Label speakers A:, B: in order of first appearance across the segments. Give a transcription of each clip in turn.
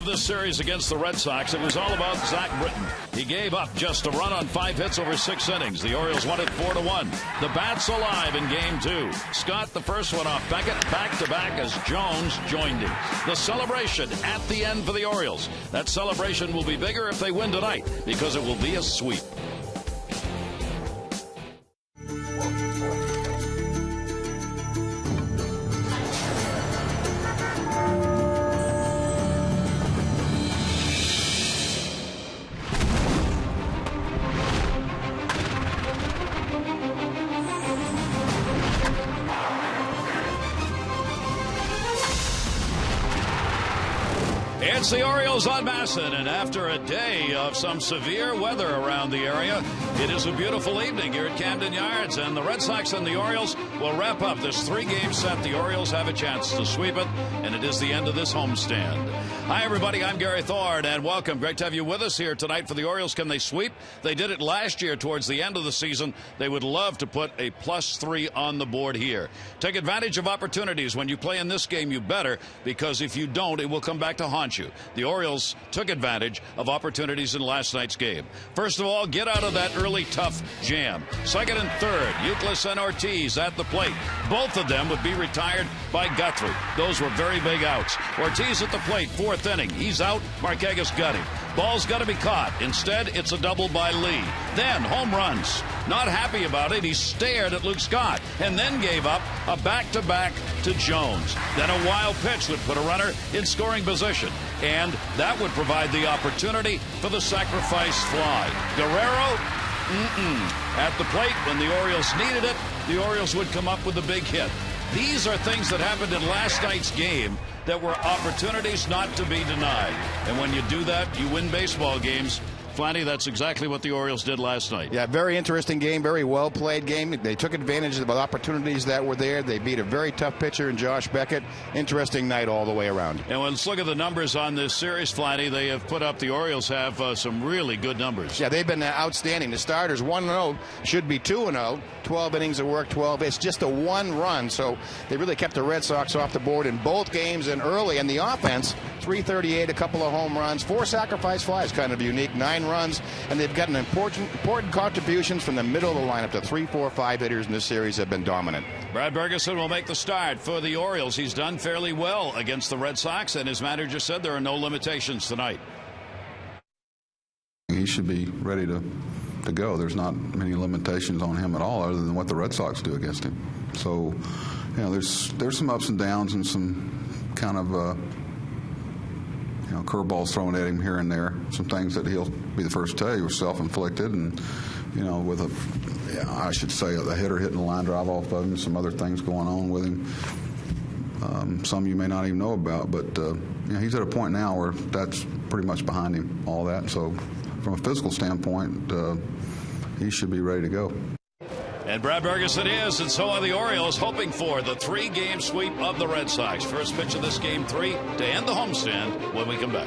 A: This series against the Red Sox, it was all about Zach Britton. He gave up just a run on 5 hits over 6 innings. The Orioles won it 4-1. The bat's alive in Game 2. Scott, the first one off Beckett, back-to-back as Jones joined him. The celebration at the end for the Orioles. That celebration will be bigger if they win tonight because it will be a sweep. It's the Orioles on Bassett, and after a day of some severe weather around the area, it is a beautiful evening here at Camden Yards, and the Red Sox and the Orioles will wrap up this 3-game set. The Orioles have a chance to sweep it, and it is the end of this homestand. Hi, everybody. I'm Gary Thorne, and welcome. Great to have you with us here tonight for the Orioles. Can they sweep? They did it last year towards the end of the season. They would love to put a +3 on the board here. Take advantage of opportunities. When you play in this game, you better, because if you don't, it will come back to haunt you. The Orioles took advantage of opportunities in last night's game. First of all, get out of that early tough jam. Second and third, Euclid and Ortiz at the plate. Both of them would be retired by Guthrie. Those were very big outs. Ortiz at the plate, 4th inning. He's out. Marquez got him. Ball's got to be caught. Instead, it's a double by Lee. Then, home runs. Not happy about it, he stared at Luke Scott and then gave up a back-to-back to Jones. Then a wild pitch would put a runner in scoring position, and that would provide the opportunity for the sacrifice fly. Guerrero, at the plate when the Orioles needed it, the Orioles would come up with a big hit. These are things that happened in last night's game that were opportunities not to be denied. And when you do that, you win baseball games. Flanny, that's exactly what the Orioles did last night.
B: Yeah, very interesting game, very well-played game. They took advantage of the opportunities that were there. They beat a very tough pitcher in Josh Beckett. Interesting night all the way around.
A: And let's look at the numbers on this series, Flanny. They have put up, the Orioles have some really good numbers.
B: Yeah, they've been outstanding. The starters 1-0, should be 2-0. 12 innings of work, 12. It's just a 1 run, so they really kept the Red Sox off the board in both games and early. And the offense, 338, a couple of home runs, 4 sacrifice flies, kind of unique, 9 runs, and they've gotten important contributions from the middle of the lineup. The 3, 4, 5 hitters in this series have been dominant.
A: Brad Bergeson will make the start for the Orioles. He's done fairly well against the Red Sox, and his manager said there are no limitations tonight.
C: He should be ready to go. There's not many limitations on him at all other than what the Red Sox do against him. So, you know, there's some ups and downs and some kind of curveballs thrown at him here and there. Some things that he'll be the first to tell you were self-inflicted, and with I should say a hitter hitting a line drive off of him, some other things going on with him. Some you may not even know about, but he's at a point now where that's pretty much behind him, all that. So from a physical standpoint, he should be ready to go.
A: And Brad Bergeson is, and so are the Orioles, hoping for the 3-game sweep of the Red Sox. First pitch of this Game 3 to end the homestand when we come back.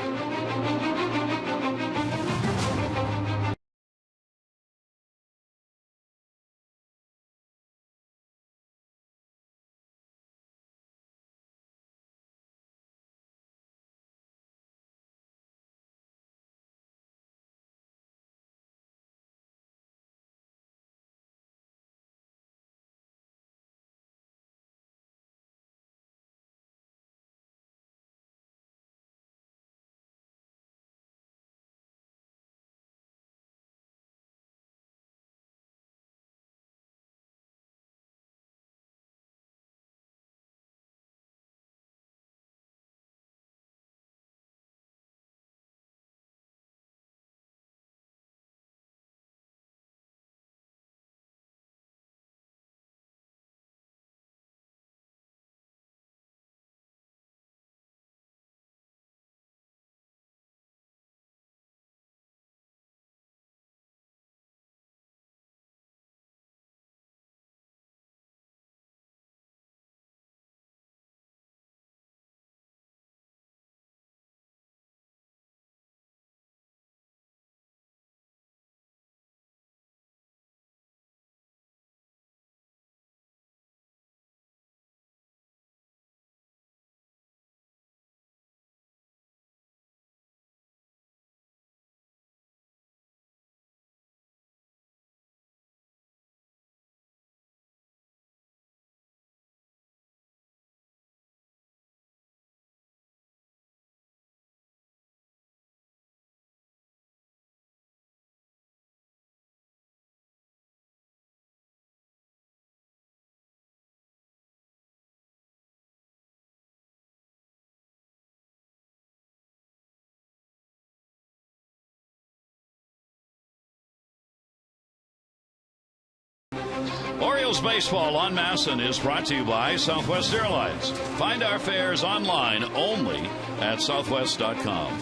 A: Orioles baseball on Masson is brought to you by Southwest Airlines. Find our fares online only at southwest.com.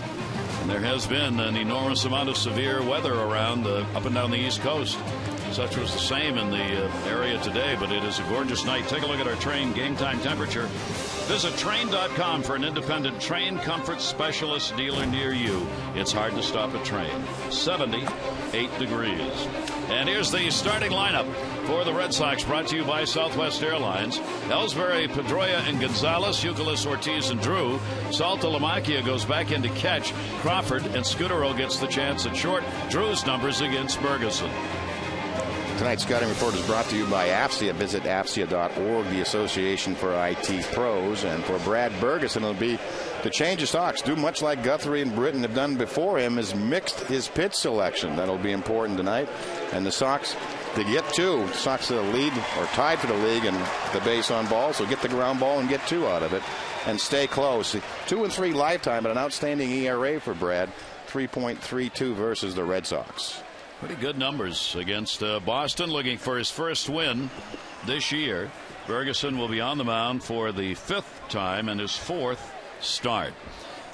A: And there has been an enormous amount of severe weather around up and down the East Coast. Such was the same in the area today, but it is a gorgeous night. Take a look at our train game time temperature. Visit train.com for an independent train comfort specialist dealer near you. It's hard to stop a train. 78 degrees. And here's the starting lineup for the Red Sox, brought to you by Southwest Airlines. Ellsbury, Pedroia, and Gonzalez, Youkilis, Ortiz, and Drew. Saltalamacchia goes back in to catch Crawford, and Scudero gets the chance at short. Drew's numbers against Bergeson.
B: Tonight's scouting report is brought to you by AFCIA. Visit AFCIA.org, the Association for IT Pros. And for Brad Bergeson, it'll be to change his stocks. Do much like Guthrie and Britton have done before him, is mixed his pitch selection. That'll be important tonight. And the Sox, to get two, Sox to the lead or tied for the league in the base on ball. So get the ground ball and get two out of it and stay close. 2 and 3 lifetime, but an outstanding ERA for Brad. 3.32 versus the Red Sox.
A: Pretty good numbers against Boston, looking for his first win this year. Bergeson will be on the mound for the 5th time and his 4th start.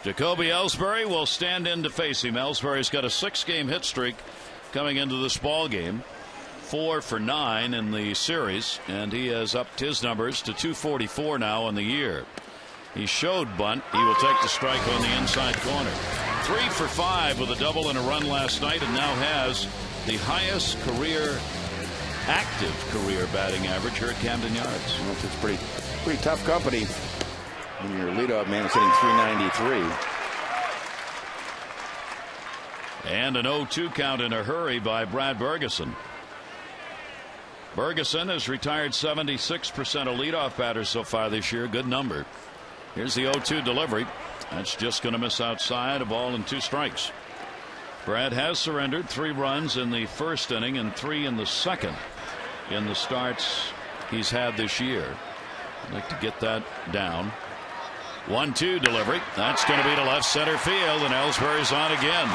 A: Jacoby Ellsbury will stand in to face him. Ellsbury's got a 6-game hit streak coming into this ball game. 4 for 9 in the series, and he has upped his numbers to 244 now in the year. He showed bunt. He will take the strike on the inside corner. 3 for 5 with a double and a run last night, and now has the highest active career batting average here at Camden Yards.
B: Well, it's pretty tough company when your leadoff man is hitting 393.
A: And an 0-2 count in a hurry by Brad Bergeson. Bergeson has retired 76% of leadoff batters so far this year. Good number. Here's the 0-2 delivery. That's just going to miss outside. A ball and 2 strikes. Brad has surrendered 3 runs in the first inning and 3 in the second in the starts he's had this year. I'd like to get that down. 1-2 delivery. That's going to be to left center field, and Ellsbury's on again.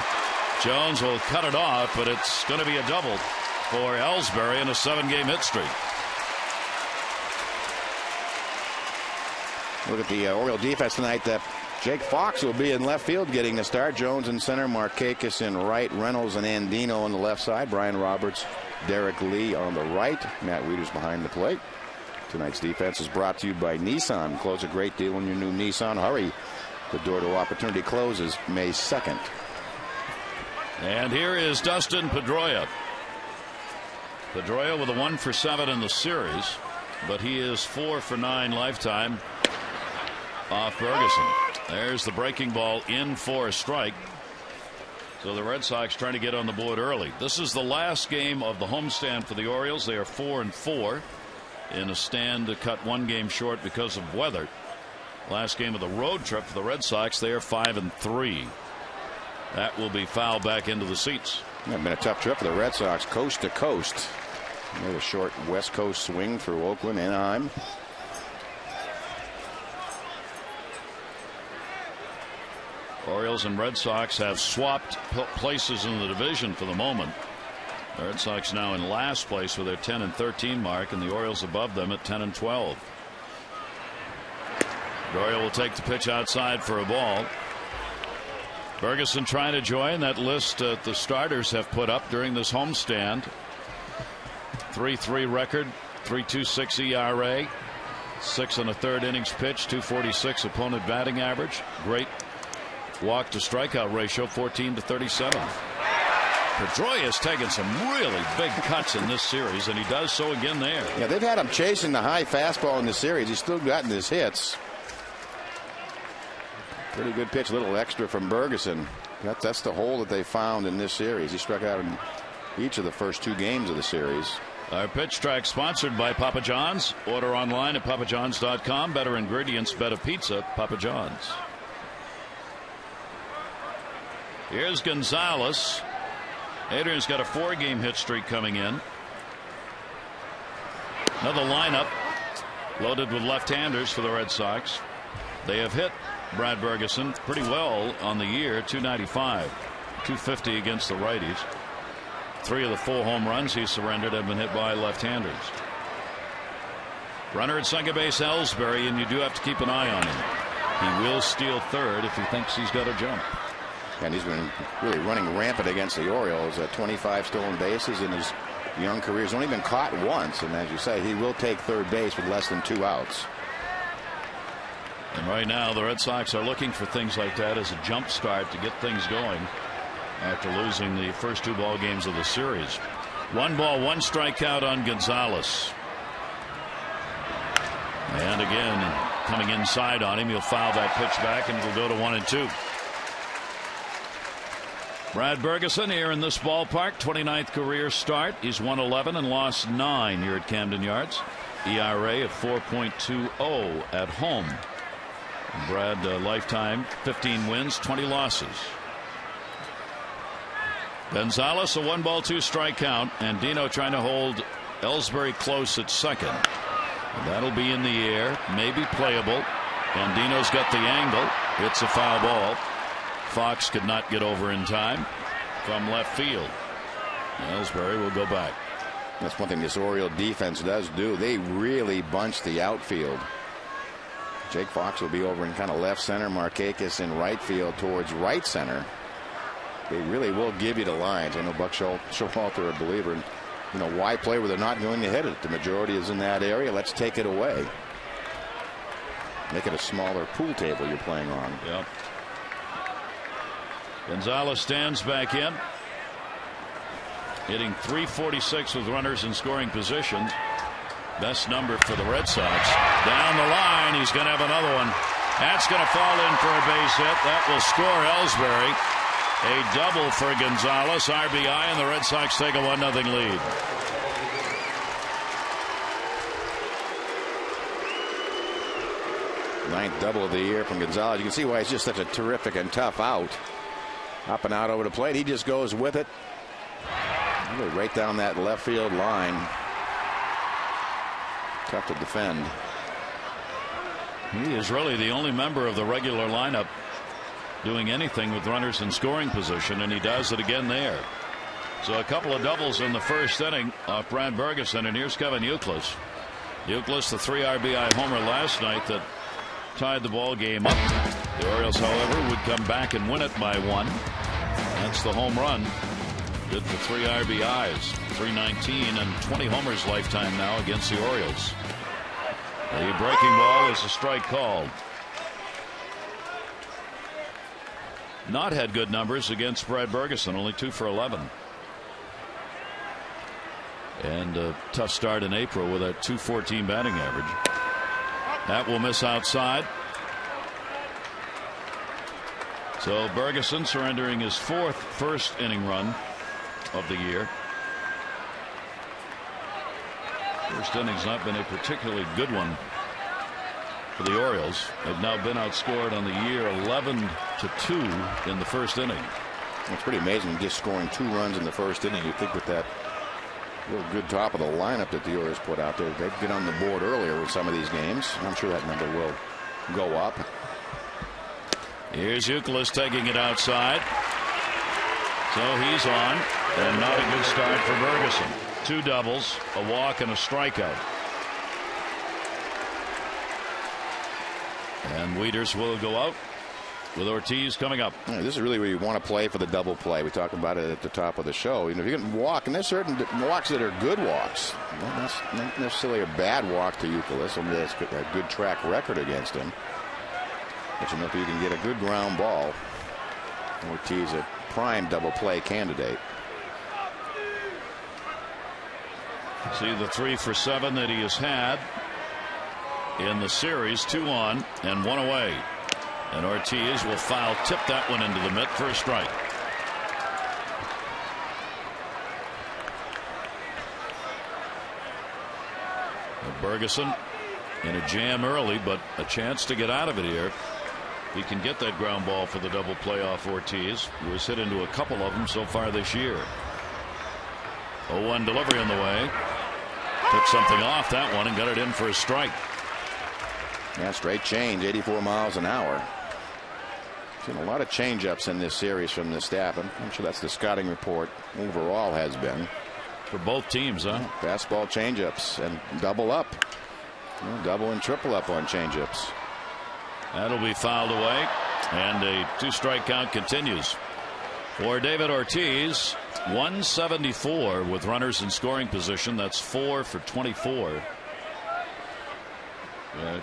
A: Jones will cut it off, but it's going to be a double for Ellsbury in a 7-game hit streak.
B: Look at the Oriole defense tonight. Jake Fox will be in left field getting the start. Jones in center, Markakis in right, Reynolds and Andino on the left side, Brian Roberts, Derek Lee on the right, Matt Wieters behind the plate. Tonight's defense is brought to you by Nissan. Close a great deal on your new Nissan. Hurry. The door to opportunity closes May 2nd.
A: And here is Dustin Pedroia. Pedroia with a 1 for 7 in the series, but he is 4 for 9 lifetime off Bergeson. There's the breaking ball in for a strike. So the Red Sox trying to get on the board early. This is the last game of the homestand for the Orioles. They are 4-4 in a stand to cut 1 game short because of weather. Last game of the road trip for the Red Sox, they are 5-3. That will be fouled back into the seats.
B: It's been a tough trip for the Red Sox, coast to coast. Made a short West Coast swing through Oakland, Anaheim.
A: Orioles and Red Sox have swapped places in the division for the moment. The Red Sox now in last place with their 10-13 mark, and the Orioles above them at 10-12. Doria will take the pitch outside for a ball. Bergeson trying to join that list the starters have put up during this homestand. 3-3 record, 3.26 ERA, 6 1/3 innings pitched, 246 opponent batting average. Great walk to strikeout ratio, 14-37. Pedroia has taken some really big cuts in this series, and he does so again there.
B: Yeah, they've had him chasing the high fastball in this series. He's still gotten his hits. Pretty good pitch, a little extra from Bergeson. That's the hole that they found in this series. He struck out in each of the first 2 games of the series.
A: Our pitch track sponsored by Papa John's. Order online at papajohns.com. Better ingredients, better pizza, Papa John's. Here's Gonzalez. Adrian's got a 4-game hit streak coming in. Another lineup loaded with left-handers for the Red Sox. They have hit Brad Bergeson pretty well on the year. 295, 250 against the righties. 3 of the 4 home runs he surrendered have been hit by left-handers. Runner at second base, Ellsbury, and you do have to keep an eye on him. He will steal third if he thinks he's got a jump.
B: And he's been really running rampant against the Orioles. 25 stolen bases in his young career. He's only been caught once, and as you say, he will take third base with less than 2 outs.
A: And right now the Red Sox are looking for things like that as a jump start to get things going after losing the first 2 ball games of the series. 1 ball, 1 strikeout on Gonzalez. And again, coming inside on him, he'll foul that pitch back and it'll go to 1-2. Brad Bergeson here in this ballpark, 29th career start. He's won 11 and lost 9 here at Camden Yards. ERA of 4.20 at home. Brad, lifetime 15 wins, 20 losses. Gonzalez, a 1 ball, 2 strike count, and Dino trying to hold Ellsbury close at second. And that'll be in the air, maybe playable. And Dino's got the angle. It's a foul ball. Fox could not get over in time from left field. Ellsbury will go back.
B: That's one thing this Oriole defense does do. They really bunch the outfield. Jake Fox will be over in kind of left center. Markakis in right field towards right center. They really will give you the lines. I know Buck Showalter a believer in, why play where they're not going to hit it? The majority is in that area. Let's take it away. Make it a smaller pool table you're playing on.
A: Yep. Gonzalez stands back in, hitting .346 with runners in scoring positions. Best number for the Red Sox. Down the line, he's going to have another one. That's going to fall in for a base hit. That will score Ellsbury. A double for Gonzalez, RBI, and the Red Sox take a 1-0 lead.
B: Ninth double of the year from Gonzalez. You can see why he's just such a terrific and tough out. Up and out over the plate. He just goes with it. Really right down that left field line. Tough to defend.
A: He is really the only member of the regular lineup doing anything with runners in scoring position, and he does it again there. So a couple of doubles in the first inning off Brad Bergeson, and here's Kevin Youkilis. Youkilis, the 3 RBI homer last night that tied the ball game up. The Orioles, however, would come back and win it by 1. That's the home run. Good for 3 RBIs, 319 and 20 homers lifetime now against the Orioles. The breaking ball is a strike called. Not had good numbers against Brad Bergeson, only 2 for 11. And a tough start in April with a .214 batting average. That will miss outside. So Bergeson surrendering his 4th first inning run of the year. First inning's not been a particularly good one for the Orioles. They've now been outscored on the year 11-2 in the first inning.
B: It's pretty amazing just scoring 2 runs in the first inning. You think with that real good top of the lineup that the Orioles put out there, they'd get on the board earlier with some of these games. I'm sure that number will go up.
A: Here's Youkilis taking it outside. So he's on, and not a good start for Bergeson. 2 doubles, a walk, and a strikeout. And Wieters will go out with Ortiz coming up.
B: Yeah, this is really where you want to play for the double play. We talked about it at the top of the show. If you can walk, and there's certain walks that are good walks. Well, that's not necessarily a bad walk to Youkilis. I mean, that's a good track record against him. But if you can get a good ground ball, Ortiz a prime double play candidate.
A: See the 3 for 7 that he has had in the series. 2 on and 1 away. And Ortiz will foul tip that one into the mitt for a strike. Bergeson in a jam early, but a chance to get out of it here. He can get that ground ball for the double play off Ortiz, who has hit into a couple of them so far this year. 0-1 delivery on the way. Took something off that one and got it in for a strike.
B: Yeah, straight change, 84 miles an hour. Seen a lot of change-ups in this series from the staff. I'm sure that's the scouting report overall has been.
A: For both teams, huh?
B: Fastball change-ups and double up. Double and triple up on changeups.
A: That'll be fouled away, and a 2-strike count continues for David Ortiz. 174 with runners in scoring position. That's 4 for 24.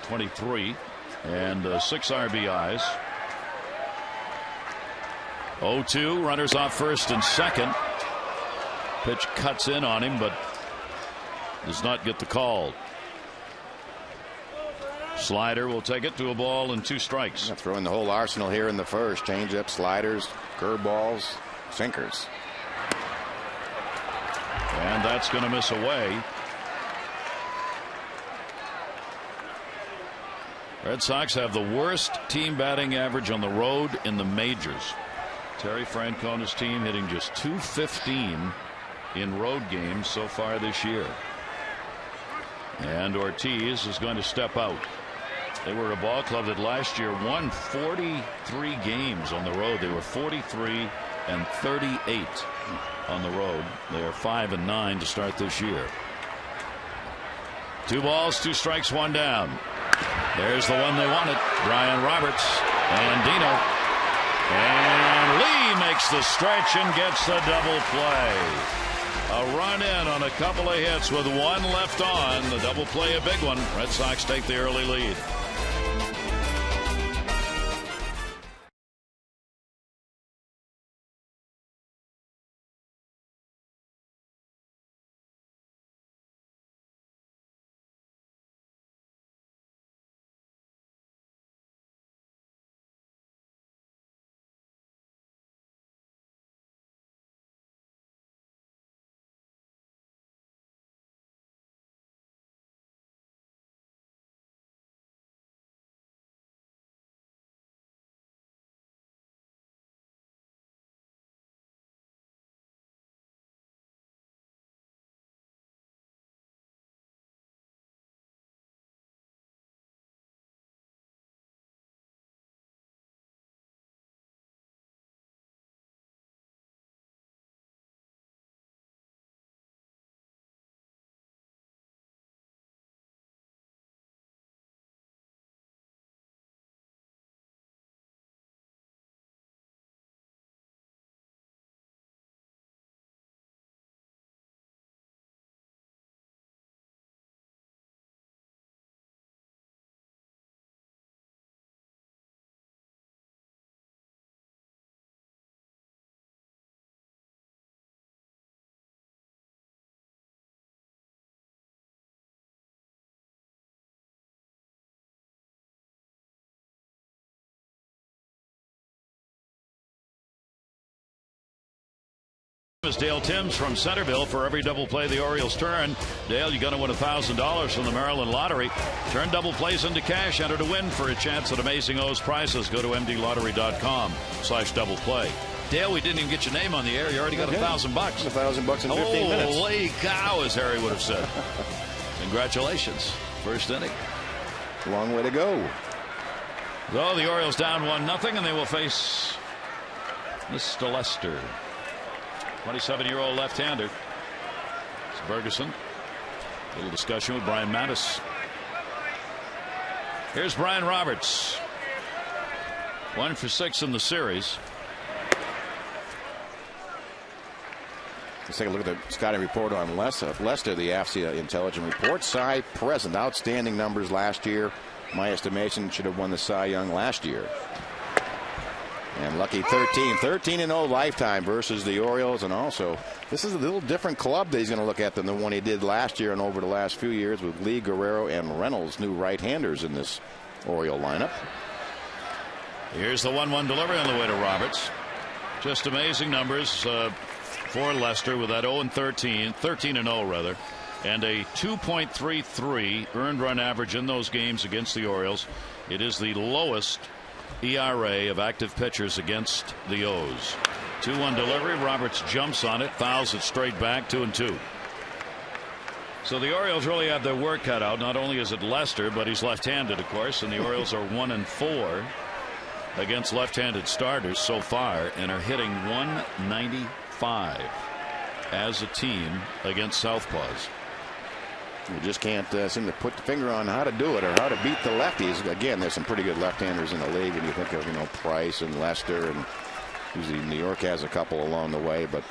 A: 23 and 6 RBIs. 0-2, runners off first and second. Pitch cuts in on him, but does not get the call. Slider will take it to a ball and 2 strikes.
B: Throwing the whole arsenal here in the first. Changeup, sliders, curveballs, sinkers.
A: And that's going to miss away. Red Sox have the worst team batting average on the road in the majors. Terry Francona's team hitting just .215 in road games so far this year. And Ortiz is going to step out. They were a ball club that last year won 43 games on the road. They were 43 and 38 on the road. They are 5-9 to start this year. 2 balls, 2 strikes, 1 down. There's the one they wanted. Brian Roberts and Dino. And Lee makes the stretch and gets the double play. A run in on a couple of hits with 1 left on. The double play, a big one. Red Sox take the early lead. Is Dale Timms from Centerville. For every double play the Orioles turn, Dale, you're going to win $1,000 from the Maryland Lottery. Turn double plays into cash. Enter to win for a chance at amazing O's prizes. Go to mdlottery.com/double play. Dale, we didn't even get your name on the air. You already got $1,000.
B: $1,000 in 15 minutes.
A: Holy cow, as Harry would have said. Congratulations. First inning.
B: Long way to go.
A: So the Orioles down 1-0, and they will face Mr. Lester. 27-year-old left-hander. It's Ferguson. A little discussion with Brian Mattis. Here's Brian Roberts. 1 for 6 in the series.
B: Let's take a look at the scouting report on Lester, the AFC Intelligent Report. Cy present. Outstanding numbers last year. My estimation, should have won the Cy Young last year. And lucky 13-0 lifetime versus the Orioles. And also, this is a little different club that he's going to look at than the one he did last year and over the last few years with Lee, Guerrero, and Reynolds, new right-handers in this Oriole lineup.
A: Here's the 1-1 delivery on the way to Roberts. Just amazing numbers for Lester with that 13-0 rather, and a 2.33 earned run average in those games against the Orioles. It is the lowest ERA of active pitchers against the O's. 2-1 delivery. Roberts jumps on it, fouls it straight back. 2-2. So the Orioles really have their work cut out. Not only is it Lester, but he's left-handed, of course, and the Orioles are 1-4 against left-handed starters so far, and are hitting .195 as a team against southpaws.
B: You just can't seem to put the finger on how to do it or how to beat the lefties. Again, there's some pretty good left-handers in the league, and you think of, Price and Lester, and usually New York has a couple along the way, but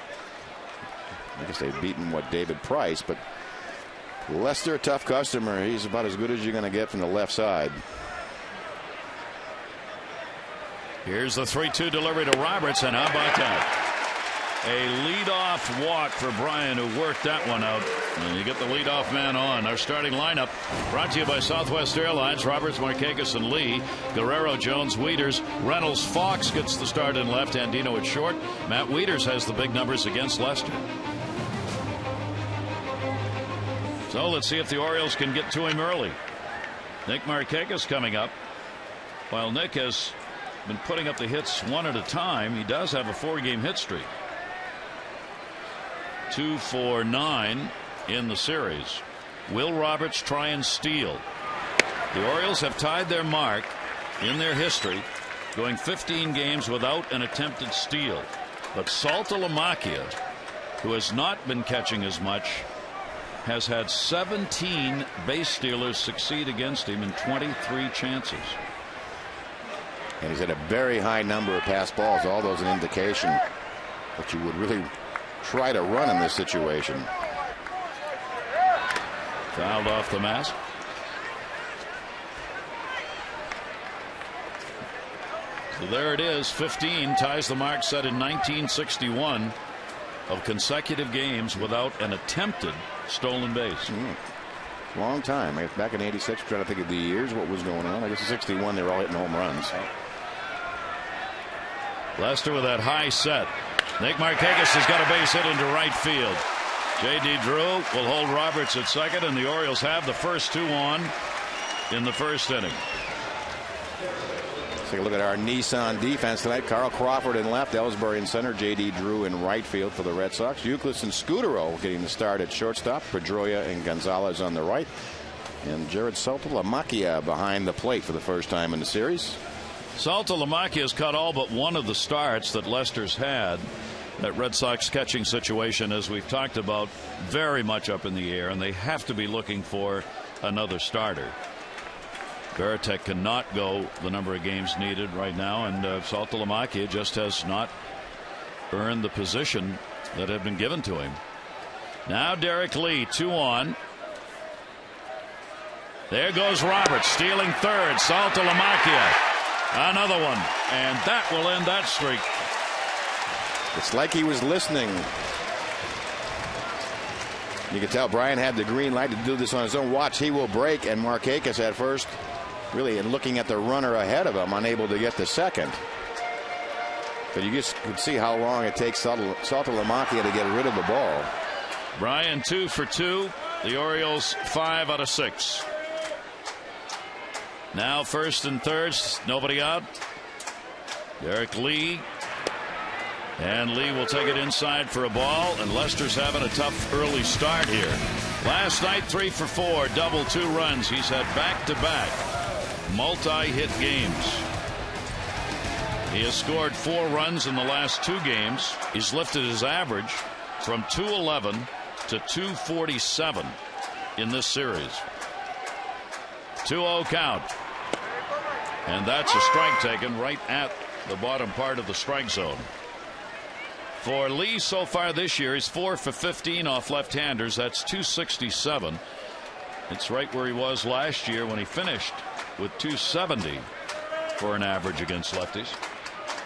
B: I guess they've beaten David Price. But Lester, a tough customer. He's about as good as you're going to get from the left side.
A: Here's the 3-2 delivery to Roberts, and how about that? A leadoff walk for Bryan, who worked that one out. And you get the leadoff man on. Our starting lineup brought to you by Southwest Airlines. Roberts, Markakis, and Lee. Guerrero, Jones, Wieters. Reynolds, Fox gets the start in left. Andino at short. Matt Wieters has the big numbers against Lester. So let's see if the Orioles can get to him early. Nick Markakis coming up. While Nick has been putting up the hits one at a time, he does have a 4-game hit streak. 2 for 9 in the series. Will Roberts try and steal? The Orioles have tied their mark in their history, going 15 games without an attempted steal. But Saltalamacchia, who has not been catching as much, has had 17 base stealers succeed against him in 23 chances.
B: And he's had a very high number of pass balls. All those an indication that you would really try to run in this situation.
A: Fouled off the mask. So there it is. 15 ties the mark set in 1961 of consecutive games without an attempted stolen base.
B: Long time. Back in '86, trying to think of the years, what was going on. I guess in '61 they were all hitting home runs.
A: Lester with that high set. Nick Markakis has got a base hit into right field. J.D. Drew will hold Roberts at second, and the Orioles have the first 2 on in the first inning.
B: Let's take a look at our Nissan defense tonight. Carl Crawford in left, Ellsbury in center, J.D. Drew in right field for the Red Sox. Youkilis and Scudero getting the start at shortstop. Pedroia and Gonzalez on the right. And Jared Saltalamacchia behind the plate for the first time in the series.
A: Saltalamacchia has caught all but one of the starts that Lester's had. That Red Sox catching situation, as we've talked about, very much up in the air, and they have to be looking for another starter. Veritek cannot go the number of games needed right now, and Saltalamacchia just has not earned the position that had been given to him. Now Derek Lee, 2 on. There goes Roberts, stealing third. Saltalamacchia. Another one, and that will end that streak.
B: It's like he was listening. You can tell Bryan had the green light to do this on his own. Watch, he will break, and Markakis at first, really, and looking at the runner ahead of him, unable to get to second. But you just could see how long it takes Saltalamacchia to get rid of the ball.
A: Bryan 2 for 2. The Orioles 5 out of 6. Now first and third, nobody out. Derek Lee. And Lee will take it inside for a ball, and Lester's having a tough early start here. Last night 3 for 4, double 2 runs. He's had back-to-back multi-hit games. He has scored 4 runs in the last 2 games. He's lifted his average from 211 to 247 in this series. 2-0 count. And that's a strike taken right at the bottom part of the strike zone. For Lee so far this year, he's 4 for 15 off left-handers. That's 267. It's right where he was last year when he finished with 270 for an average against lefties.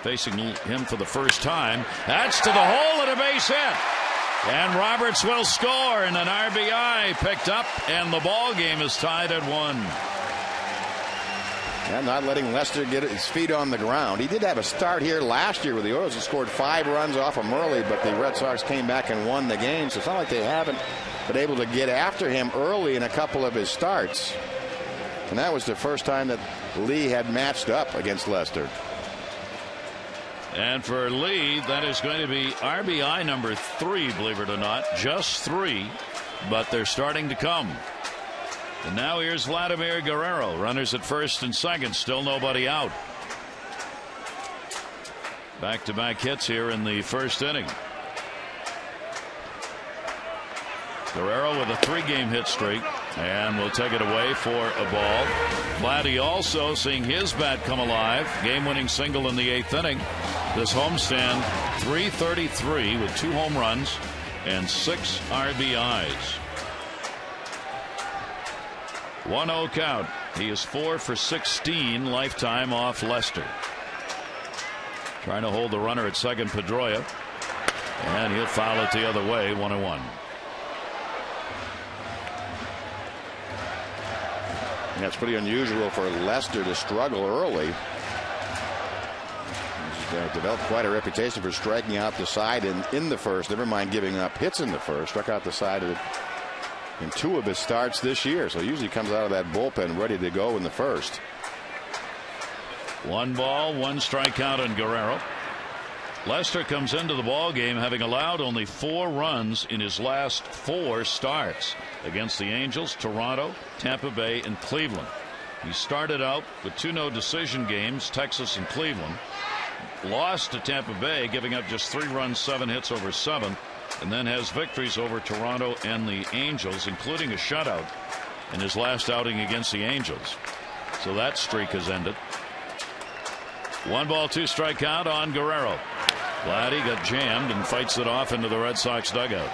A: Facing him for the first time. That's to the hole and a base hit. And Roberts will score, and an RBI picked up, and the ball game is tied at 1.
B: Yeah, not letting Lester get his feet on the ground. He did have a start here last year with the Orioles. He scored 5 runs off him early, but the Red Sox came back and won the game. So it's not like they haven't been able to get after him early in a couple of his starts. And that was the first time that Lee had matched up against Lester.
A: And for Lee, that is going to be RBI number 3, believe it or not. Just 3, but they're starting to come. And now here's Vladimir Guerrero. Runners at first and second. Still nobody out. Back-to-back hits here in the first inning. Guerrero with a 3-game hit streak. And will take it away for a ball. Vladdy also seeing his bat come alive. Game-winning single in the 8th inning. This homestand, 333 with 2 home runs and 6 RBIs. 1-0 count. He is 4 for 16 lifetime off Lester. Trying to hold the runner at second, Pedroia. And he'll foul it the other way, 1-1.
B: That's pretty unusual for Lester to struggle early. He's developed quite a reputation for striking out the side in the first. Never mind giving up hits in the first. Struck out the side in 2 of his starts this year. So usually comes out of that bullpen ready to go in the first.
A: 1 ball, 1 strikeout on Guerrero. Lester comes into the ball game having allowed only 4 runs in his last 4 starts against the Angels, Toronto, Tampa Bay, and Cleveland. He started out with 2 no decision games, Texas and Cleveland. Lost to Tampa Bay, giving up just 3 runs, 7 hits over 7, and then has victories over Toronto and the Angels, including a shutout in his last outing against the Angels. So that streak has ended. 1 ball, 2 strikeout on Guerrero. Vladdy got jammed and fights it off into the Red Sox dugout.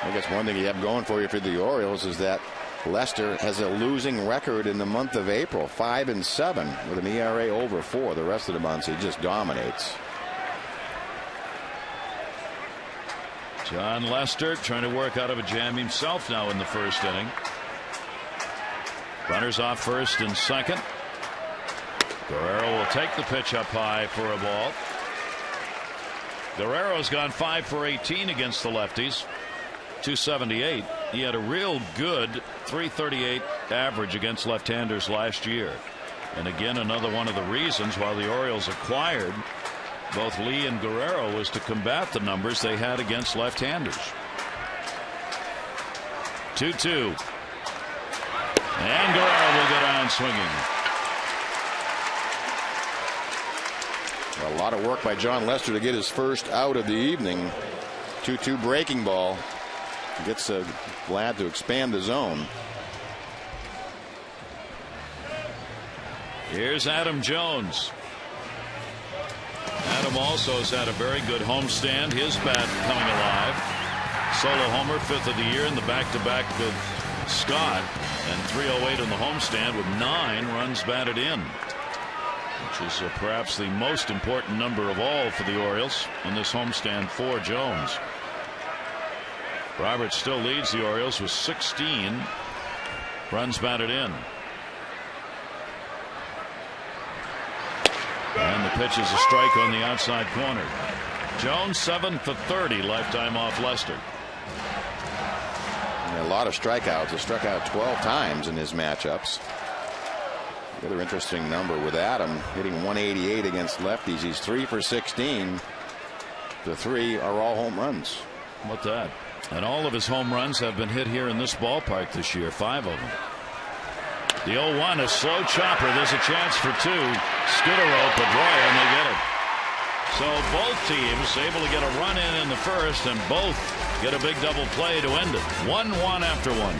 B: I guess one thing you have going for you for the Orioles is that Lester has a losing record in the month of April, 5-7 with an ERA over 4. The rest of the months he just dominates.
A: John Lester trying to work out of a jam himself now in the first inning. Runners off first and second. Guerrero will take the pitch up high for a ball. Guerrero's gone 5 for 18 against the lefties. 278. He had a real good 338 average against left-handers last year. And again, another one of the reasons why the Orioles acquired both Lee and Guerrero was to combat the numbers they had against left-handers. 2-2. And Guerrero will go down swinging.
B: A lot of work by John Lester to get his first out of the evening. 2-2 breaking ball. Gets Vlad to expand the zone.
A: Here's Adam Jones. Adam also has had a very good homestand. His bat coming alive. Solo homer, 5th of the year in the back-to-back with Scott. And 308 on the homestand with 9 runs batted in. Which is perhaps the most important number of all for the Orioles in this homestand for Jones. Roberts still leads the Orioles with 16 runs batted in. And the pitch is a strike on the outside corner. Jones 7 for 30 lifetime off Lester.
B: And a lot of strikeouts. He struck out 12 times in his matchups. The other interesting number with Adam hitting 188 against lefties. He's 3 for 16. The 3 are all home runs.
A: What that? And all of his home runs have been hit here in this ballpark this year. 5 of them. The 0-1, a slow chopper. There's a chance for 2. Scudero, Pedroia, and they get it. So both teams able to get a run in the first, and both get a big double play to end it. 1-1 after 1.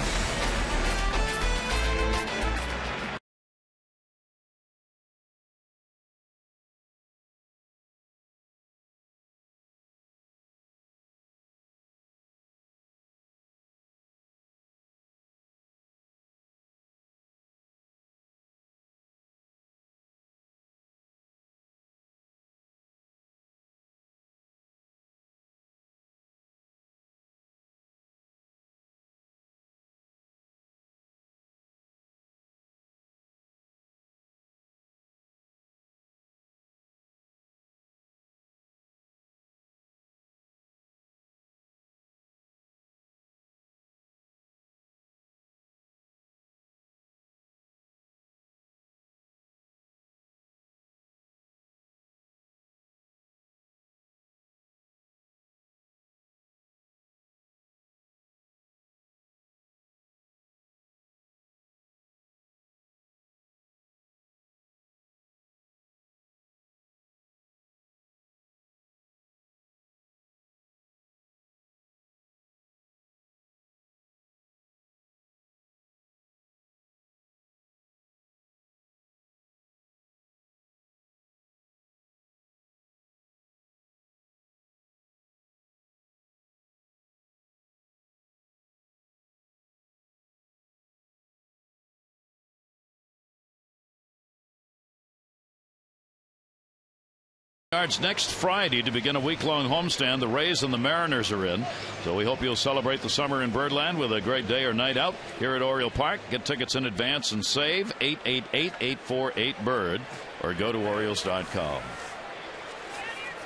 A: Next Friday to begin a week-long homestand. The Rays and the Mariners are in, so we hope you'll celebrate the summer in Birdland with a great day or night out here at Oriole Park. Get tickets in advance and save 888-848-BIRD or go to Orioles.com.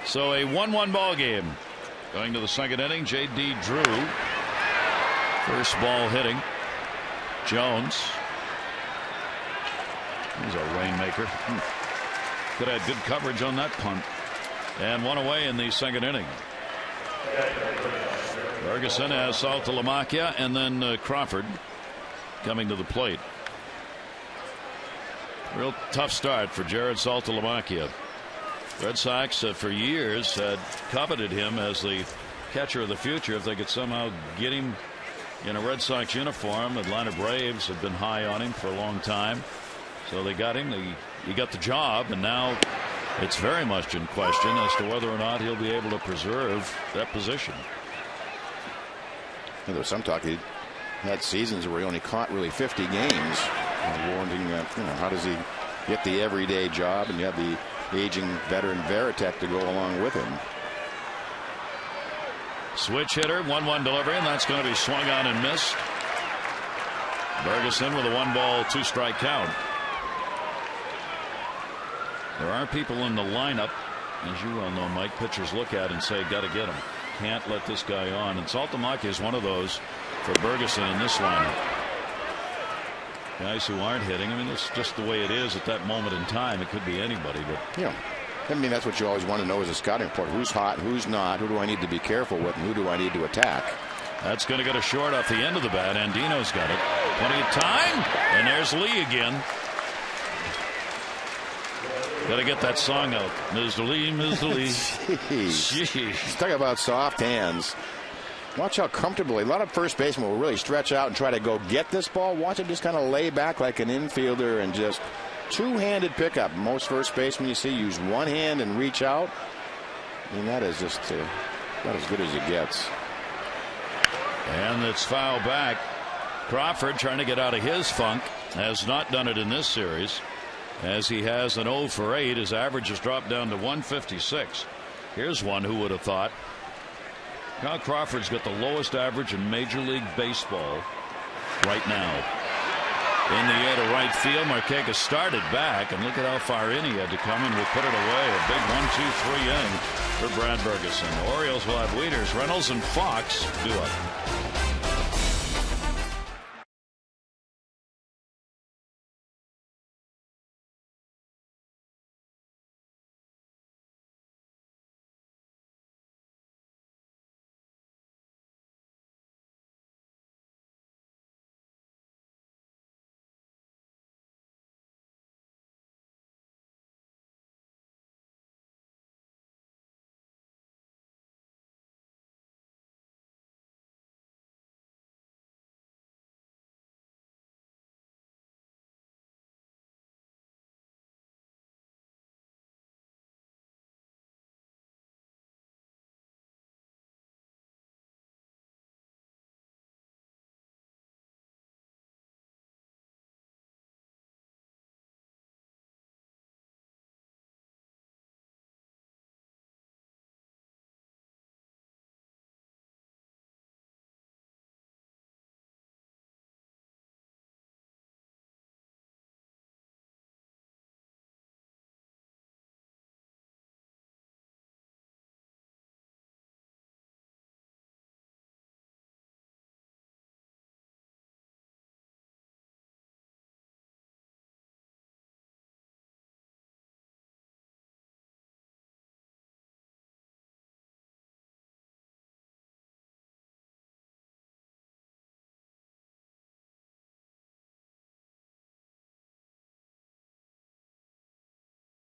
A: So a 1-1 ball game going to the second inning. J.D. Drew, first ball hitting. Jones, he's a rainmaker. Could have had good coverage on that punt. And one away in the second inning. Ferguson has Saltalamacchia and then Crawford coming to the plate. Real tough start for Jared Saltalamacchia. Red Sox for years had coveted him as the catcher of the future if they could somehow get him in a Red Sox uniform. Atlanta Braves had been high on him for a long time, so they got him. He got the job, and now it's very much in question as to whether or not he'll be able to preserve that position.
B: There was some talk he had seasons where he only caught really 50 games. Wondering, how does he get the everyday job, and you have the aging veteran Veritek to go along with him.
A: Switch hitter, 1-1 delivery, and that's going to be swung on and missed. Ferguson with a 1-ball 2-strike count. There are people in the lineup, as you well know, Mike, pitchers look at and say, got to get him. Can't let this guy on. And Saltalamacchia is one of those for Ferguson in this lineup. Guys who aren't hitting. I mean, it's just the way it is at that moment in time. It could be anybody, but
B: yeah. I mean, that's what you always want to know as a scouting report. Who's hot, who's not, who do I need to be careful with, and who do I need to attack?
A: That's going to get a short off the end of the bat. Andino's got it. Plenty of time. And there's Lee again. Got to get that song out. Mr. Lee, Mr. Lee.
B: Jeez. Talk about soft hands. Watch how comfortably. A lot of first basemen will really stretch out and try to go get this ball. Watch him just kind of lay back like an infielder and just two-handed pickup. Most first basemen you see use one hand and reach out. I mean, that is just about as good as it gets.
A: And it's foul back. Crawford trying to get out of his funk. Has not done it in this series, as he has an 0 for 8. His average has dropped down to 156. Here's one who would have thought. Kyle Crawford's got the lowest average in Major League Baseball right now. In the air to right field. Marquez started back, and look at how far in he had to come, and will put it away. A big 1-2-3 inning for Brad Ferguson. The Orioles will have Wieters, Reynolds, and Fox due up.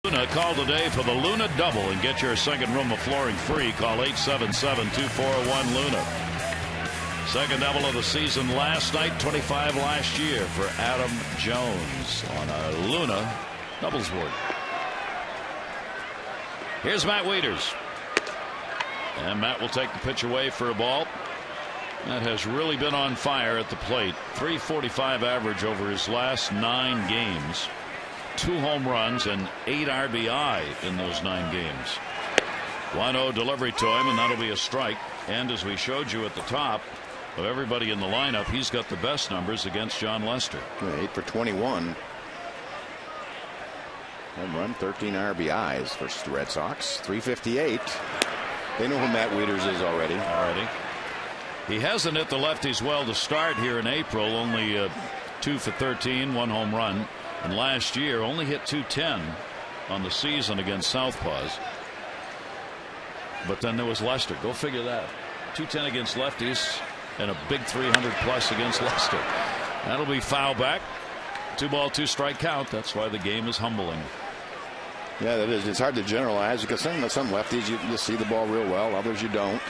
A: Luna, call today for the Luna Double and get your second room of flooring free. Call 877-2401-LUNA. Second double of the season last night, 25 last year for Adam Jones on a Luna doubles board. Here's Matt Wieters. And Matt will take the pitch away for a ball. That has really been on fire at the plate. .345 average over his last 9 games. 2 home runs and 8 RBI in those 9 games. 1-0 delivery to him, and that'll be a strike. And as we showed you at the top of everybody in the lineup, he's got the best numbers against John Lester.
B: 8 for 21. Home run, 13 RBIs versus the Red Sox. 358. They know who Matt Wieters is already.
A: He hasn't hit the lefties well to start here in April. Only 2 for 13, 1 home run. And last year only hit .210 on the season against Southpaws. But then there was Lester. Go figure that. .210 against lefties and a big 300 plus against Lester. That'll be foul back. 2-ball, 2-strike count. That's why the game is humbling.
B: Yeah, that is. It's hard to generalize because some lefties you see the ball real well, others you don't.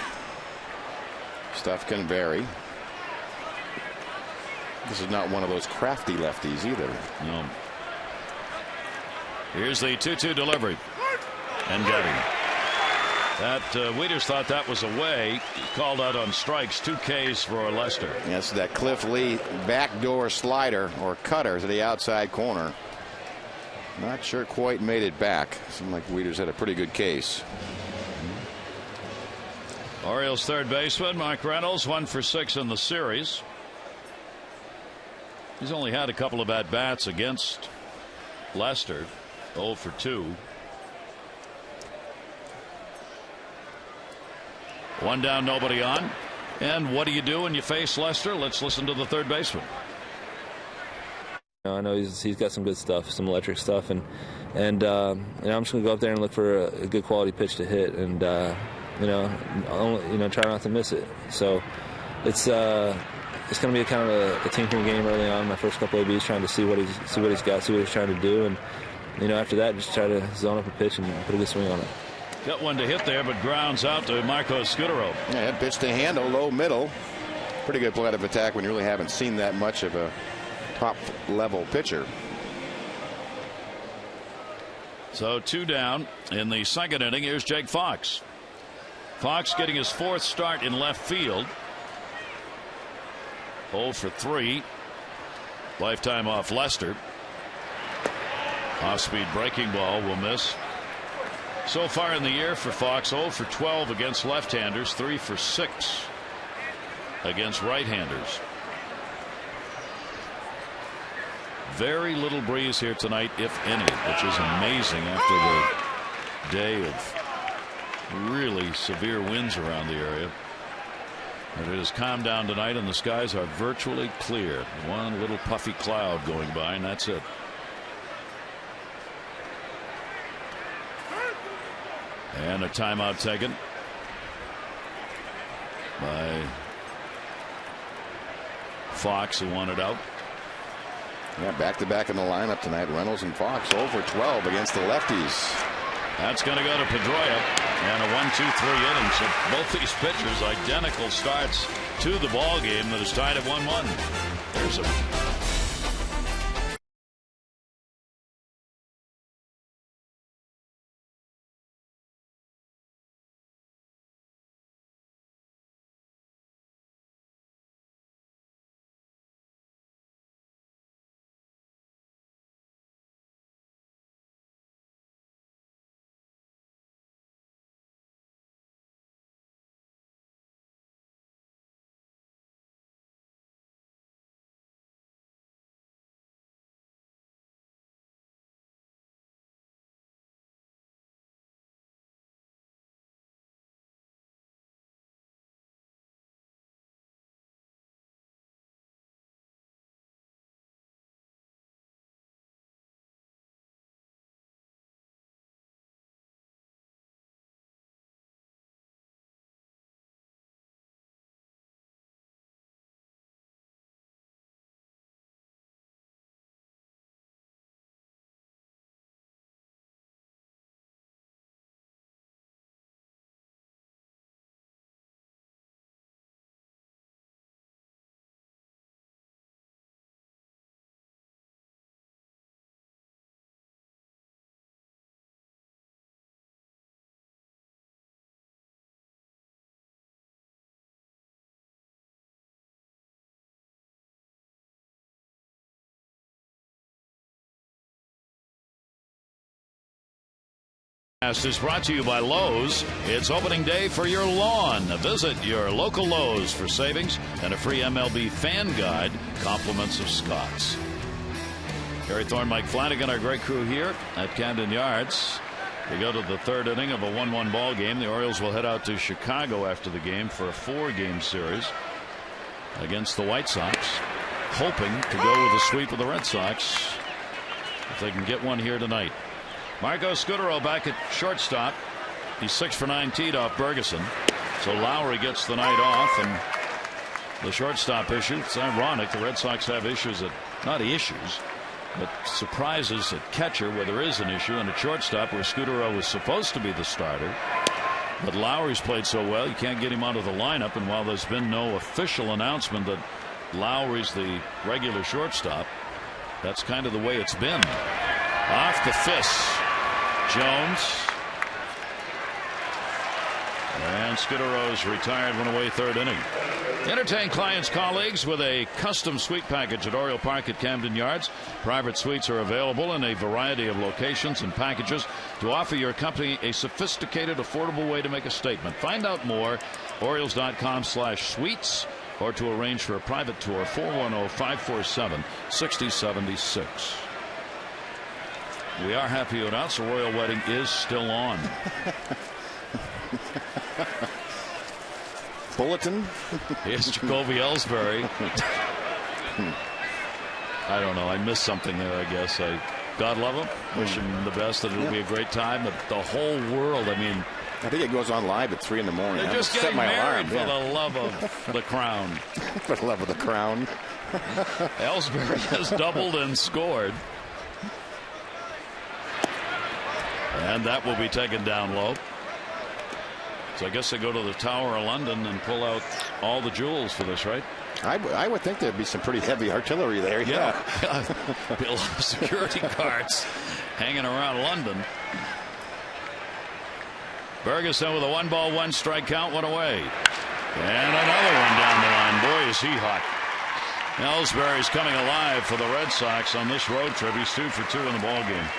B: Stuff can vary. This is not one of those crafty lefties either.
A: No. Here's the 2-2 delivery. And got him. That Wieters thought that was away. He called out on strikes. 2 Ks for Lester.
B: Yes, that Cliff Lee backdoor slider or cutter to the outside corner. Not sure quite made it back. Seemed like Wieters had a pretty good case.
A: Orioles third baseman Mike Reynolds, 1 for 6 in the series. He's only had a couple of at bats against Lester. 0 for 2. 1 down, nobody on. And what do you do when you face Lester? Let's listen to the third baseman.
D: I know he's got some good stuff, some electric stuff, and I'm just gonna go up there and look for a good quality pitch to hit, and try not to miss it. So it's gonna be a kind of a tinkering game early on. My first couple of ABs, trying to see what he's got, see what he's trying to do, and after that, just try to zone up a pitch and put a good swing on it.
A: Got one to hit there, but grounds out to Marco Scudero.
B: Yeah, pitch to handle, low middle. Pretty good plan of attack when you really haven't seen that much of a top level pitcher.
A: So 2 down in the second inning. Here's Jake Fox. Fox getting his 4th start in left field. 0 for 3. Lifetime off Lester. Off-speed breaking ball will miss. So far in the year for Fox, 0 for 12 against left-handers, 3 for 6 against right-handers. Very little breeze here tonight, if any, which is amazing after the day of really severe winds around the area. But it has calmed down tonight, and the skies are virtually clear. One little puffy cloud going by, and that's it. And a timeout taken by Fox, who wanted out.
B: Yeah, back-to-back in the lineup tonight. Reynolds and Fox 0 for 12 against the lefties.
A: That's going to go to Pedroia. And a 1-2-3 innings. So both these pitchers identical starts to the ball game that is tied at 1-1. There's a Is brought to you by Lowe's. It's opening day for your lawn. Visit your local Lowe's for savings and a free MLB fan guide, compliments of Scott's. Gary Thorne, Mike Flanagan, our great crew here at Camden Yards. We go to the third inning of a 1-1 ball game. The Orioles will head out to Chicago after the game for a 4-game series against the White Sox, hoping to go with a sweep of the Red Sox if they can get one here tonight. Marco Scutaro back at shortstop. He's 6 for 9 teed off Bergeson. So Lowry gets the night off, and the shortstop issue. It's ironic the Red Sox have issues at, not issues, but surprises at catcher where there is an issue, and at shortstop where Scutaro was supposed to be the starter. But Lowry's played so well you can't get him out of the lineup, and while there's been no official announcement that Lowry's the regular shortstop, that's kind of the way it's been. Off the fist, Jones. And Scutaro's retired, went away third inning. Entertain clients, colleagues with a custom suite package at Oriole Park at Camden Yards. Private suites are available in a variety of locations and packages to offer your company a sophisticated, affordable way to make a statement. Find out more, Orioles.com/suites, or to arrange for a private tour, 410-547-6076. We are happy to announce the royal wedding is still on.
B: Bulletin.
A: Here's Jacoby Ellsbury. I don't know. I missed something there, I guess. God love him. Wish him the best. That it'll be a great time. But the whole world, I mean.
B: I think it goes on live at 3 in the morning.
A: They're just getting married for the love of the crown.
B: For the love of the crown.
A: Ellsbury has doubled and scored. And that will be taken down low. So I guess they go to the Tower of London and pull out all the jewels for this, right?
B: I would think there'd be some pretty heavy artillery there.
A: Yeah. Be a lot of security guards hanging around London. Bergeson with a 1-ball, 1-strike count, 1 away. And another one down the line. Boy, is he hot. Ellsbury's coming alive for the Red Sox on this road trip. He's 2 for 2 in the ball game.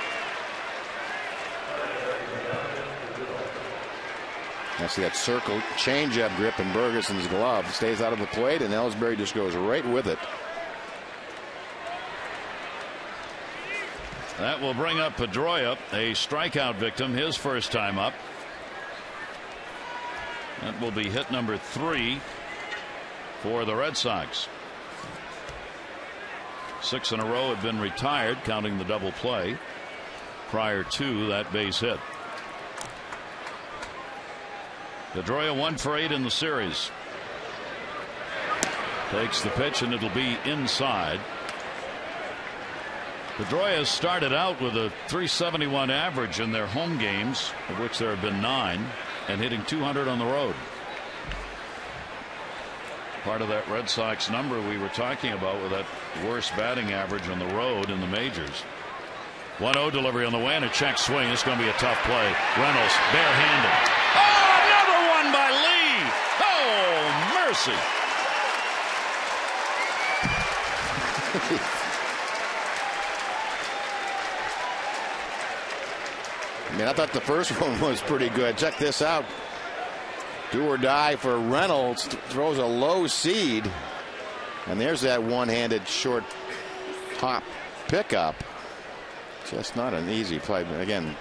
B: I see that circle changeup grip in Bergeson's glove. Stays out of the plate, and Ellsbury just goes right with it.
A: That will bring up Pedroia, a strikeout victim, his first time up. That will be hit number 3 for the Red Sox. 6 in a row had been retired, counting the double play prior to that base hit. Pedroia 1 for 8 in the series. Takes the pitch, and it'll be inside. Pedroia started out with a .371 average in their home games, of which there have been 9, and hitting .200 on the road. Part of that Red Sox number we were talking about with that worst batting average on the road in the majors. 1-0 delivery on the way, and a check swing. It's going to be a tough play. Reynolds barehanded. Oh, another one by Lee. Oh, mercy.
B: I mean, I thought the first one was pretty good. Check this out. Do or die for Reynolds. Throws a low seed. And there's that one-handed short top pickup. Just not an easy play. But again,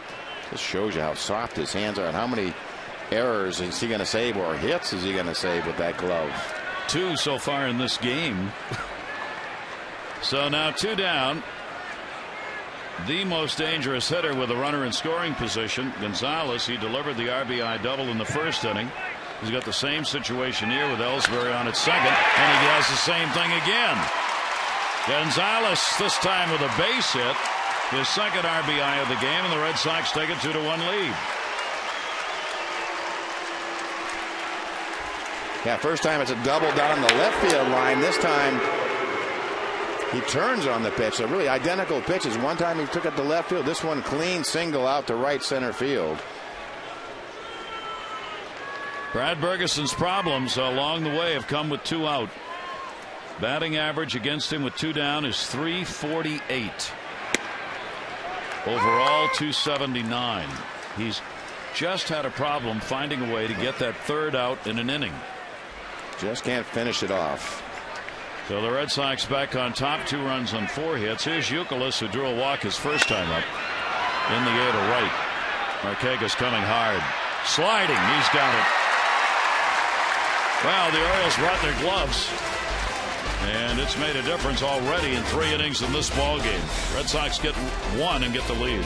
B: just shows you how soft his hands are and how many errors is he going to save, or hits is he going to save with that glove.
A: 2 so far in this game. So now 2 down. The most dangerous hitter with a runner in scoring position, Gonzalez. He delivered the RBI double in the first inning. He's got the same situation here with Ellsbury on at second, and he does the same thing again. Gonzalez this time with a base hit, his second RBI of the game, and the Red Sox take a 2-1 lead.
B: Yeah, first time it's a double down the left field line. This time he turns on the pitch. So really identical pitches. One time he took it to left field. This one clean single out to right center field.
A: Brad Bergeson's problems along the way have come with 2 out. Batting average against him with 2 down is .348. Overall, .279. He's just had a problem finding a way to get that third out in an inning.
B: Just can't finish it off.
A: So the Red Sox back on top, 2 runs on 4 hits. Here's Youkilis, who drew a walk his first time up. In the air to right. Marquez coming hard. Sliding. He's got it. Well, the Orioles brought their gloves. And it's made a difference already in 3 innings in this ball game. Red Sox get 1 and get the lead.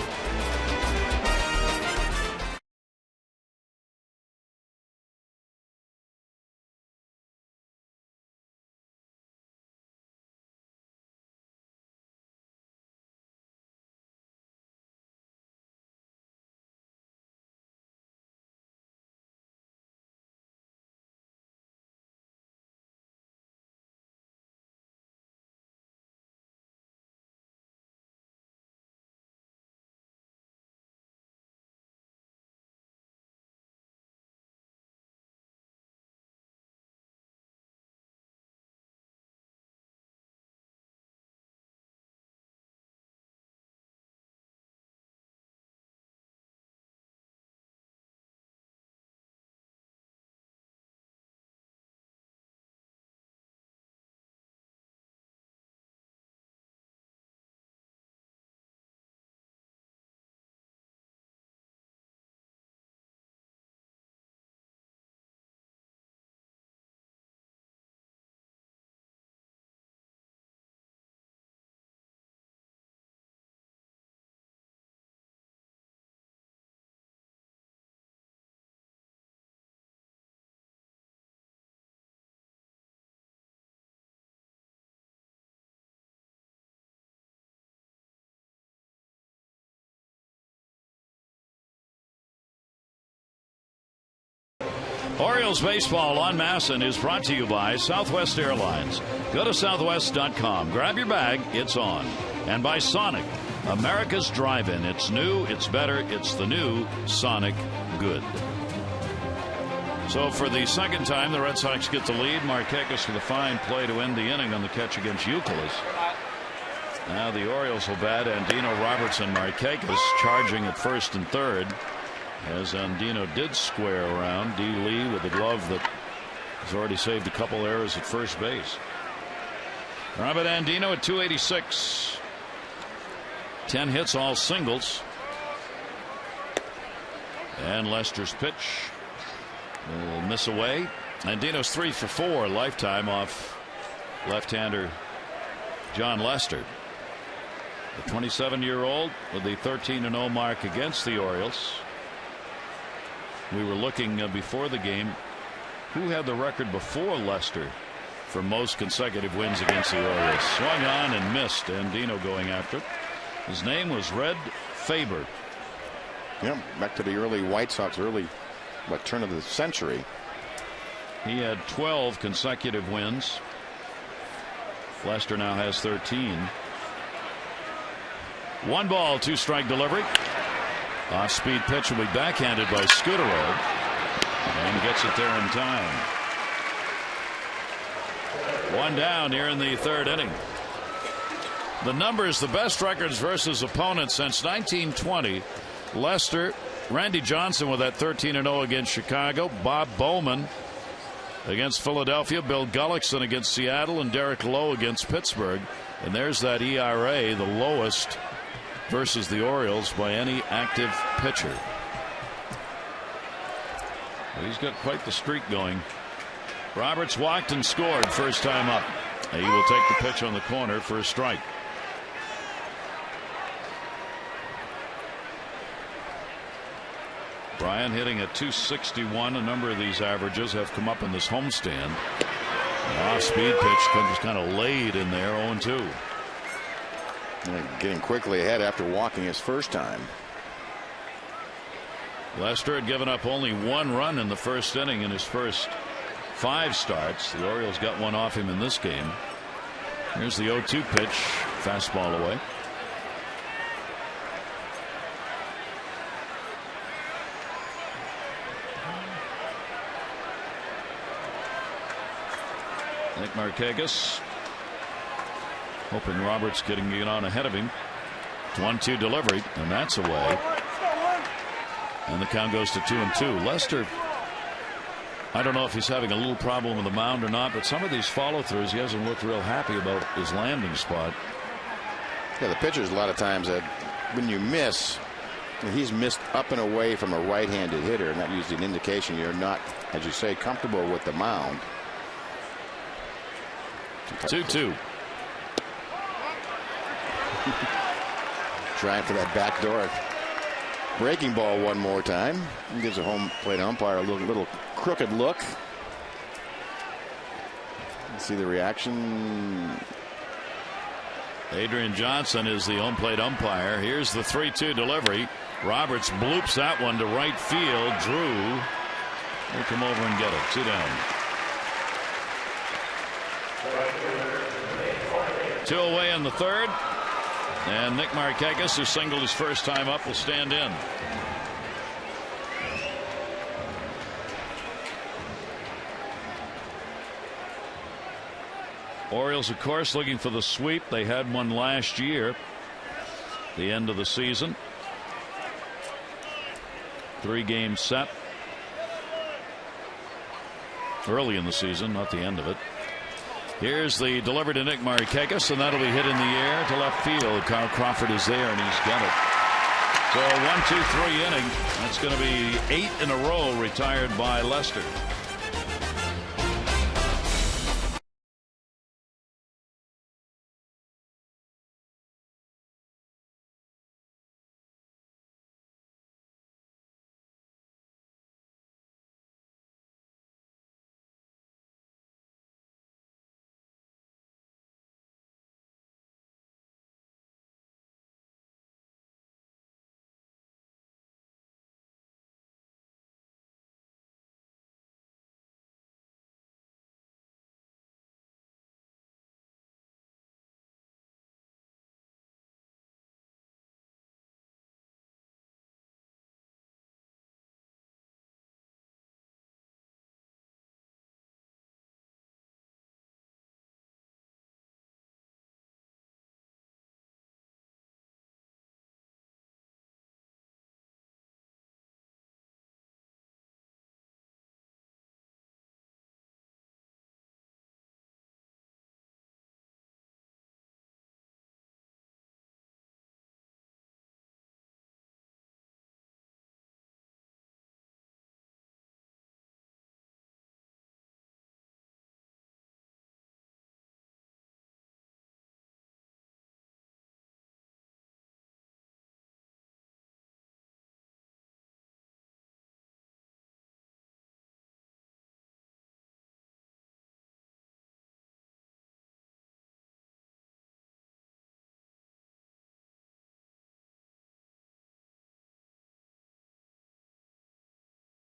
A: Orioles baseball on Masson is brought to you by Southwest Airlines. Go to southwest.com. Grab your bag. It's on. And by Sonic, America's drive-in. It's new. It's better. It's the new Sonic Good. So for the second time, the Red Sox get the lead. Marquez with a fine play to end the inning on the catch against Youkilis. Now the Orioles will bat Andino, Robertson, Marquez charging at first and third. As Andino did square around D. Lee with a glove that has already saved a couple errors at first base. Robert Andino at 286. 10 hits, all singles. And Lester's pitch will miss away. Andino's 3 for 4 lifetime off left-hander John Lester. The 27-year-old with the 13-0 mark against the Orioles. We were looking before the game who had the record before Lester for most consecutive wins against the Orioles. Swung on and missed. Andino going after it. His name was Red Faber.
B: Yep, back to the early White Sox, turn of the century.
A: He had 12 consecutive wins. Lester now has 13. 1 ball, 2 strike delivery. Off-speed pitch will be backhanded by Scudero, and gets it there in time. 1 down here in the 3rd inning. The numbers, the best records versus opponents since 1920. Lester, Randy Johnson with that 13-0 against Chicago, Bob Bowman against Philadelphia, Bill Gullickson against Seattle, and Derek Lowe against Pittsburgh. And there's that ERA, the lowest versus the Orioles by any active pitcher. He's got quite the streak going. Roberts walked and scored first time up. He will take the pitch on the corner for a strike. Bryan hitting at 261. A number of these averages have come up in this homestand. Off-speed pitch comes kind of laid in there, 0-2.
B: Getting quickly ahead after walking his first time.
A: Lester had given up only 1 run in the first inning in his first 5 starts. The Orioles got 1 off him in this game. Here's the 0-2 pitch. Fastball away. Nick Marquez hoping Roberts getting it on ahead of him. 1-2 delivery, and that's away. And the count goes to 2-2. Lester, I don't know if he's having a little problem with the mound or not, but some of these follow-throughs, he hasn't looked real happy about his landing spot.
B: Yeah, the pitchers a lot of times that when you miss, he's missed up and away from a right-handed hitter, and that usually an indication you're not, as you say, comfortable with the mound.
A: 2-2.
B: Trying for that back door breaking ball one more time. He gives a home plate umpire a little crooked look. Let's see the reaction.
A: Adrian Johnson is the home plate umpire. Here's the 3-2 delivery. Roberts bloops that one to right field. Drew will come over and get it. 2 down. 2 away in the third. And Nick Markakis, who singled his first time up, will stand in. Orioles, of course, looking for the sweep. They had one last year, the end of the season. 3-game set. Early in the season, not the end of it. Here's the delivery to Nick Markakis, and that'll be hit in the air to left field. Carl Crawford is there, and he's got it. So 1-2-3 inning. That's going to be 8 in a row retired by Lester.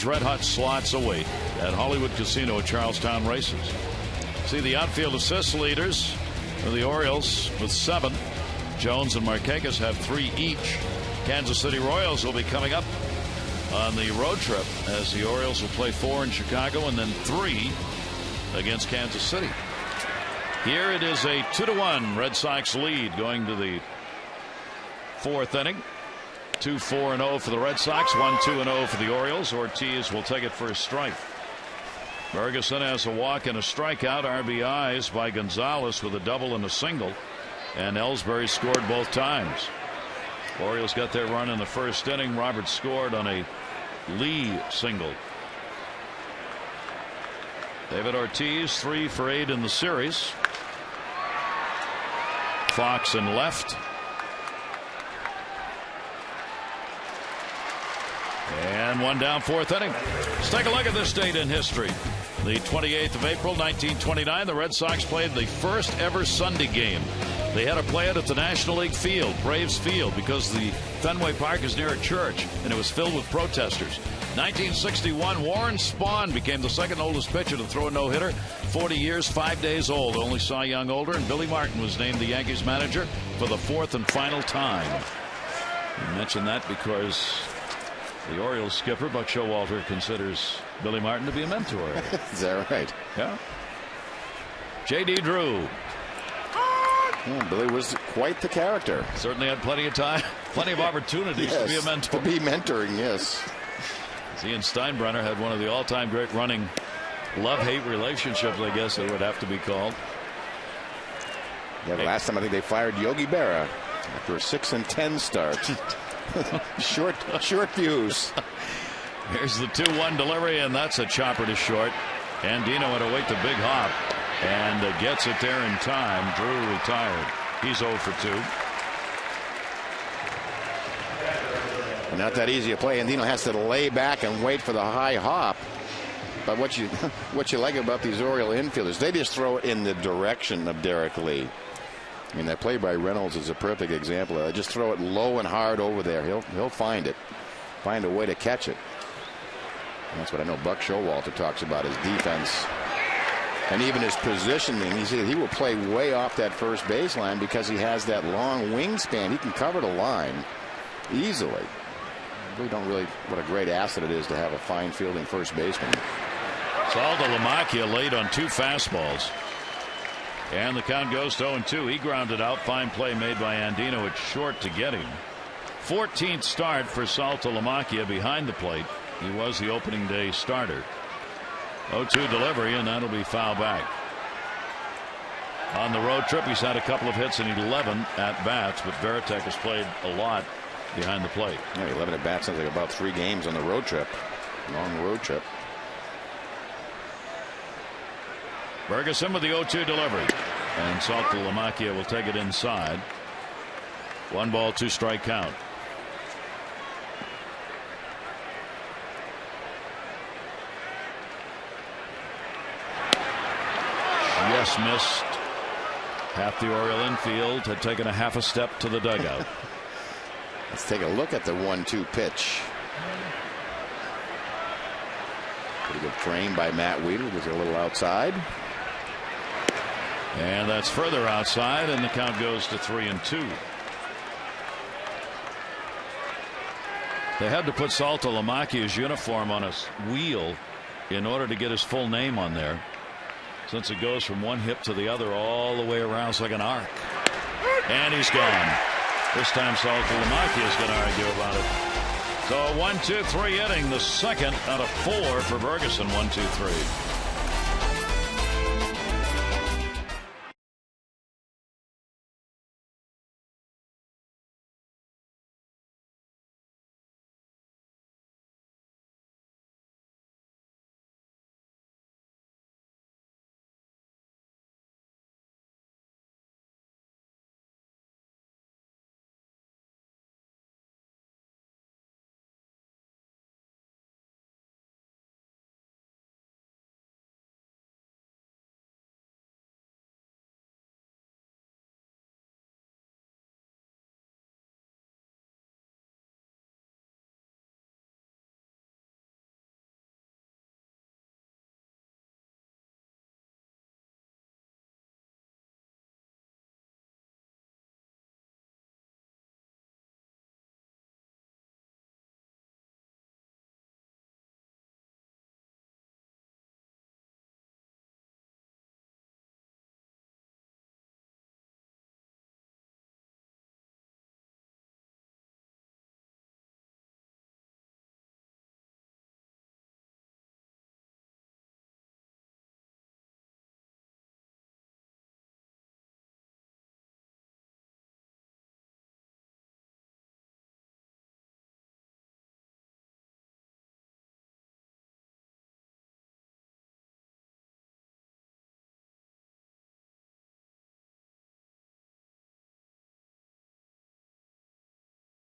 A: Red hot slots await at Hollywood Casino at Charlestown Races. See the outfield assist leaders for the Orioles with 7. Jones and Markakis have 3 each. Kansas City Royals will be coming up on the road trip as the Orioles will play 4 in Chicago and then 3 against Kansas City. Here it is a 2-1 Red Sox lead going to the 4th inning. 2-4-0 for the Red Sox, 1-2-0 for the Orioles. Ortiz will take it for a strike. Ferguson has a walk and a strikeout. RBIs by Gonzalez with a double and a single. And Ellsbury scored both times. Orioles got their run in the first inning. Roberts scored on a Lee single. David Ortiz 3 for 8 in the series. Fox in left. And 1 down, 4th inning. Let's take a look at this date in history. The 28th of April, 1929, the Red Sox played the first ever Sunday game. They had to play it at the National League field, Braves Field, because the Fenway Park is near a church, and it was filled with protesters. 1961, Warren Spahn became the second oldest pitcher to throw a no-hitter. 40 years, 5 days old. Only Cy Young older, and Billy Martin was named the Yankees manager for the 4th and final time. I mention that because the Orioles skipper, Buck Showalter, considers Billy Martin to be a mentor.
B: Is that right?
A: Yeah. J.D. Drew.
B: Yeah, Billy was quite the character.
A: Certainly had plenty of time, plenty of opportunities to be a mentor.
B: To be mentoring, yes.
A: He and Steinbrenner had one of the all-time great running love-hate relationships, I guess it would have to be called.
B: Yeah, the last time I think they fired Yogi Berra after a 6-10 start. short fuse.
A: Here's the 2-1 delivery, and that's a chopper to short. Andino had to wait the big hop and gets it there in time. Drew retired. He's 0 for 2.
B: Not that easy a play. Andino has to lay back and wait for the high hop. But what you like about these Oriole infielders, they just throw it in the direction of Derek Lee. I mean, that play by Reynolds is a perfect example of that. Just throw it low and hard over there. He'll find it, find a way to catch it. And that's what I know Buck Showalter talks about, his defense and even his positioning. He said he will play way off that first baseline because he has that long wingspan. He can cover the line easily. We don't really, what a great asset it is to have a fine fielding first baseman.
A: Salta Lamacchia late on 2 fastballs. And the count goes to 0-2. He grounded out. Fine play made by Andino at short to get him. 14th start for Salta Lamacchia behind the plate. He was the opening day starter. 0-2 delivery, and that'll be foul back. On the road trip, he's had a couple of hits and 11 at bats, but Veritek has played a lot behind the plate.
B: Yeah, 11 at bats sounds like about 3 games on the road trip. Long road trip.
A: Ferguson with the 0-2 delivery, and Salta Lamacchia will take it inside. 1 ball, 2 strike count. Yes, missed. Half the Oriole infield had taken a half a step to the dugout.
B: Let's take a look at the 1-2 pitch. Pretty good frame by Matt Wheeler. Was a little outside.
A: And that's further outside, and the count goes to 3-2. They had to put Salta Lamacchia's uniform on a wheel in order to get his full name on there, since it goes from one hip to the other all the way around. It's like an arc. And he's gone. This time Salta Lamacchia is going to argue about it. So a 1-2-3 inning, the second out of 4 for Ferguson. 1-2-3.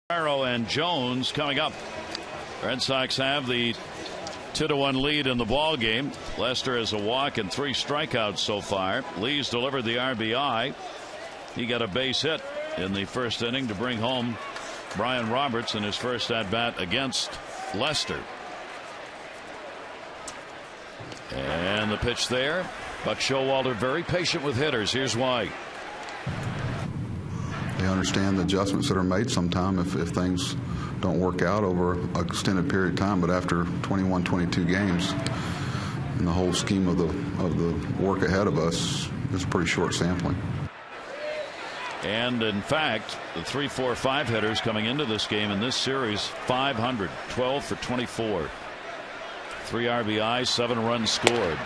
A: Guerrero and Jones coming up. Red Sox have the 2-1 lead in the ball game. Lester has a walk and 3 strikeouts so far. Lee's delivered the RBI. He got a base hit in the first inning to bring home Brian Roberts in his first at bat against Lester. And the pitch there. Buck Showalter very patient with hitters. Here's why.
C: They understand the adjustments that are made sometime if things don't work out over an extended period of time. But after 21, 22 games, and the whole scheme of the work ahead of us, it's a pretty short sampling.
A: And in fact, the 3, 4, 5 hitters coming into this game in this series, 500, 12 for 24. 3 RBIs, 7 runs scored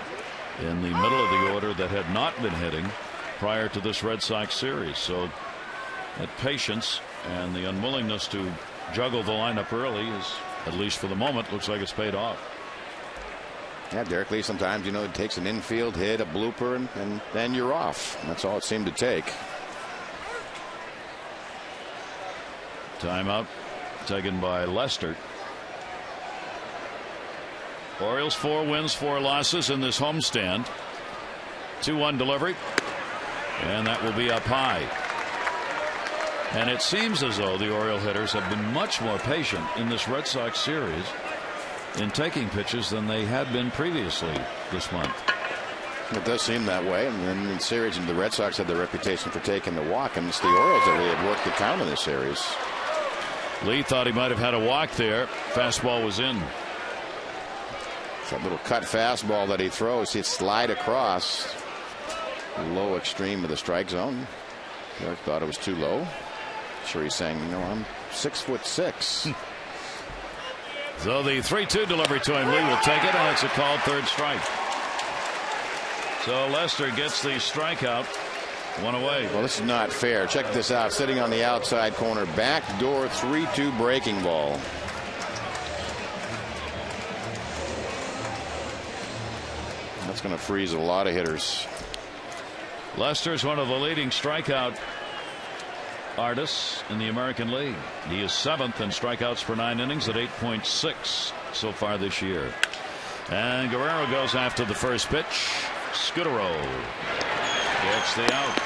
A: in the middle of the order that had not been hitting prior to this Red Sox series. So that patience and the unwillingness to juggle the lineup early is, at least for the moment, looks like it's paid off.
B: Yeah, Derek Lee sometimes, it takes an infield hit, a blooper, and then you're off. That's all it seemed to take.
A: Timeout taken by Lester. Orioles 4 wins, 4 losses in this homestand. 2-1 delivery, and that will be up high. And it seems as though the Oriole hitters have been much more patient in this Red Sox series in taking pitches than they had been previously this month.
B: It does seem that way. And then in the series, the Red Sox had the reputation for taking the walk, and it's the Orioles that really had worked the count in this series.
A: Lee thought he might have had a walk there. Fastball was in.
B: That little cut fastball that he throws, he'd slide across the low extreme of the strike zone. Derek thought it was too low. Sure, he's saying, I'm 6'6".
A: So the 3-2 delivery to him. Lee will take it, and it's a called third strike. So Lester gets the strikeout. 1 away.
B: Well, this is not fair. Check this out. Sitting on the outside corner, backdoor 3-2 breaking ball. That's going to freeze a lot of hitters.
A: Lester's one of the leading strikeout artists in the American League. He is 7th in strikeouts per 9 innings at 8.6 so far this year. And Guerrero goes after the first pitch. Scudero gets the out.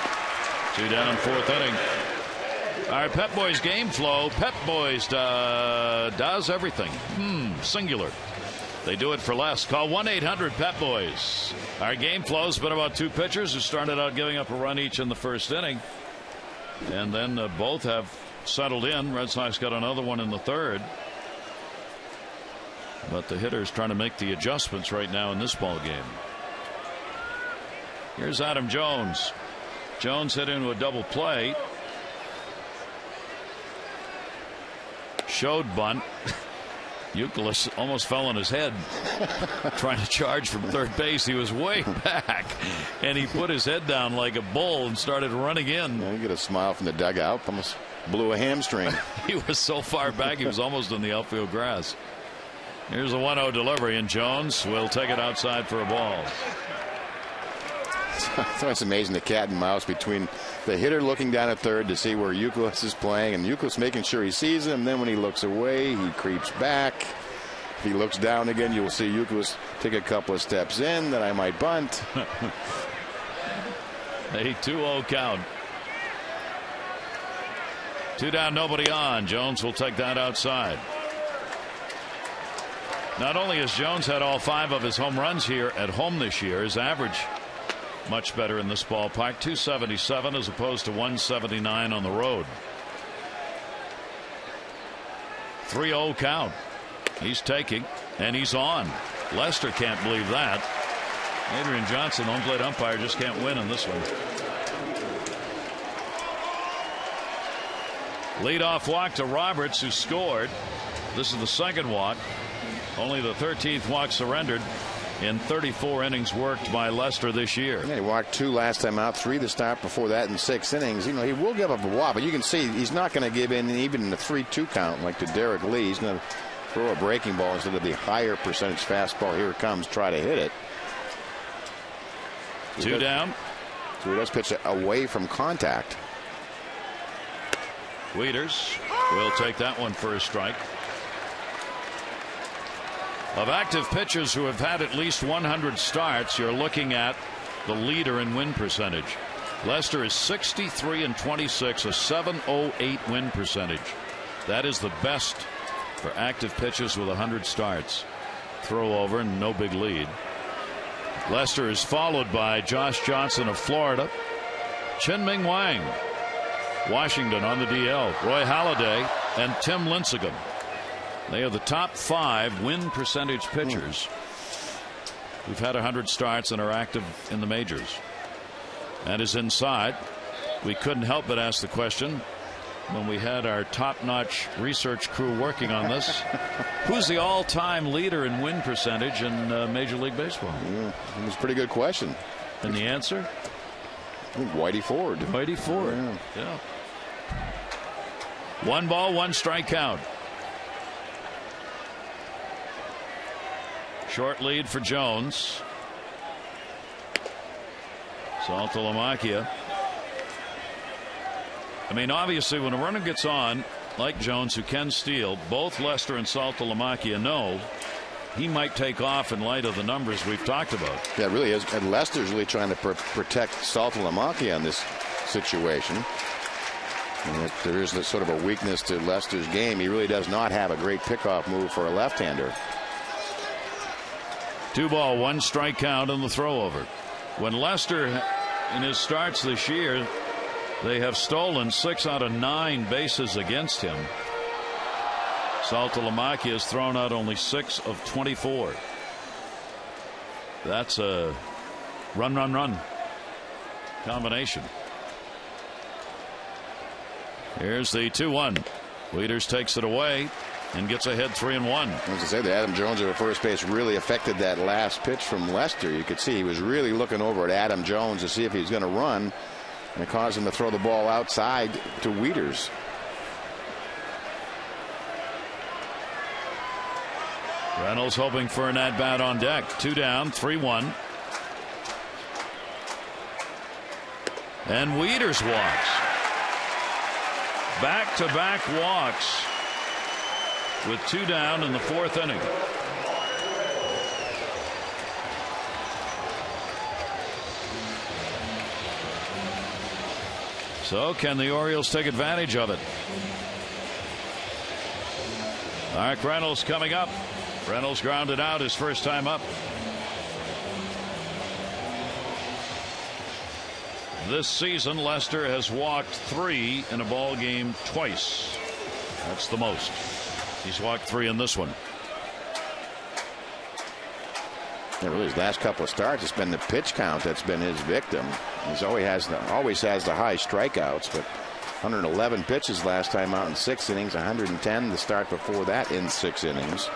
A: 2 down in 4th inning. All right, Pep Boys game flow. Pep Boys does everything. Singular. They do it for less. Call 1-800-PEP-BOYS. Our game flow's been about 2 pitchers who started out giving up a run each in the first inning. And then both have settled in. Red Sox got another one in the 3rd. But the hitters trying to make the adjustments right now in this ball game. Here's Adam Jones. Jones hit into a double play. Showed bunt. Youkilis almost fell on his head trying to charge from third base. He was way back, and he put his head down like a bull and started running in.
B: Yeah, you get a smile from the dugout. Almost blew a hamstring.
A: He was so far back he was almost in the outfield grass. Here's a 1-0 delivery, and Jones will take it outside for a ball.
B: So it's amazing, the cat and mouse between the hitter looking down at third to see where Youkilis is playing, and Youkilis making sure he sees him. Then when he looks away, he creeps back. If he looks down again, you will see Youkilis take a couple of steps in. Then I might bunt.
A: A 2-0 count. 2 down, nobody on. Jones will take that outside. Not only has Jones had all 5 of his home runs here at home this year, his average much better in this ballpark, 277 as opposed to 179 on the road. 3-0 count. He's taking, and he's on. Lester can't believe that. Adrian Johnson, home plate umpire, just can't win in this one. Leadoff walk to Roberts, who scored. This is the 2nd walk. Only the 13th walk surrendered in 34 innings worked by Lester this year.
B: Yeah, he walked 2 last time out, 3 to start before that in 6 innings. He will give up a walk, but you can see he's not going to give in even in the 3-2 count like to Derek Lee. He's going to throw a breaking ball instead of the higher percentage fastball. Here it comes. Try to hit it.
A: 2 down.
B: So he does pitch away from contact.
A: Wieters will take that one for a strike. Of active pitchers who have had at least 100 starts, you're looking at the leader in win percentage. Lester is 63-26, a 708 win percentage. That is the best for active pitchers with 100 starts. Throw over and no big lead. Lester is followed by Josh Johnson of Florida, Chin-Ming Wang, Washington on the DL, Roy Halladay, and Tim Lincecum. They are the top 5 win percentage pitchers who've had 100 starts and are active in the majors. And is inside. We couldn't help but ask the question, when we had our top-notch research crew working on this. Who's the all-time leader in win percentage in Major League Baseball?
B: Yeah, it was a pretty good question.
A: And the answer?
B: I think Whitey Ford.
A: Whitey Ford. Yeah. 1 ball, 1 strike count. Short lead for Jones. Saltalamacchia. I mean, obviously, when a runner gets on, like Jones, who can steal, both Lester and Saltalamacchia know he might take off in light of the numbers we've talked about.
B: Yeah, it really is. And Lester's really trying to protect Saltalamacchia in this situation. And there is this sort of a weakness to Lester's game. He really does not have a great pickoff move for a left-hander.
A: 2 ball, 1 strike count on the throw over. When Lester, in his starts this year, they have stolen 6 out of 9 bases against him. Saltalamacchia has thrown out only 6 of 24. That's a run combination. Here's the 2-1. Wieters takes it away and gets ahead 3-1.
B: As I say, the Adam Jones at first base really affected that last pitch from Lester. You could see he was really looking over at Adam Jones to see if he was going to run, and it caused him to throw the ball outside to Wieters.
A: Reynolds hoping for an at-bat on deck. 2 down, 3-1. And Wieters walks. Back-to-back walks with 2 down in the 4th inning. So can the Orioles take advantage of it? Mark Reynolds coming up. Reynolds grounded out his first time up. This season, Lester has walked 3 in a ball game twice. That's the most. He's walked 3 in this one.
B: Yeah, really, his last couple of starts, it's been the pitch count that's been his victim. He's always has the high strikeouts, but 111 pitches last time out in 6 innings, 110 the start before that in 6 innings.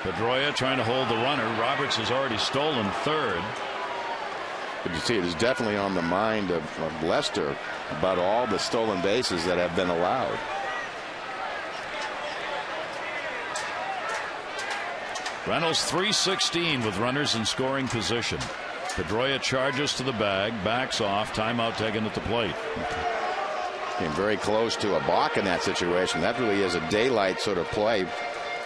A: Pedroia trying to hold the runner. Roberts has already stolen 3rd.
B: But you see, it is definitely on the mind of Lester about all the stolen bases that have been allowed.
A: Reynolds 316 with runners in scoring position. Pedroia charges to the bag, backs off, timeout taken at the plate.
B: Came very close to a balk in that situation. That really is a daylight sort of play.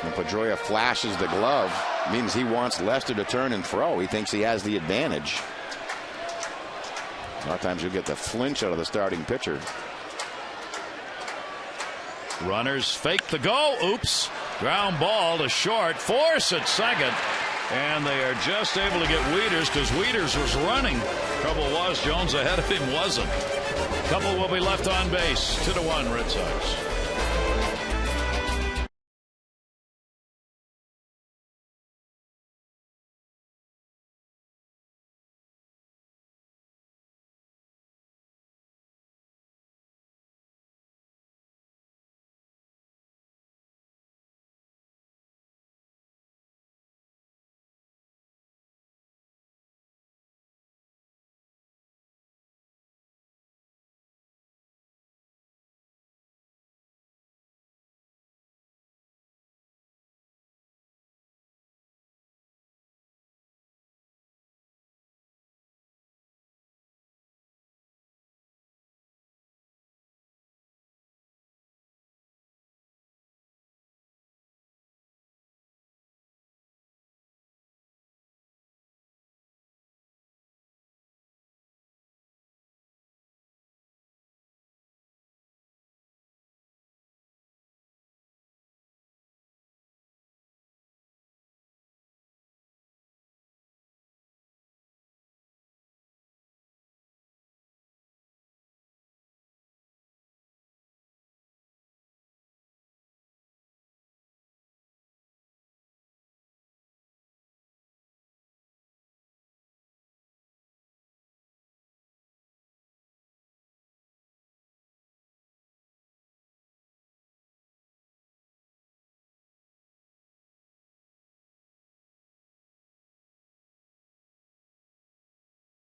B: When Pedroia flashes the glove, means he wants Lester to turn and throw. He thinks he has the advantage. A lot of times you get the flinch out of the starting pitcher.
A: Runners fake the go. Oops. Ground ball to short. Force at second. And they are just able to get Wieters because Wieters was running. Trouble was Jones ahead of him wasn't. Couple will be left on base. 2-1 Red Sox.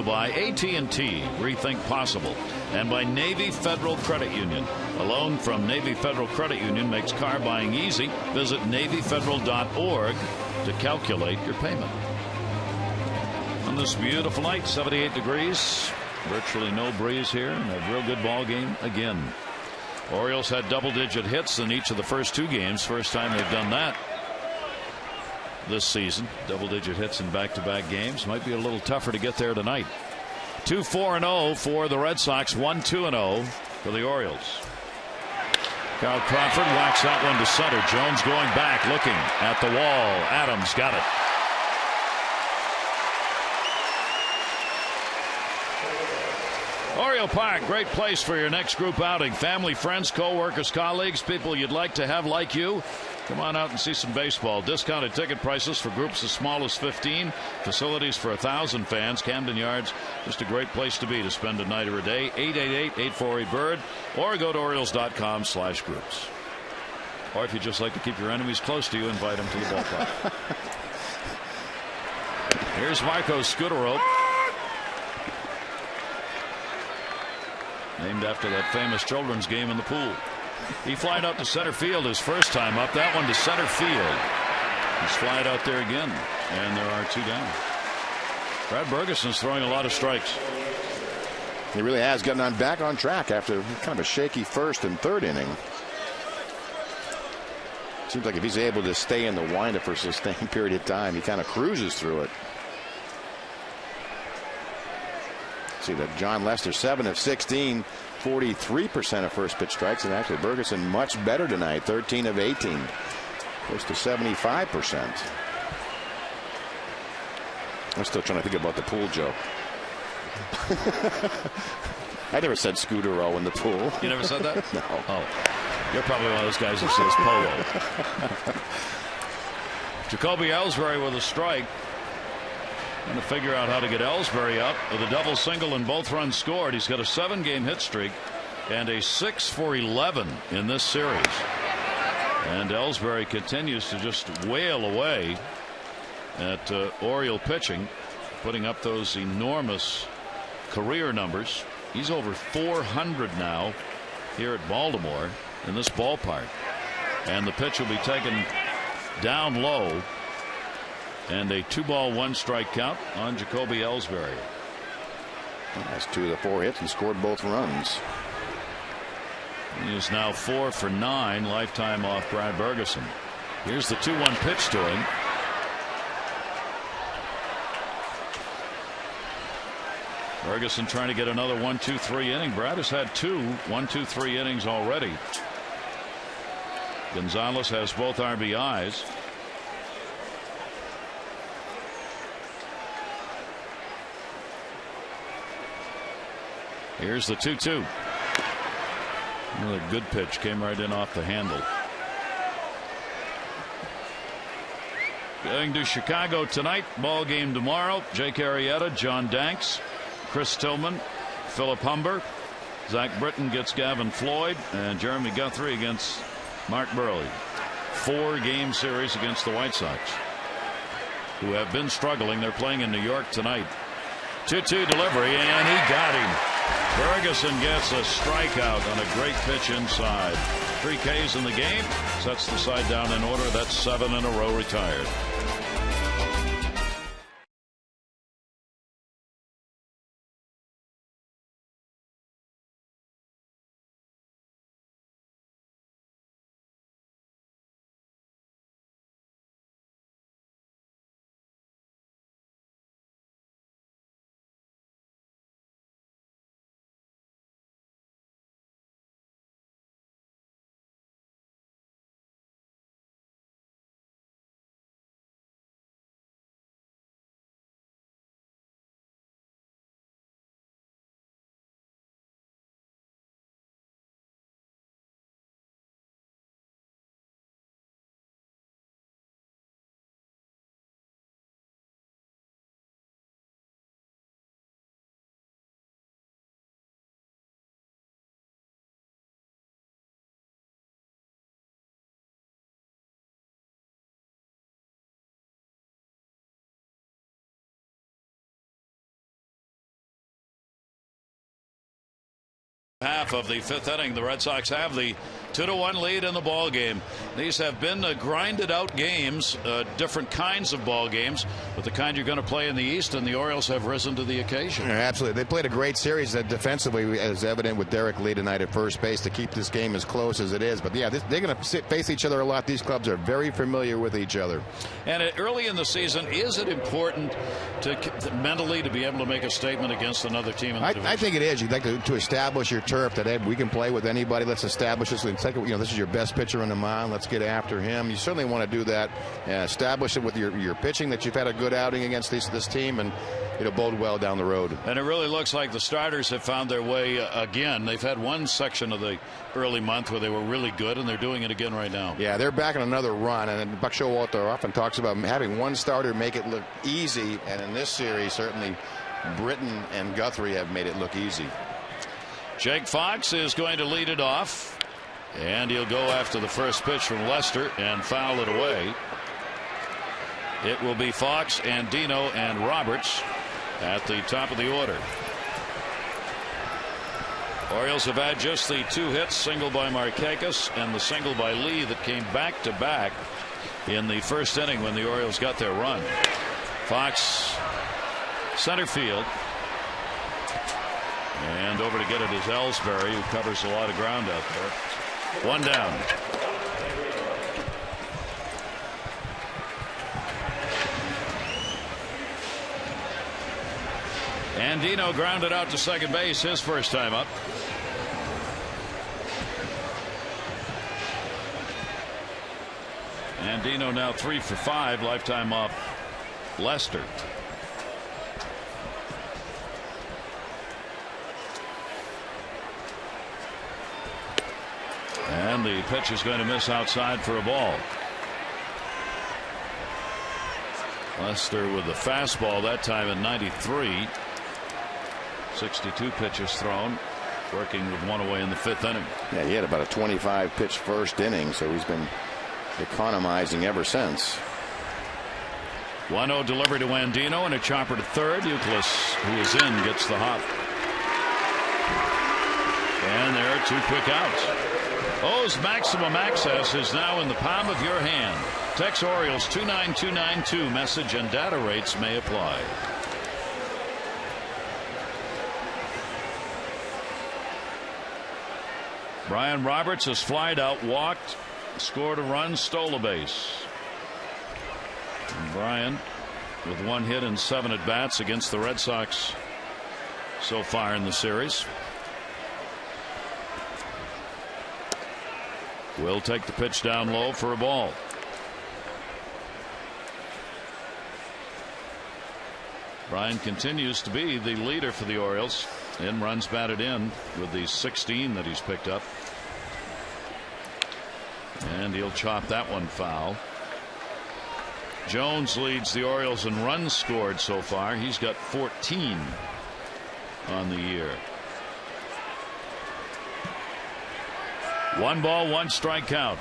A: by AT&T, Rethink Possible, and by Navy Federal Credit Union. A loan from Navy Federal Credit Union makes car buying easy. Visit NavyFederal.org to calculate your payment. On this beautiful night, 78 degrees, virtually no breeze here, and a real good ball game again. Orioles had double-digit hits in each of the first 2 games. First time they've done that this season. Double-digit hits in back-to-back games. Might be a little tougher to get there tonight. 2-4-0 for the Red Sox. 1-2-0 for the Orioles. Kyle Crawford whacks that one to center. Jones going back, looking at the wall. Adams got it. Oriole Park, great place for your next group outing. Family, friends, co-workers, colleagues, people you'd like to have like you. Come on out and see some baseball. Discounted ticket prices for groups as small as 15. Facilities for 1,000 fans. Camden Yards, just a great place to be to spend a night or a day. 888-848-BIRD, or go to Orioles.com/groups. Or if you just like to keep your enemies close to you, invite them to the ballpark. Here's Marco Scutaro, named after that famous children's game in the pool. He flied out to center field his first time up. That one to center field. He's flied out there again, and there are 2 down. Brad Bergeson's throwing a lot of strikes.
B: He really has gotten back on track after kind of a shaky first and third inning. Seems like if he's able to stay in the windup for a sustained period of time, he kind of cruises through it. See that John Lester, 7 of 16, 43% of first pitch strikes, and actually Bergeson much better tonight, 13 of 18, close to 75%. I'm still trying to think about the pool joke. I never said Scutaro in the pool.
A: You never said that?
B: No.
A: Oh, you're probably one of those guys who says polo. Jacoby Ellsbury with a strike. Trying to figure out how to get Ellsbury up with a double single and both runs scored. He's got a 7-game hit streak and a 6 for 11 in this series. And Ellsbury continues to just wail away at Oriole pitching, putting up those enormous career numbers. He's over 400 now here at Baltimore in this ballpark. And the pitch will be taken down low. And a 2-ball 1-strike count on Jacoby Ellsbury.
B: That's 2 of the 4 hits and scored both runs.
A: He is now 4 for 9, lifetime off Brad Bergeson. Here's the 2-1 pitch to him. Bergeson trying to get another 1-2-3 inning. Brad has had 2 1-2-3 innings already. Gonzalez has both RBIs. Here's the 2-2. Another good pitch came right in off the handle. Going to Chicago tonight. Ball game tomorrow. Jake Arrieta, John Danks, Chris Tillman, Philip Humber. Zach Britton gets Gavin Floyd, and Jeremy Guthrie against Mark Burley. 4-game series against the White Sox, who have been struggling. They're playing in New York tonight. 2-2 delivery, and he got him. Bergeson gets a strikeout on a great pitch inside. 3 Ks in the game, sets the side down in order. That's 7 in a row retired. Half of the fifth inning, the Red Sox have the 2-1 lead in the ball game. These have been grinded out games, different kinds of ball games, but the kind you're going to play in the East, and the Orioles have risen to the occasion.
B: Yeah, absolutely. They played a great series defensively, as evident with Derek Lee tonight at first base, to keep this game as close as it is. But yeah, they're going to face each other a lot. These clubs are very familiar with each other. And
A: early in the season, is it important to mentally to be able to make a statement against another team in the division?
B: I think it is. You'd like to establish your turf that, hey, we can play with anybody. Let's establish this. This is your best pitcher on the mound. Let's get after him. You certainly want to do that. Establish it with your pitching, that you've had a good outing against this team, and it'll bode well down the road.
A: And it really looks like the starters have found their way again. They've had one section of the early month where they were really good, and they're doing it again right now.
B: Yeah, they're back on another run, and Buck Showalter often talks about having one starter make it look easy, and in this series, certainly Britton and Guthrie have made it look easy.
A: Jake Fox is going to lead it off, and he'll go after the first pitch from Lester and foul it away. It will be Fox, Andino, and Roberts at the top of the order. Orioles have had just the 2 hits, single by Markakis and the single by Lee, that came back to back in the first inning when the Orioles got their run. Fox, center field. And over to get it is Ellsbury, who covers a lot of ground out there. One down. Andino grounded out to second base, his first time up. Andino now 3 for 5, lifetime off Lester. And the pitch is going to miss outside for a ball. Lester with the fastball that time at 93. 62 pitches thrown, working with one away in the 5th inning.
B: Yeah, he had about a 25 pitch first inning, so he's been economizing ever since.
A: 1-0 delivery to Andino, and a chopper to third. Euclid, who is in, gets the hop. And there are 2 quick outs. O's maximum access is now in the palm of your hand. Text Orioles 29292. Message and data rates may apply. Brian Roberts has flied out, walked, scored a run, stole a base. And Brian with 1 hit and 7 at bats against the Red Sox so far in the series. Will take the pitch down low for a ball. Brian continues to be the leader for the Orioles in runs batted in with the 16 that he's picked up. And he'll chop that one foul. Jones leads the Orioles in runs scored so far. He's got 14 on the year. 1 ball, 1 strike count.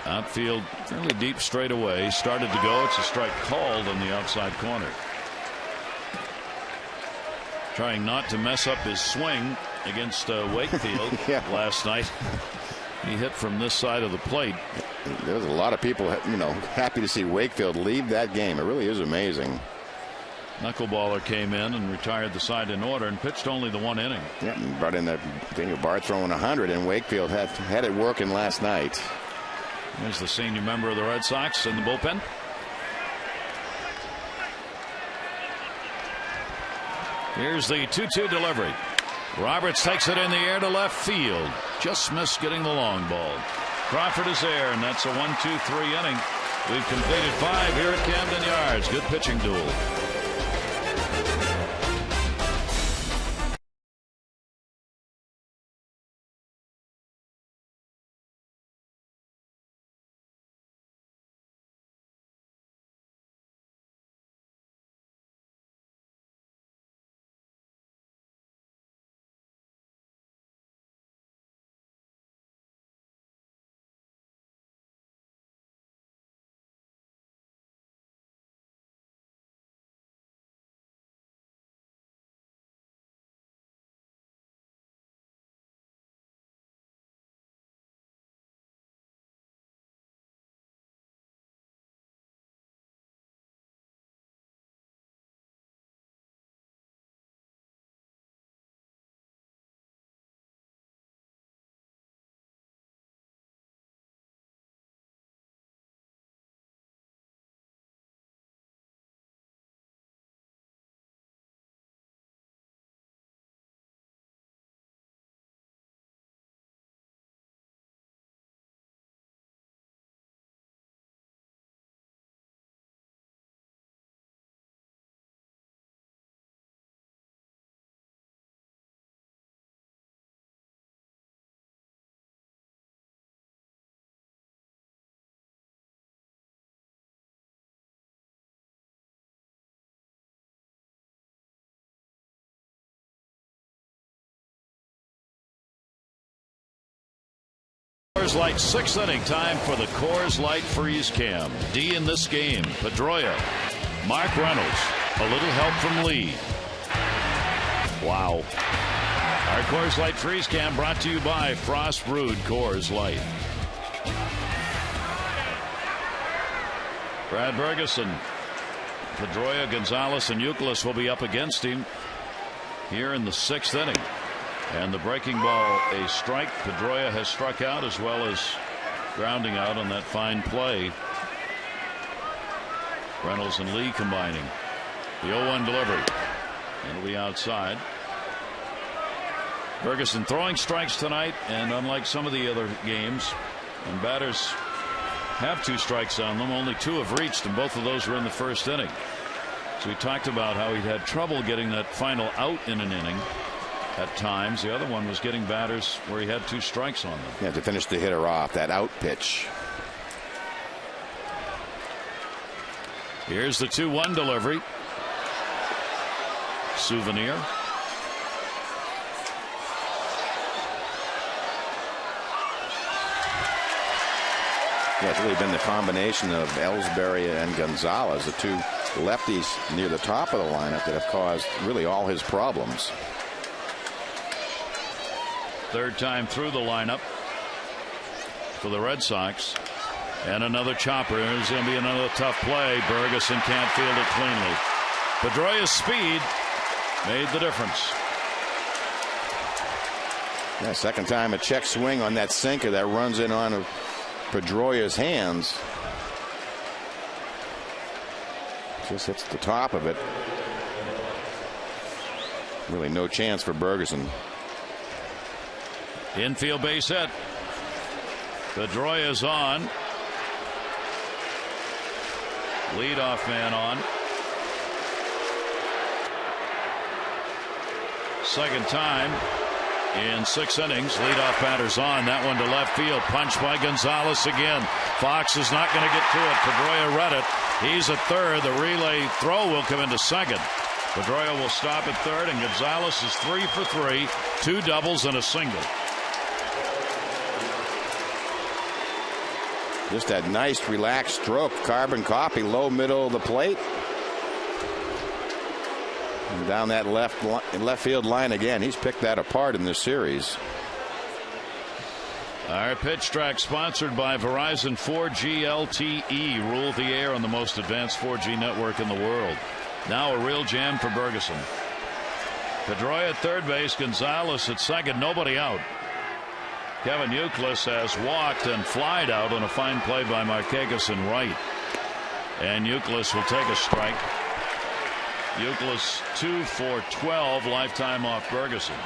A: Outfield fairly deep straight away. Started to go. It's a strike called on the outside corner. Trying not to mess up his swing against Wakefield last night. He hit from this side of the plate.
B: There's a lot of people, happy to see Wakefield leave that game. It really is amazing.
A: Knuckleballer came in and retired the side in order and pitched only the 1 inning.
B: Yeah, and brought in that Daniel Bard throwing 100, and Wakefield had it working last night.
A: There's the senior member of the Red Sox in the bullpen. Here's the 2-2 delivery. Roberts takes it in the air to left field. Just missed getting the long ball. Crawford is there, and that's a 1-2-3 inning. We've completed 5 here at Camden Yards. Good pitching duel. Coors Light 6th inning. Time for the Coors Light Freeze Cam. D in this game, Pedroia. Mark Reynolds. A little help from Lee. Wow. Our Coors Light Freeze Cam brought to you by Frost Brewed Coors Light. Brad Bergeson, Pedroia, Gonzalez, and Youkilis will be up against him here in the 6th inning. And the breaking ball, a strike. Pedroia has struck out as well as grounding out on that fine play. Reynolds and Lee combining. The 0-1 delivery. It'll be outside. Bergeson throwing strikes tonight, and unlike some of the other games, when batters have 2 strikes on them, only 2 have reached, and both of those were in the 1st inning. So we talked about how he'd had trouble getting that final out in an inning at times. The other one was getting batters where he had 2 strikes on them.
B: Yeah, to finish the hitter off, that out pitch.
A: Here's the 2-1 delivery. Souvenir.
B: Yeah, it's really been the combination of Ellsbury and Gonzalez, the 2 lefties near the top of the lineup, that have caused really all his problems.
A: 3rd time through the lineup for the Red Sox. And another chopper. There's going to be another tough play. Bergeson can't field it cleanly. Pedroia's speed made the difference.
B: Yeah, 2nd time a check swing on that sinker that runs in on Pedroia's hands. Just hits the top of it. Really no chance for Bergeson.
A: Infield base hit. Pedroia's on. Leadoff man on. 2nd time in 6 innings. Leadoff batter's on. That one to left field. Punched by Gonzalez again. Fox is not going to get to it. Pedroia read it. He's at 3rd. The relay throw will come into 2nd. Pedroia will stop at 3rd, and Gonzalez is 3 for 3. 2 doubles and a single.
B: Just that nice relaxed stroke. Carbon copy, low middle of the plate. And down that left field line again. He's picked that apart in this series.
A: Our pitch track sponsored by Verizon 4G LTE. Rule the air on the most advanced 4G network in the world. Now a real jam for Bergeson. Pedroia at 3rd base. Gonzalez at 2nd. Nobody out. Kevin Youkilis has walked and flied out on a fine play by Markakis in right. And Youkilis will take a strike. Youkilis 2 for 12 lifetime off Bergeson.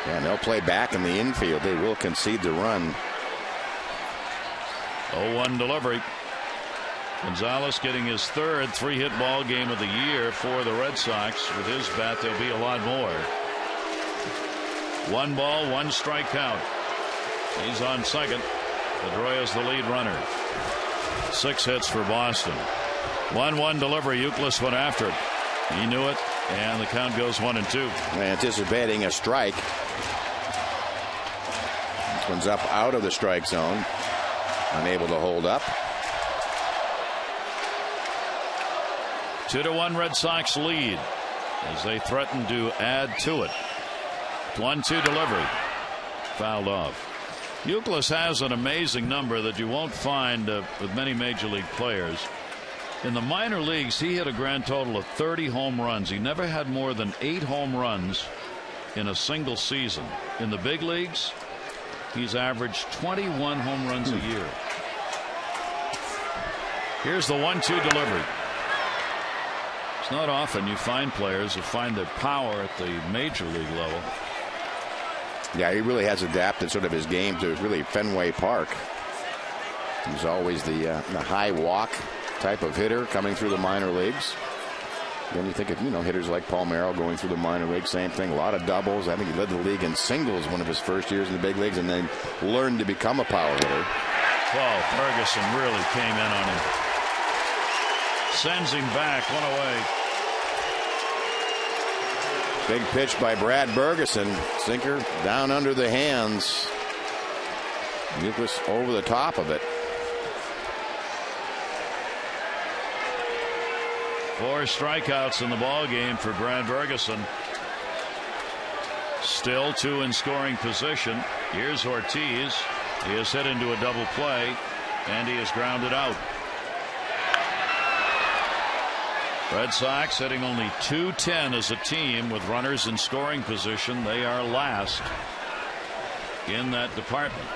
B: And they'll play back in the infield. They will concede the run.
A: 0-1 delivery. Gonzalez getting his 3rd 3-hit ball game of the year for the Red Sox. With his bat, there'll be a lot more. 1 ball, 1 strike count. He's on 2nd. Pedroia's the lead runner. 6 hits for Boston. 1-1 delivery. Youkilis went after it. He knew it, and the count goes 1-2.
B: Anticipating a strike. This one's up out of the strike zone. Unable to hold up.
A: 2-1 Red Sox lead as they threaten to add to it. 1-2 delivery. Fouled off. Youkilis has an amazing number that you won't find with many major league players. In the minor leagues, he hit a grand total of 30 home runs. He never had more than 8 home runs in a single season. In the big leagues, he's averaged 21 home runs a year. Here's the 1-2 delivery. It's not often you find players who find their power at the major league level.
B: Yeah, he really has adapted sort of his game to really Fenway Park. He's always the high walk type of hitter coming through the minor leagues. Then you think of, hitters like Palmeiro going through the minor leagues, same thing, a lot of doubles. I think he led the league in singles one of his first years in the big leagues, and then learned to become a power hitter.
A: Well, Ferguson really came in on him. Sends him back, one away.
B: Big pitch by Brad Bergeson. Sinker down under the hands. Youkilis over the top of it.
A: 4 strikeouts in the ball game for Brad Bergeson. Still 2 in scoring position. Here's Ortiz. He is hit into a double play, and he is grounded out. Red Sox hitting only .210 as a team with runners in scoring position. They are last in that department.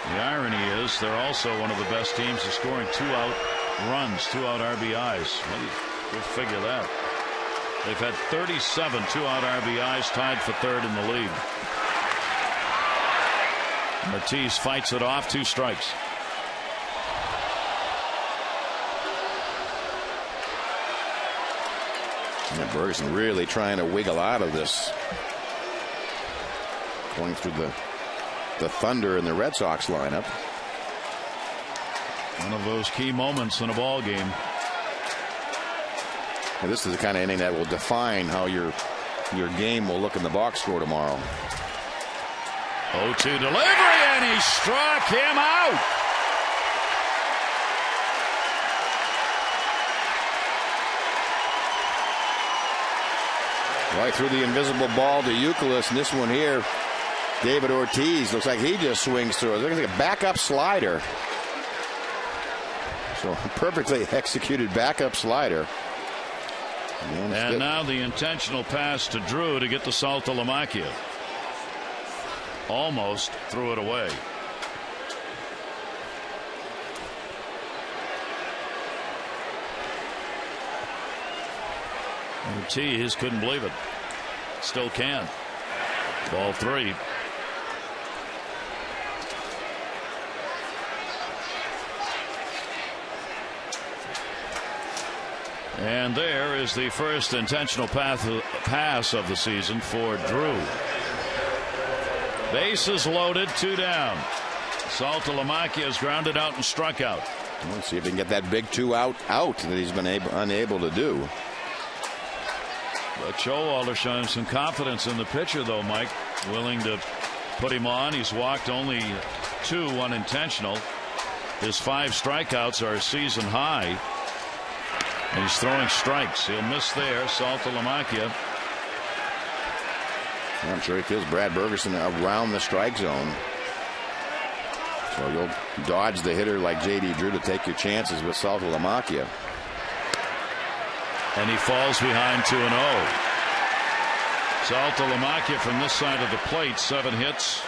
A: The irony is they're also one of the best teams in scoring 2-out runs, 2-out RBIs. We'll figure that. They've had 37 2-out RBIs, tied for 3rd in the league. Ortiz fights it off, 2 strikes.
B: And Bergeson really trying to wiggle out of this. Going through the Thunder in the Red Sox lineup.
A: One of those key moments in a ball game.
B: And this is the kind of inning that will define how your game will look in the box score tomorrow.
A: 0-2 delivery, and he struck him out.
B: Right through the invisible ball to Youkilis, and this one here, David Ortiz, looks like he just swings through it. Looks like a backup slider. So perfectly executed backup slider.
A: And now the intentional pass to Drew to get the Saltalamacchia. Almost threw it away. Ortiz couldn't believe it. Still can. Ball 3. And there is the first intentional pass of the season for Drew. Bases loaded, 2 down. Saltalamacchia is grounded out and struck out.
B: Let's see if he can get that big 2-out that he's been unable to do.
A: But Showalter showing some confidence in the pitcher, though, Mike. Willing to put him on. He's walked only 2 unintentional. His 5 strikeouts are a season high. And he's throwing strikes. He'll miss there. Saltalamacchia.
B: I'm sure he feels Brad Bergeson around the strike zone. So you'll dodge the hitter like J.D. Drew to take your chances with Saltalamacchia.
A: And he falls behind 2-0. Saltalamacchia from this side of the plate, 7 hits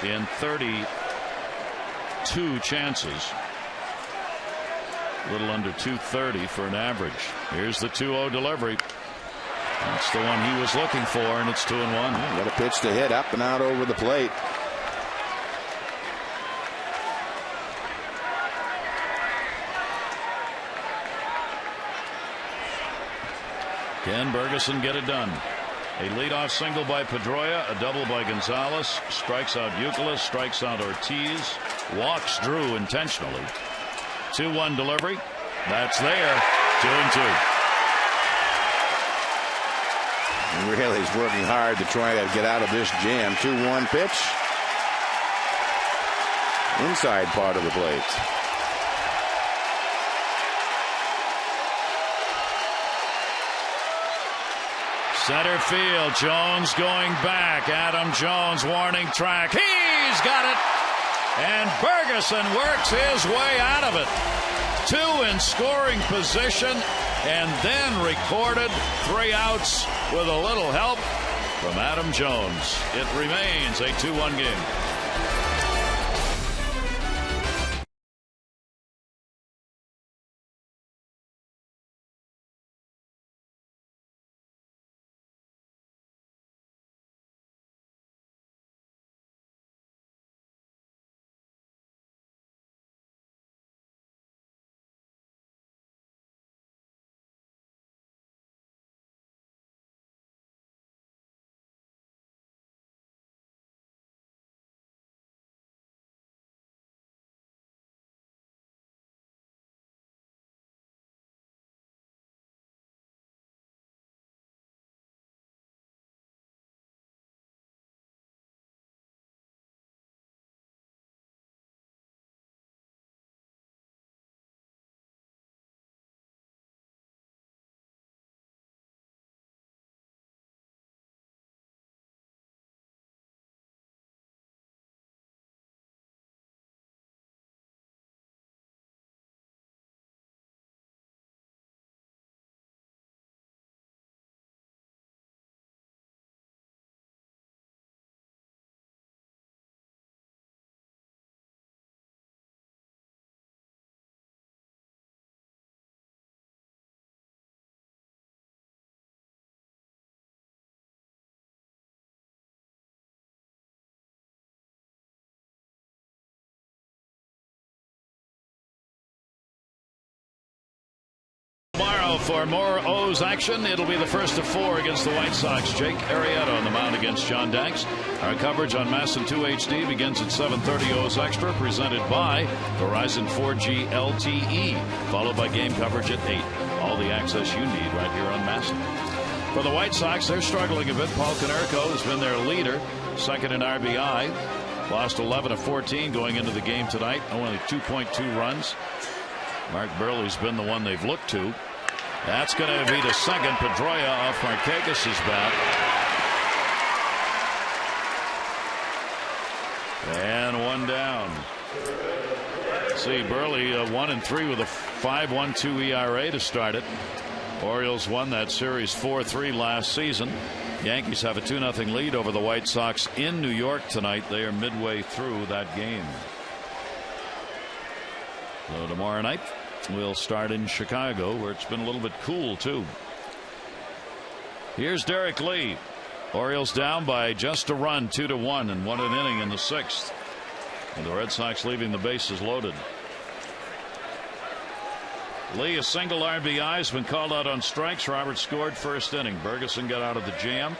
A: in 32 chances. A little under 230 for an average. Here's the 2-0 delivery. That's the one he was looking for, and it's 2-1.
B: What a pitch to hit up and out over the plate.
A: Can Bergeson get it done? A leadoff single by Pedroia, a double by Gonzalez, strikes out Youkilis, strikes out Ortiz, walks Drew intentionally. 2-1 delivery. That's there. 2-2.
B: Really, he's working hard to try to get out of this jam. 2-1 pitch. Inside part of the plate.
A: Center field. Jones going back. Adam Jones warning track. He's got it. And Bergeson works his way out of it. 2 in scoring position, and then recorded 3 outs with a little help from Adam Jones. It remains a 2-1 game. tomorrow for more O's action. It'll be the first of 4 against the White Sox. Jake Arrieta on the mound against John Danks. Our coverage on MASN 2 HD begins at 7:30 O's Extra, presented by Verizon 4G LTE, followed by game coverage at 8. All the access you need right here on MASN. For the White Sox, they're struggling a bit. Paul Konerko has been their leader, second in RBI. Lost 11 of 14 going into the game tonight. Only 2.2 runs. Mark Burley's been the one they've looked to. That's going to be the second. Pedroia off Markakis' bat. And one down. Let's see, Burley 1-3 with a 5.12 ERA to start it. Orioles won that series 4-3 last season. Yankees have a 2-0 lead over the White Sox in New York tonight. They are midway through that game. So tomorrow night we'll start in Chicago, where it's been a little bit cool too. Here's Derek Lee. Orioles down by just a run, 2-1, and 1 inning in the 6th. And the Red Sox leaving the bases loaded. Lee, a single RBI, has been called out on strikes. Robert scored first inning. Bergeson got out of the jam.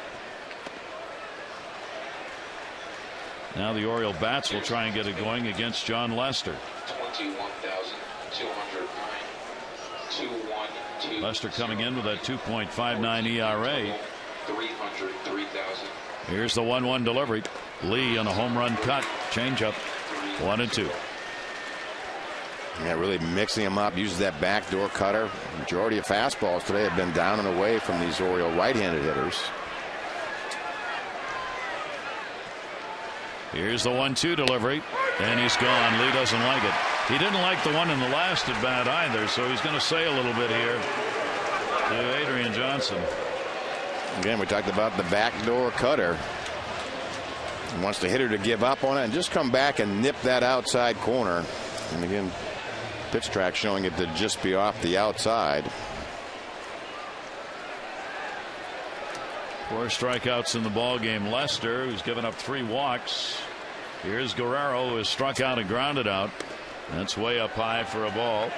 A: Now the Oriole bats will try and get it going against John Lester. 21,209. Lester coming in with a 2.59 ERA. 303,000. Here's the 1-1 delivery. Lee on a home run cut. Changeup. 1-2.
B: Yeah, really mixing them up. Uses that backdoor cutter. Majority of fastballs today have been down and away from these Oriole right-handed hitters.
A: Here's the 1-2 delivery, and he's gone. Lee doesn't like it. He didn't like the one in the last at bat either, so he's going to say a little bit here to Adrian Johnson.
B: Again, we talked about the backdoor cutter. He wants the hitter to give up on it and just come back and nip that outside corner. And again, pitch track showing it to just be off the outside.
A: 4 strikeouts in the ball game. Lester, who's given up 3 walks. Here's Guerrero, who has struck out and grounded out. That's way up high for a ball.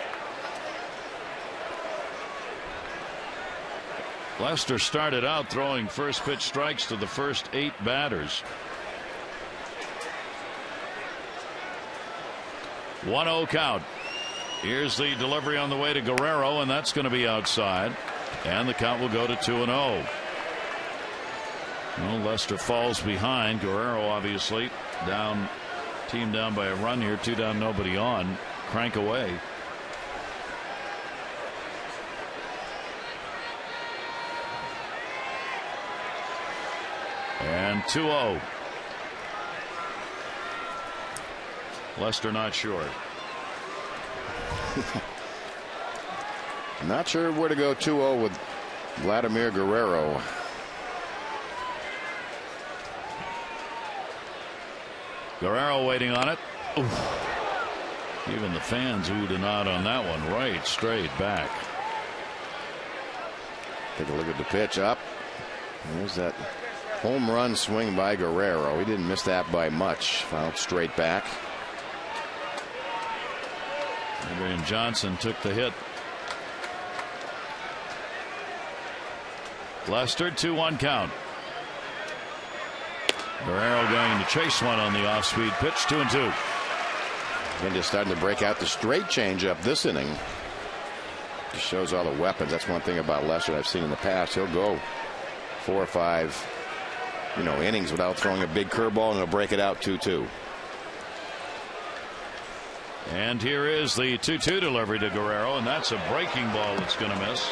A: Lester started out throwing first pitch strikes to the first 8 batters. 1-0 count. Here's the delivery on the way to Guerrero, and that's going to be outside. And the count will go to 2-0. Well, Lester falls behind. Guerrero obviously down, team down by a run here. 2 down, nobody on. Crank away. And 2-0. Lester not sure.
B: Not sure where to go 2-0 with Vladimir Guerrero.
A: Guerrero waiting on it. Oof. Even the fans oohed and awed on that one. Right straight back.
B: Take a look at the pitch up. There's that home run swing by Guerrero. He didn't miss that by much. Fouled straight back.
A: Adrian Johnson took the hit. Lester, 2-1 count. Guerrero going to chase one on the off-speed pitch. 2-2.
B: And just starting to break out the straight changeup this inning. Just shows all the weapons. That's one thing about Lester I've seen in the past. He'll go 4 or 5, innings without throwing a big curveball, and he'll break it out 2-2.
A: And here is the 2-2 delivery to Guerrero, and that's a breaking ball that's going to miss.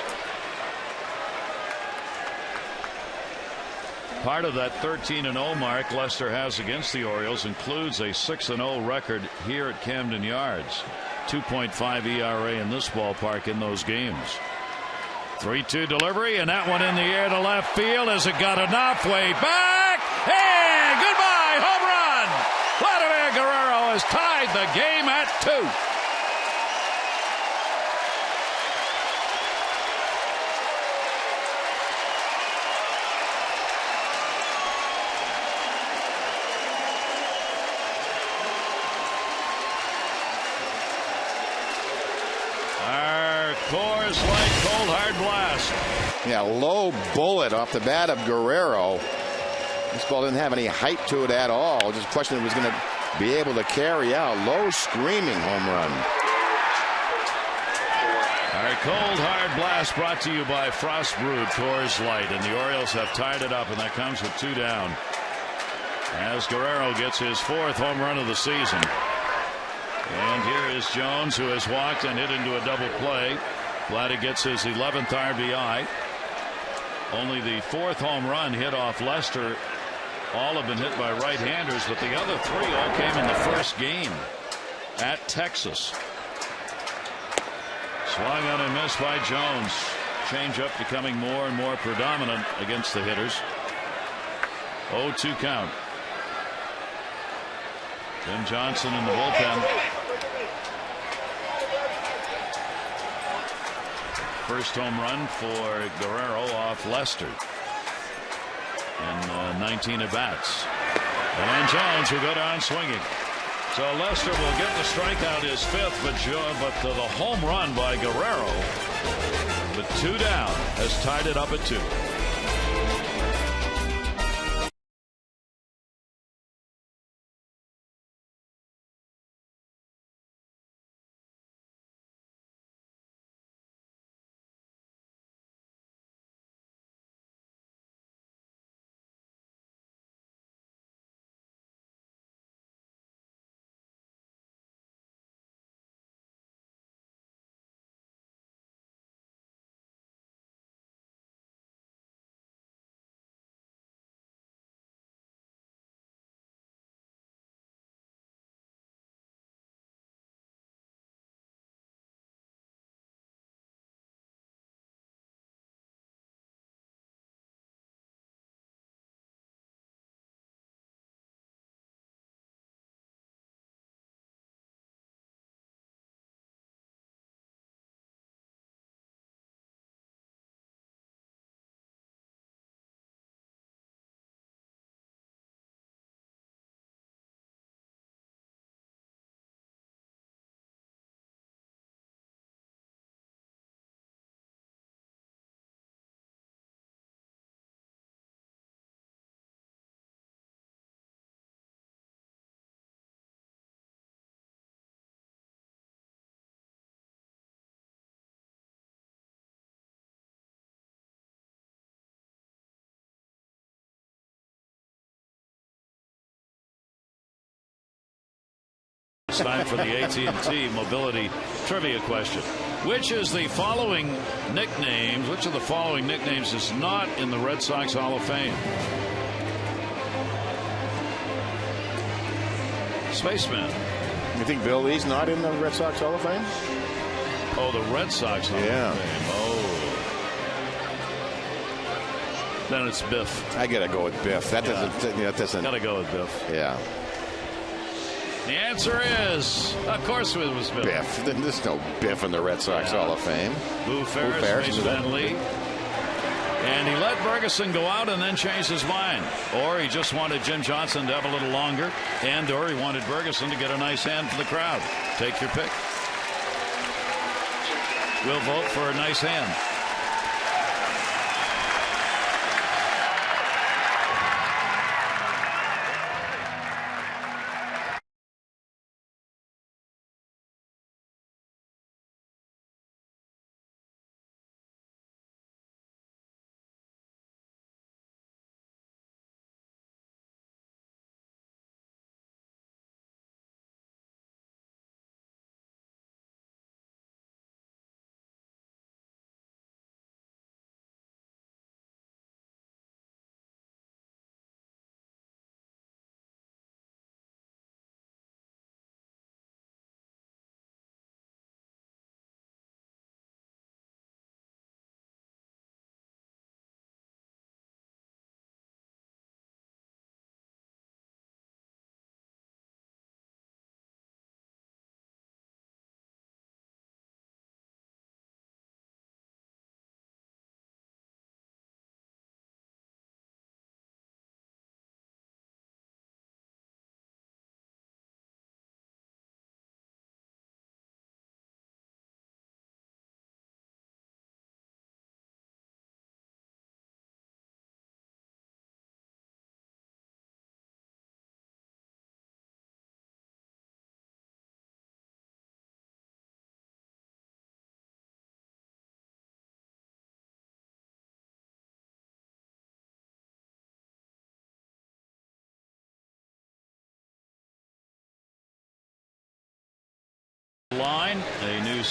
A: Part of that 13-0 mark Lester has against the Orioles includes a 6-0 record here at Camden Yards. 2.5 ERA in this ballpark in those games. 3-2 delivery, and that one in the air to left field as it got enough way back. And goodbye, home run. Vladimir Guerrero has tied the game at 2. Coors Light Cold
B: Yeah, low bullet off the bat of Guerrero. This ball didn't have any height to it at all. Just a question if it was going to be able to carry out. Low screaming home run.
A: All right, cold hard blast brought to you by Frost Brewed Coors Light, and the Orioles have tied it up, and that comes with 2 down as Guerrero gets his 4th home run of the season. And here is Jones, who has walked and hit into a double play. Vladdy gets his 11th RBI. Only the 4th home run hit off Lester. All have been hit by right-handers, but the other 3 all came in the first game at Texas. Swung on and missed by Jones. Changeup becoming more and more predominant against the hitters. 0-2 count. Jim Johnson in the bullpen. First home run for Guerrero off Lester in 19 at-bats. And Jones will go down swinging. So Lester will get the strikeout, his 5th, but the home run by Guerrero with 2 down has tied it up at 2. It's time for the AT&T Mobility Trivia question. Which of the following nicknames is not in the Red Sox Hall of Fame? Spaceman.
B: You think Bill Lee's not in the Red Sox Hall of Fame?
A: Oh, the Red Sox Hall of Fame. Oh. Then it's Biff.
B: I gotta go with Biff. That doesn't.
A: Gotta go with Biff.
B: Yeah.
A: The answer is, of course, it was Biff.
B: Biff. There's no Biff in the Red Sox Hall of Fame.
A: Boo Ferris, Spaceman Lee. And he let Ferguson go out and then changed his mind. Or he just wanted Jim Johnson to have a little longer. Or he wanted Ferguson to get a nice hand for the crowd. Take your pick. We'll vote for a nice hand.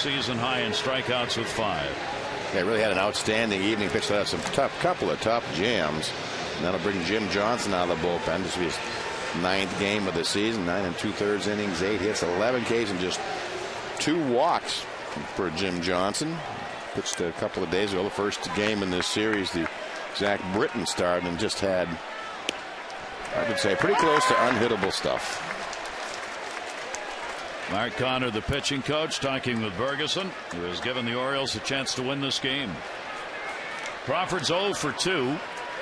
A: season high in strikeouts with 5.
B: Yeah, really had an outstanding evening. Pitched out some couple of tough jams. And that'll bring Jim Johnson out of the bullpen. This will be his 9th game of the season. 9 2/3 innings, 8 hits, 11 Ks, and just 2 walks for Jim Johnson. Pitched a couple of days ago, the first game in this series. The Zach Britton started and just had, I would say, pretty close to unhittable stuff.
A: Mark Connor, the pitching coach, talking with Ferguson, who has given the Orioles a chance to win this game. Crawford's 0 for 2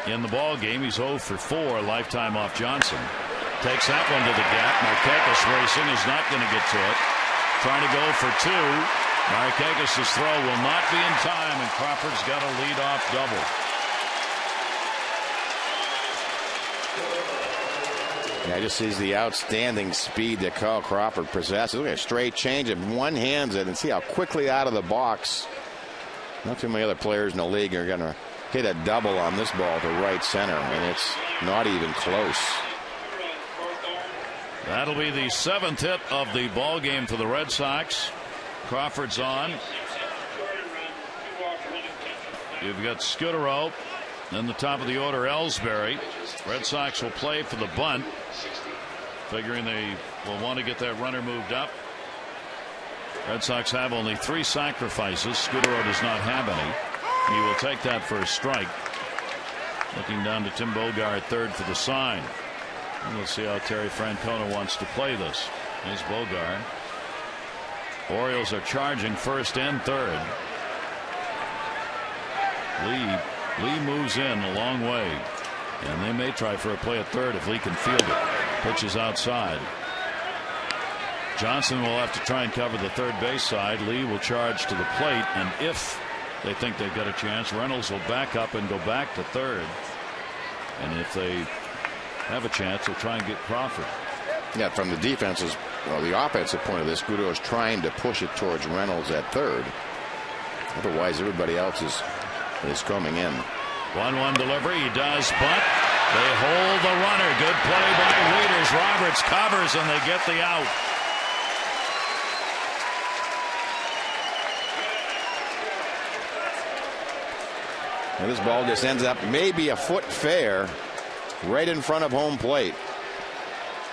A: in the ball game. He's 0 for 4 lifetime off Johnson. Takes that one to the gap. Markakis racing, is not going to get to it. Trying to go for 2. Markakis' throw will not be in time, and Crawford's got a lead-off double.
B: Yeah, I just sees the outstanding speed that Carl Crawford possesses. Look at a straight change and one-hands it, and see how quickly out of the box. Not too many other players in the league are going to hit a double on this ball to right center, and it's not even close.
A: That'll be the 7th hit of the ball game for the Red Sox. Crawford's on. You've got Scudero. Then the top of the order, Ellsbury. Red Sox will play for the bunt, figuring they will want to get that runner moved up. Red Sox have only 3 sacrifices. Scudero does not have any. He will take that for a strike. Looking down to Tim Bogart, 3rd for the sign. And we'll see how Terry Francona wants to play this. Here's Bogart. Orioles are charging 1st and 3rd. Lee moves in a long way, and they may try for a play at 3rd if Lee can field it. Pitches outside. Johnson will have to try and cover the 3rd base side. Lee will charge to the plate, and if they think they've got a chance, Reynolds will back up and go back to 3rd. And if they have a chance, they'll try and get Crawford.
B: Yeah, from the defense's, well, the offensive point of this, Scudero is trying to push it towards Reynolds at 3rd. Otherwise, everybody else is coming in.
A: 1-1 delivery. He does bunt. They hold the runner. Good play by Wieters. Roberts covers, and they get the out.
B: And this ball just ends up maybe a foot fair right in front of home plate.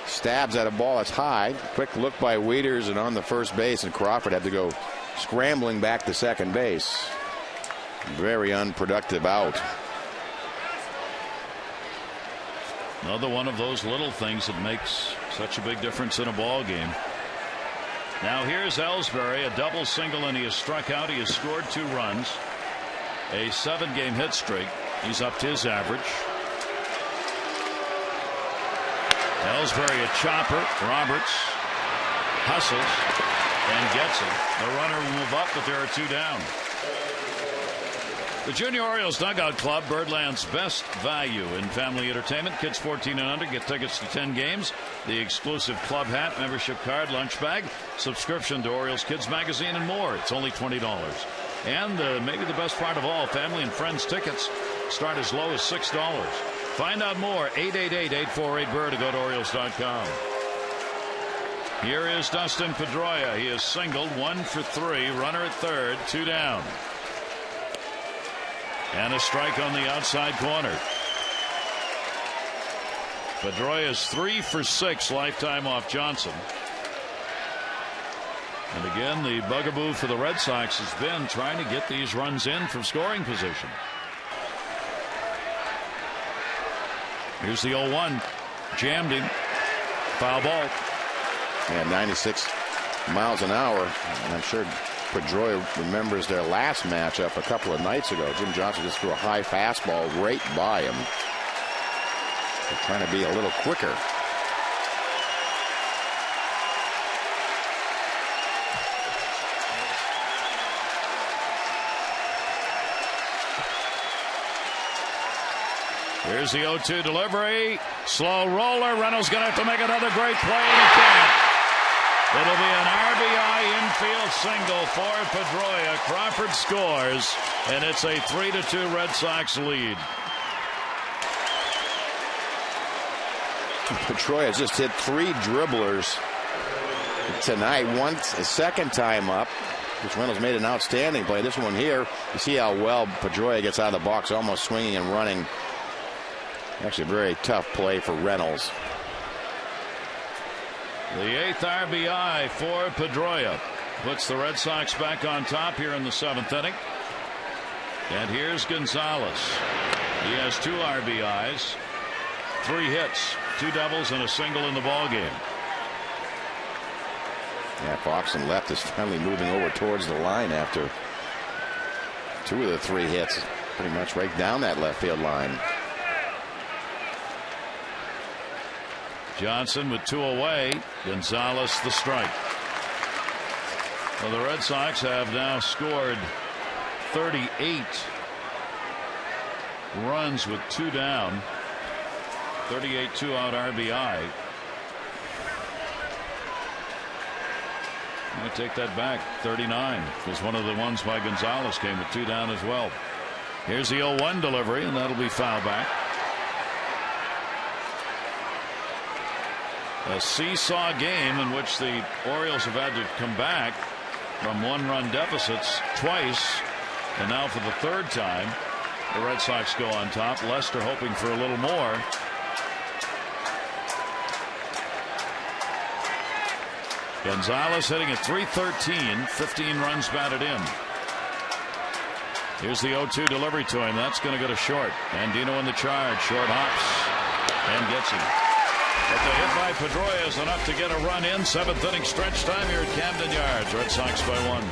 B: Stabs at a ball that's high. Quick look by Wieters and on the first base, and Crawford had to go scrambling back to second base. Very unproductive out.
A: Another one of those little things that makes such a big difference in a ball game. Now here's Ellsbury, a double single, and he has struck out. He has scored 2 runs. A 7-game hit streak. He's upped his average. Ellsbury a chopper. Roberts hustles and gets it. The runner will move up, but there are 2 down. The Junior Orioles Dugout Club, Birdland's best value in family entertainment. Kids 14 and under get tickets to 10 games. The exclusive club hat, membership card, lunch bag, subscription to Orioles Kids Magazine, and more. It's only $20. And maybe the best part of all, family and friends tickets start as low as $6. Find out more, 888-848-BIRD, to go to Orioles.com. Here is Dustin Pedroia. He is singled, 1 for 3, runner at 3rd, 2 down. And a strike on the outside corner. Pedroia's 3 for 6 lifetime off Johnson. And again, the bugaboo for the Red Sox has been trying to get these runs in from scoring position. Here's the 0-1. Jammed him. Foul ball.
B: And 96 miles an hour. And I'm sure Pedroia remembers their last matchup a couple of nights ago. Jim Johnson just threw a high fastball right by him. They're trying to be a little quicker.
A: Here's the 0-2 delivery. Slow roller. Reynolds going to have to make another great play, and he can't. It'll be an RBI infield single for Pedroia. Crawford scores, and it's a 3-2 Red Sox lead.
B: Pedroia just hit 3 dribblers tonight. Once, a second time up. Chris Reynolds made an outstanding play. This one here, you see how well Pedroia gets out of the box, almost swinging and running. Actually, a very tough play for Reynolds.
A: The 8th RBI for Pedroia puts the Red Sox back on top here in the 7th inning. And here's Gonzalez. He has 2 RBIs, 3 hits, 2 doubles, and a single in the ball game.
B: Yeah, Fox and left is finally moving over towards the line after 2 of the 3 hits, pretty much right down that left field line.
A: Johnson with 2 away. Gonzalez the strike. Well, the Red Sox have now scored 38 runs with 2 down. 38 2-out RBI. I'm going to take that back. 39 because one of the ones by Gonzalez came with 2 down as well. Here's the 0-1 delivery, and that'll be foul back. A seesaw game in which the Orioles have had to come back from 1-run deficits twice, and now for the 3rd time the Red Sox go on top. Lester hoping for a little more. Gonzalez hitting at .313, 15 runs batted in. Here's the 0-2 delivery to him. That's going to go to short. Andino in the charge. Short hops and gets him. But the hit by Pedroia is enough to get a run in. 7th inning stretch time here at Camden Yards. Red Sox by 1.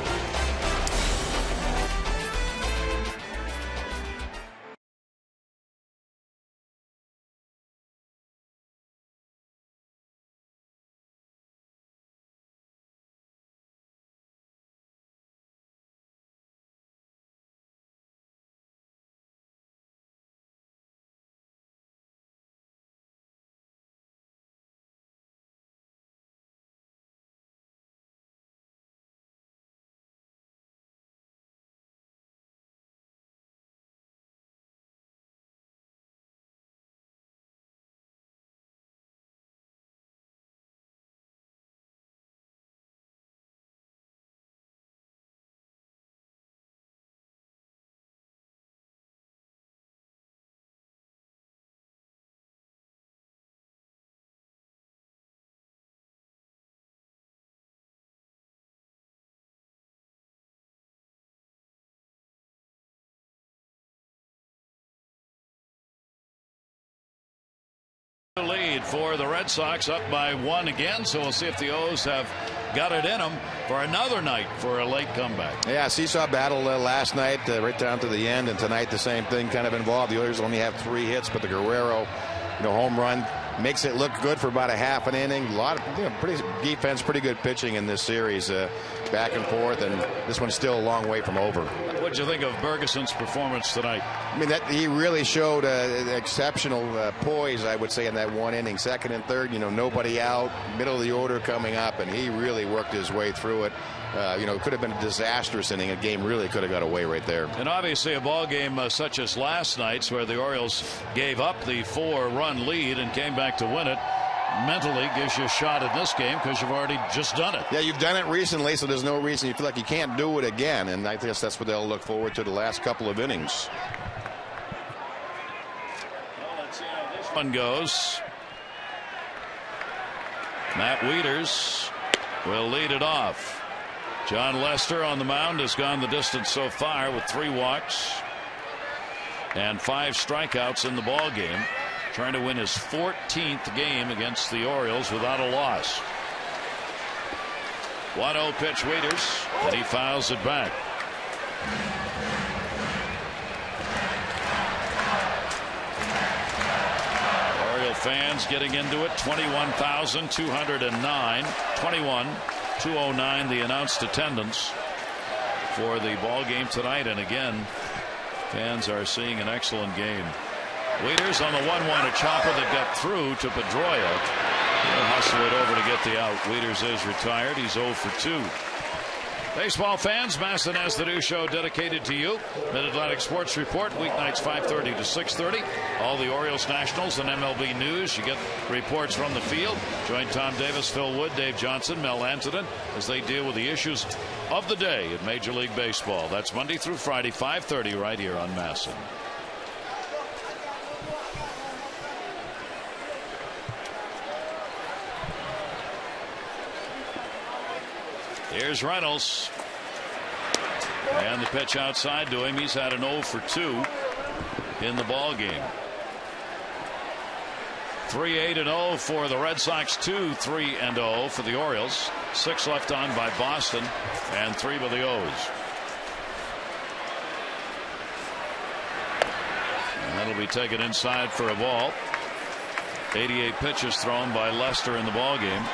A: Lead for the Red Sox, up by 1 again, so we'll see if the O's have got it in them for another night for a late comeback.
B: Yeah, seesaw battle last night right down to the end, and tonight the same thing kind of involved. The Oilers only have 3 hits, but the Guerrero home run makes it look good for about a half an inning. A lot of pretty defense, pretty good pitching in this series, back and forth, and this one's still a long way from over.
A: What'd you think of Bergeson's performance tonight?
B: I mean, that he really showed exceptional poise, I would say, in that 1 inning. 2nd and 3rd, nobody out, middle of the order coming up, and he really worked his way through it. It could have been a disastrous inning. A game really could have got away right there.
A: And obviously a ball game such as last night's, where the Orioles gave up the 4-run lead and came back to win it, mentally gives you a shot at this game because you've already just done it.
B: Yeah, you've done it recently, so there's no reason you feel like you can't do it again, and I guess that's what they'll look forward to the last couple of innings.
A: Well, let's see how this one goes. Matt Wieters will lead it off. John Lester on the mound has gone the distance so far with 3 walks and 5 strikeouts in the ball game, trying to win his 14th game against the Orioles without a loss. 1-0 pitch, Wieters, and he fouls it back. Oriole fans getting into it, 21,209, 21,209 the announced attendance for the ball game tonight, and again fans are seeing an excellent game. Wieters on the 1-1, a chopper that got through to Pedroia. He'll hustle it over to get the out. Wieters is retired. He's 0 for 2. Baseball fans, Masson has the new show dedicated to you. Mid-Atlantic Sports Report, weeknights 5:30 to 6:30. All the Orioles, Nationals, and MLB news. You get reports from the field. Join Tom Davis, Phil Wood, Dave Johnson, Mel Antonin as they deal with the issues of the day in Major League Baseball. That's Monday through Friday, 5:30 right here on Masson. Here's Reynolds. And the pitch outside to him. He's had an 0 for 2 in the ball game. 3-8-0 for the Red Sox. 2-3-0 for the Orioles. 6 left on by Boston and 3 by the O's. And that'll be taken inside for a ball. 88 pitches thrown by Lester in the ball game.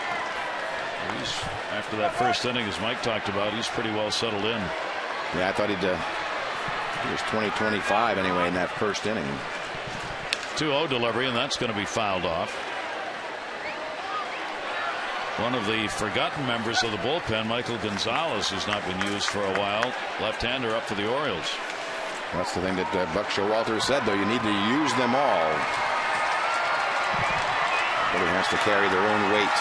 A: After that first inning, as Mike talked about, he's pretty well settled in.
B: Yeah, I thought he was 20-25 anyway in that first inning.
A: 2-0 delivery, and that's going to be fouled off. One of the forgotten members of the bullpen, Michael Gonzalez, who's not been used for a while, left-hander up for the Orioles.
B: That's the thing that Buck Showalter said, though. You need to use them all. Everybody has to carry their own weight.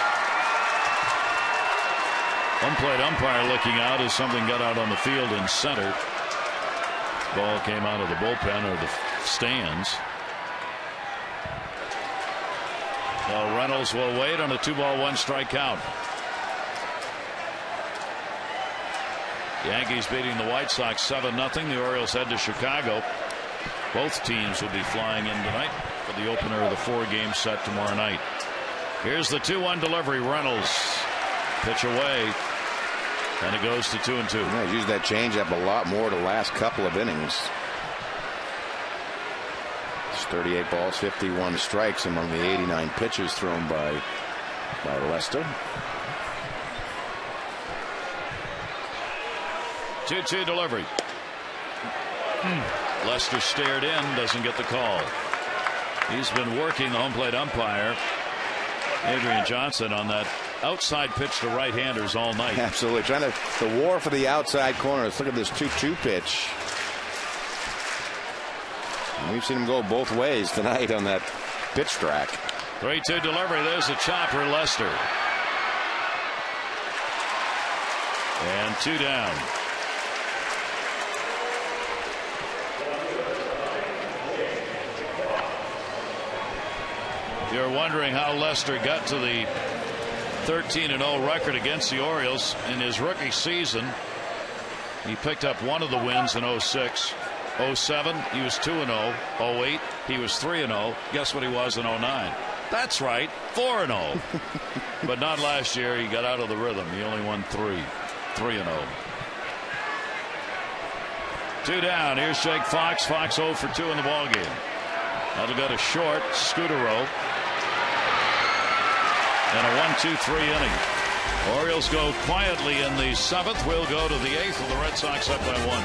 A: Home plate umpire looking out as something got out on the field in center. Ball came out of the bullpen or the stands. So Reynolds will wait on a 2-ball 1-strike count. Yankees beating the White Sox 7-0. The Orioles head to Chicago. Both teams will be flying in tonight for the opener of the 4-game set tomorrow night. Here's the 2-1 delivery. Reynolds. Pitch away. And it goes to 2-2.
B: Yeah, he's used that changeup a lot more the last couple of innings. It's 38 balls, 51 strikes among the 89 pitches thrown by Lester.
A: 2-2 delivery. Lester stared in, doesn't get the call. He's been working the home plate umpire, Adrian Johnson, on that outside pitch to right-handers all night.
B: Absolutely. Trying the war for the outside corner. Let's look at this 2-2 pitch. And we've seen him go both ways tonight on that pitch track.
A: 3-2 delivery. There's a chopper, Lester. And 2 down. You're wondering how Lester got to the 13-0 record against the Orioles in his rookie season. He picked up one of the wins in 06. 07 he was 2-0. 08 he was 3-0. Guess what he was in 09? That's right, 4-0. But not last year. He got out of the rhythm. He only won 3-0. 2 down. Here's Jake Fox. Fox 0 for 2 in the ball game. That'll go to short. Scudero. And a 1-2-3 inning. Orioles go quietly in the 7th. We'll go to the 8th with the Red Sox up by 1.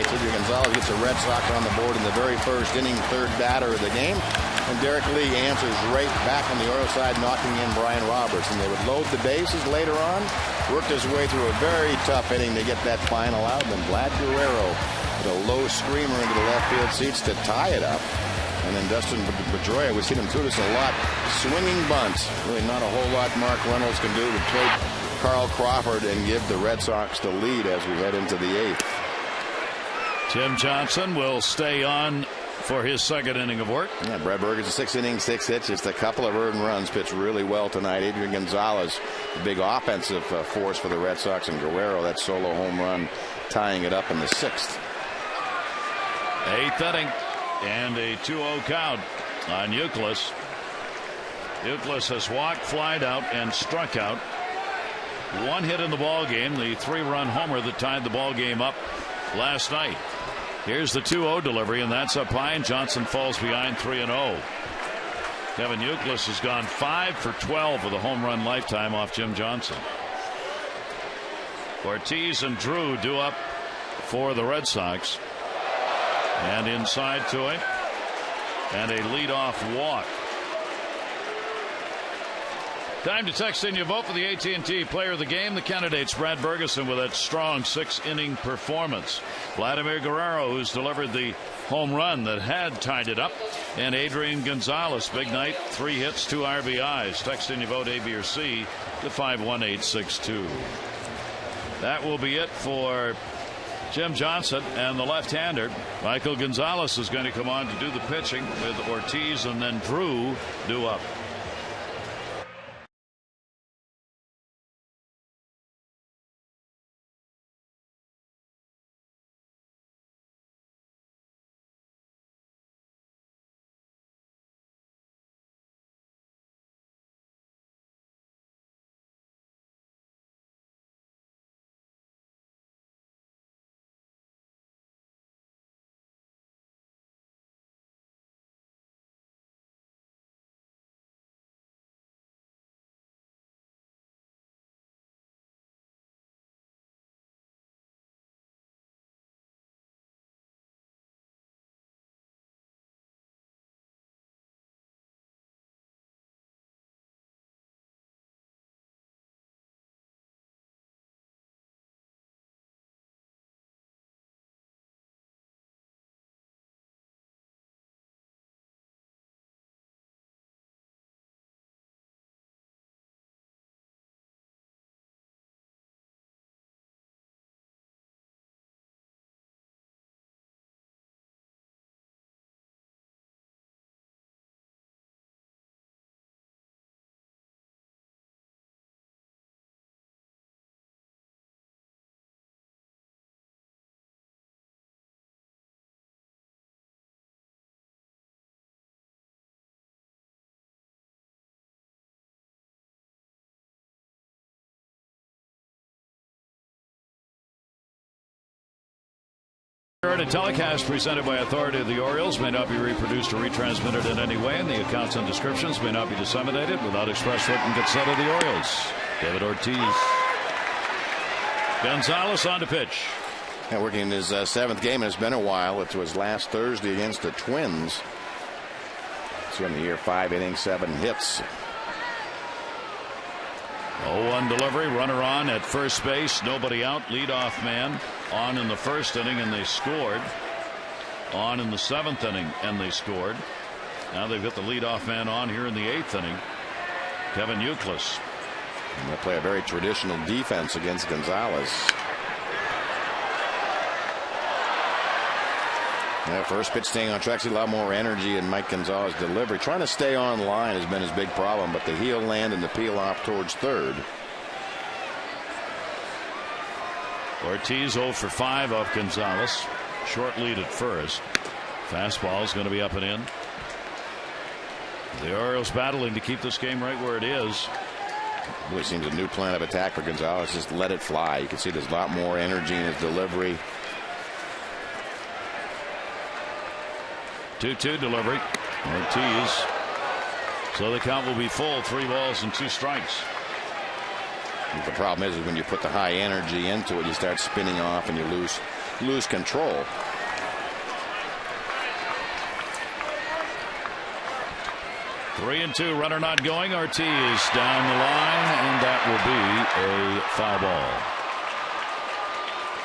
B: tonight. Adrian Gonzalez gets the Red Sox on the board in the very first inning, third batter of the game. And Derek Lee answers right back on the Orioles side, knocking in Brian Roberts. And they would load the bases later on. Worked his way through a very tough inning to get that final out. And then Vlad Guerrero with a low screamer into the left field seats to tie it up. And then Dustin Pedroia, we've seen him do this a lot. Swinging bunt. Really not a whole lot Mark Reynolds can do to take Carl Crawford and give the Red Sox the lead as we head into the eighth.
A: Jim Johnson will stay on for his second inning of work.
B: Yeah, Brad Berger's a 6 innings, 6 hits, just a couple of earned runs. Pitched really well tonight. Adrian Gonzalez, the big offensive force for the Red Sox, and Guerrero, that solo home run, tying it up in the 6th.
A: Eighth inning and a 2-0 count on Youkilis. Youkilis has walked, flied out, and struck out. One hit in the ball game, the 3-run homer that tied the ball game up last night. Here's the 2-0 delivery, and that's up high, and Johnson falls behind 3-0. Kevin Youkilis has gone 5 for 12 with a home run lifetime off Jim Johnson. Ortiz and Drew due up for the Red Sox. And inside to him, and a leadoff walk. Time to text in your vote for the AT&T Player of the Game. The candidates: Brad Bergeson with that strong 6-inning performance, Vladimir Guerrero, who's delivered the home run that had tied it up, and Adrian Gonzalez, big night, 3 hits, 2 RBIs. Text in your vote, A, B, or C, to 51862. That will be it for Jim Johnson, and the left-hander Michael Gonzalez is going to come on to do the pitching with Ortiz and then Drew due up. A telecast presented by authority of the Orioles may not be reproduced or retransmitted in any way, and the accounts and descriptions may not be disseminated without express written consent of the Orioles. David Ortiz. Gonzalez on to pitch.
B: And working in his 7th game, and it's been a while. It was last Thursday against the Twins. So in the year, 5 innings, 7 hits.
A: 0-1 delivery, runner on at first base, nobody out. Leadoff man on in the 1st inning, and they scored. On in the 7th inning, and they scored. Now they've got the leadoff man on here in the 8th inning, Kevin Youkilis.
B: And they'll play a very traditional defense against Gonzalez. That first pitch staying on track. See a lot more energy in Mike Gonzalez's delivery. Trying to stay on line has been his big problem, but the heel land and the peel off towards third.
A: Ortiz 0 for 5 off Gonzalez. Short lead at first. Fastball is going to be up and in. The Orioles battling to keep this game right where it is.
B: Really seems a new plan of attack for Gonzalez. Just let it fly. You can see there's a lot more energy in his delivery.
A: 2-2 delivery. Ortiz. So the count will be full. 3 balls and 2 strikes.
B: The problem is when you put the high energy into it, you start spinning off and you lose control.
A: Three and two, runner not going. Ortiz down the line, and that will be a foul ball.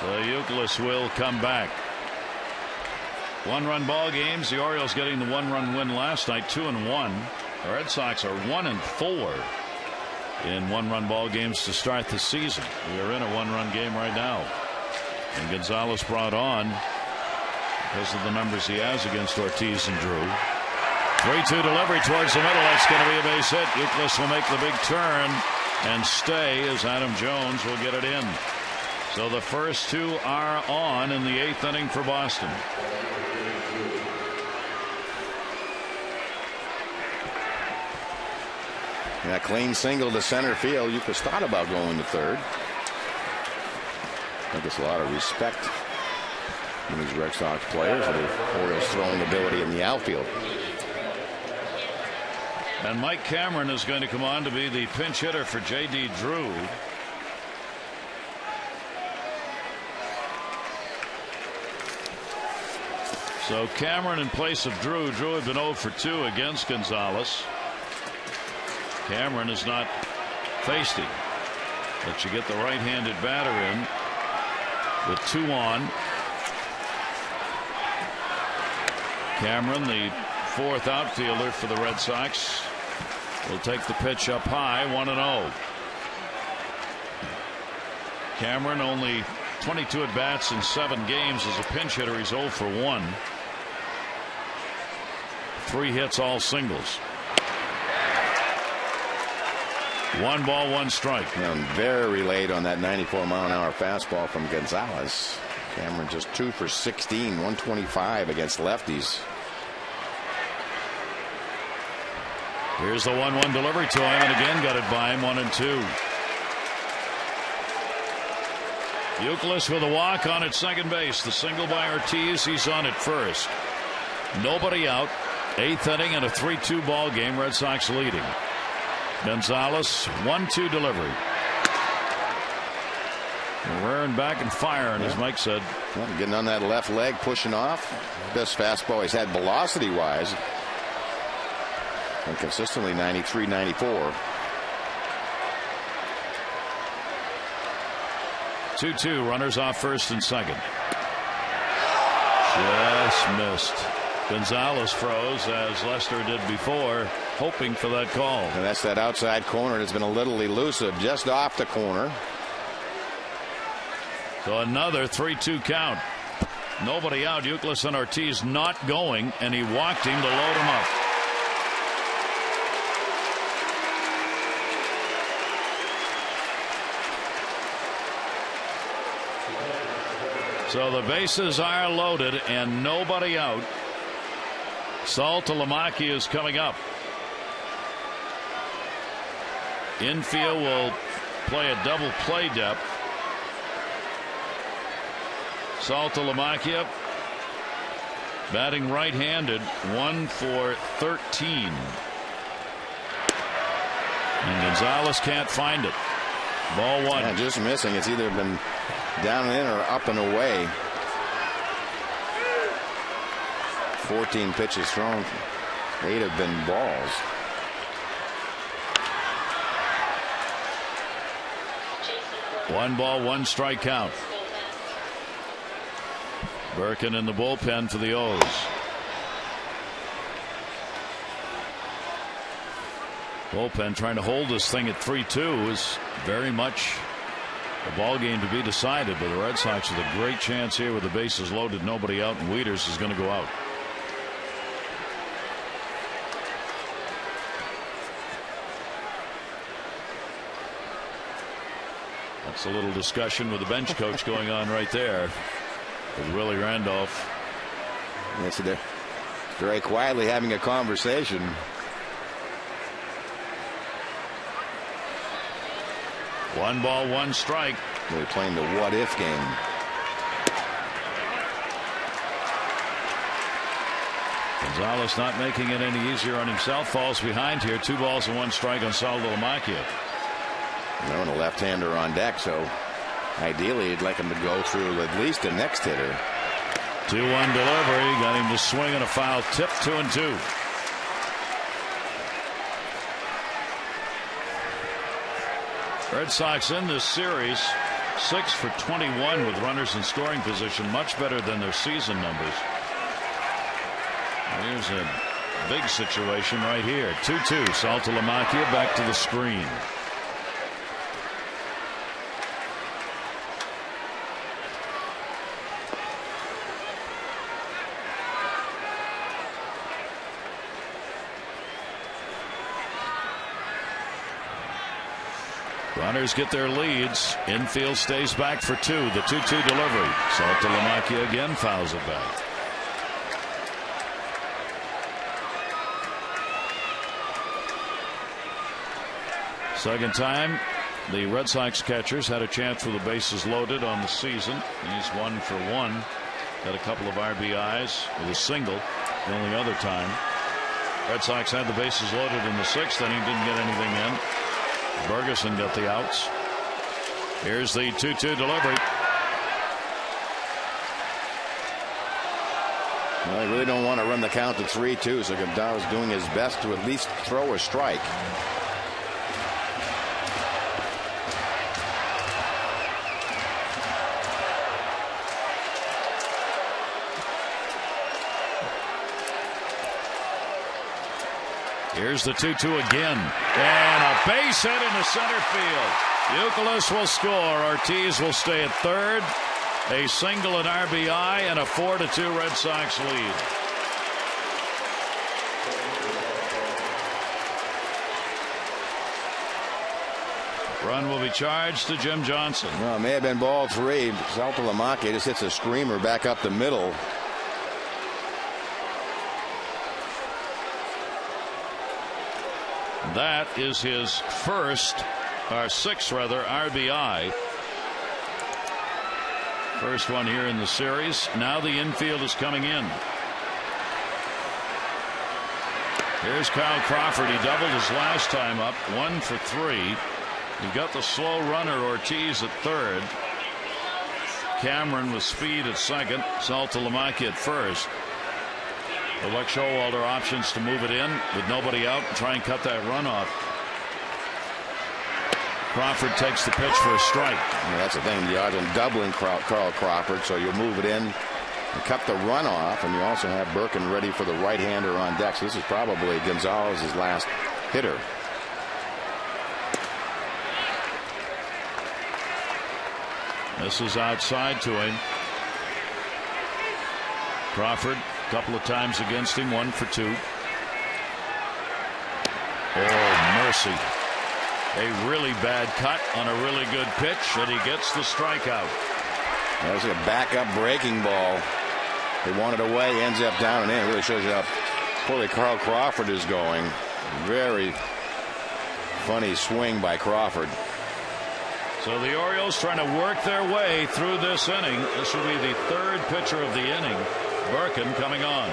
A: The Youkilis will come back. One-run ball games. The Orioles getting the one-run win last night, 2-1. The Red Sox are 1-4 in one-run ball games to start the season. We are in a one-run game right now, and Gonzalez brought on because of the numbers he has against Ortiz and Drew. 3-2 delivery towards the middle. That's going to be a base hit. Youkilis will make the big turn and stay as Adam Jones will get it in. So the first two are on in the 8th inning for Boston.
B: Yeah, clean single to center field. Youkilis thought about going to third. I guess a lot of respect in these Red Sox players and the Orioles throwing ability in the outfield.
A: And Mike Cameron is going to come on to be the pinch hitter for J.D. Drew. So Cameron in place of Drew. Drew had been 0 for 2 against Gonzalez. Cameron is not faced him. But you get the right-handed batter in with 2 on. Cameron, the 4th outfielder for the Red Sox, will take the pitch up high, 1-0. Cameron only 22 at bats in 7 games as a pinch hitter. He's 0 for 1. 3 hits, all singles. 1 ball, 1 strike.
B: And very late on that 94-mile-an-hour fastball from Gonzalez. Cameron just 2 for 16, 125 against lefties.
A: Here's the 1-1 delivery to him, and again got it by him, 1-2. Youkilis with a walk on at second base. The single by Ortiz. He's on at first. Nobody out. 8th inning and a 3-2 ball game. Red Sox leading. Gonzalez 1-2 delivery. Raring back and firing, as Mike said.
B: Well, getting on that left leg, pushing off. Best fastball he's had velocity wise. And consistently 93, 94.
A: 2-2, runners off first and second. Just missed. Gonzalez froze as Lester did before, hoping for that call.
B: And that's that outside corner that's been a little elusive, just off the corner.
A: So another 3-2 count. Nobody out. Youkilis and Ortiz not going, and he walked him to load him up. So the bases are loaded and nobody out. Saltalamacchia is coming up. Infield will play a double play depth. Saltalamacchia batting right-handed, 1 for 13. And Gonzalez can't find it. Ball 1.
B: Yeah, just missing. It's either been down and in or up and away. 14 pitches thrown. 8 have been balls.
A: One ball, 1 strike count. Birkin in the bullpen for the O's. Bullpen trying to hold this thing at 3-2 is very much a ball game to be decided, but the Red Sox with a great chance here with the bases loaded, nobody out, and Wieters is going to go out. That's a little discussion with the bench coach going on right there with Willie Randolph.
B: Yes, they're very quietly having a conversation.
A: One ball, 1 strike.
B: They're playing the what-if game.
A: Gonzalez not making it any easier on himself. Falls behind here. 2 balls and 1 strike on Saltalamacchia.
B: And a left-hander on deck, so ideally you'd like him to go through at least the next hitter.
A: 2-1 delivery. Got him to swing and a foul tip. 2-2. Red Sox in this series 6 for 21 with runners in scoring position, much better than their season numbers. Here's a big situation right here. 2-2. Saltalamacchia back to the screen. Runners get their leads. Infield stays back for 2. The 2-2 delivery. Saltalamacchia again fouls it back. Second time the Red Sox catchers had a chance with the bases loaded on the season. He's 1 for 1. Got a couple of RBIs with a single the only other time. Red Sox had the bases loaded in the 6th inning. Didn't get anything in. Ferguson got the outs. Here's the 2-2 delivery.
B: Well, they really don't want to run the count to 3-2, so Gonzalez is doing his best to at least throw a strike.
A: Here's the 2-2 again. And a base hit into center field. Youkilis will score. Ortiz will stay at third. A single, an RBI, and a 4-2 Red Sox lead. Run will be charged to Jim Johnson.
B: Well, it may have been ball 3. Saltalamacchia just hits a screamer back up the middle.
A: That is his sixth RBI. First one here in the series. Now the infield is coming in. Here's Kyle Crawford. He doubled his last time up. 1 for 3. You've got the slow runner Ortiz at third. Cameron with speed at second. Saltalamacchia at first. They'll let Showalter options to move it in with nobody out and try and cut that run off. Crawford takes the pitch for a strike.
B: Yeah, that's the thing. The odds on doubling Carl Crawford, so you'll move it in and cut the run off, and you also have Birkin ready for the right-hander on deck. So this is probably Gonzalez's last hitter.
A: This is outside to him. Crawford, a couple of times against him, 1 for 2. Oh, mercy. A really bad cut on a really good pitch, and he gets the strikeout.
B: That was a backup breaking ball. They want it away, ends up down and in. It really shows you how poorly Carl Crawford is going. Very funny swing by Crawford.
A: So the Orioles trying to work their way through this inning. This will be the third pitcher of the inning. Birkin coming on.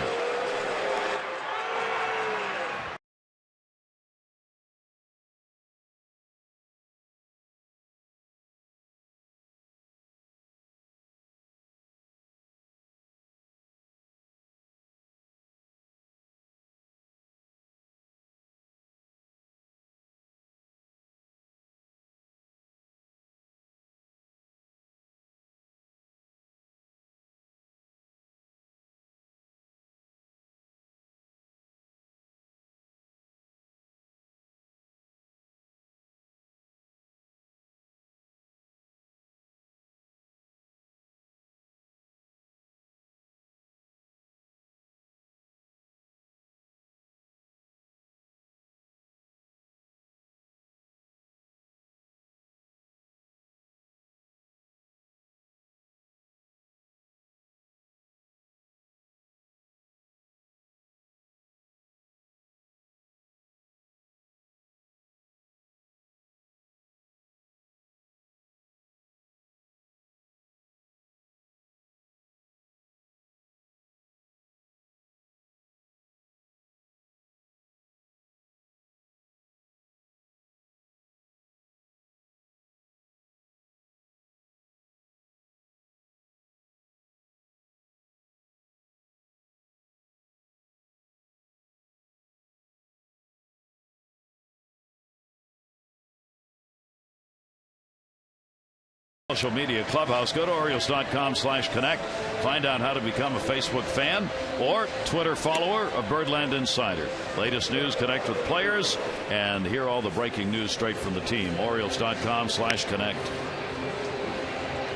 A: Social media clubhouse. Go to Orioles.com/connect. Find out how to become a Facebook fan or Twitter follower of Birdland Insider. Latest news, connect with players, and hear all the breaking news straight from the team. Orioles.com/connect.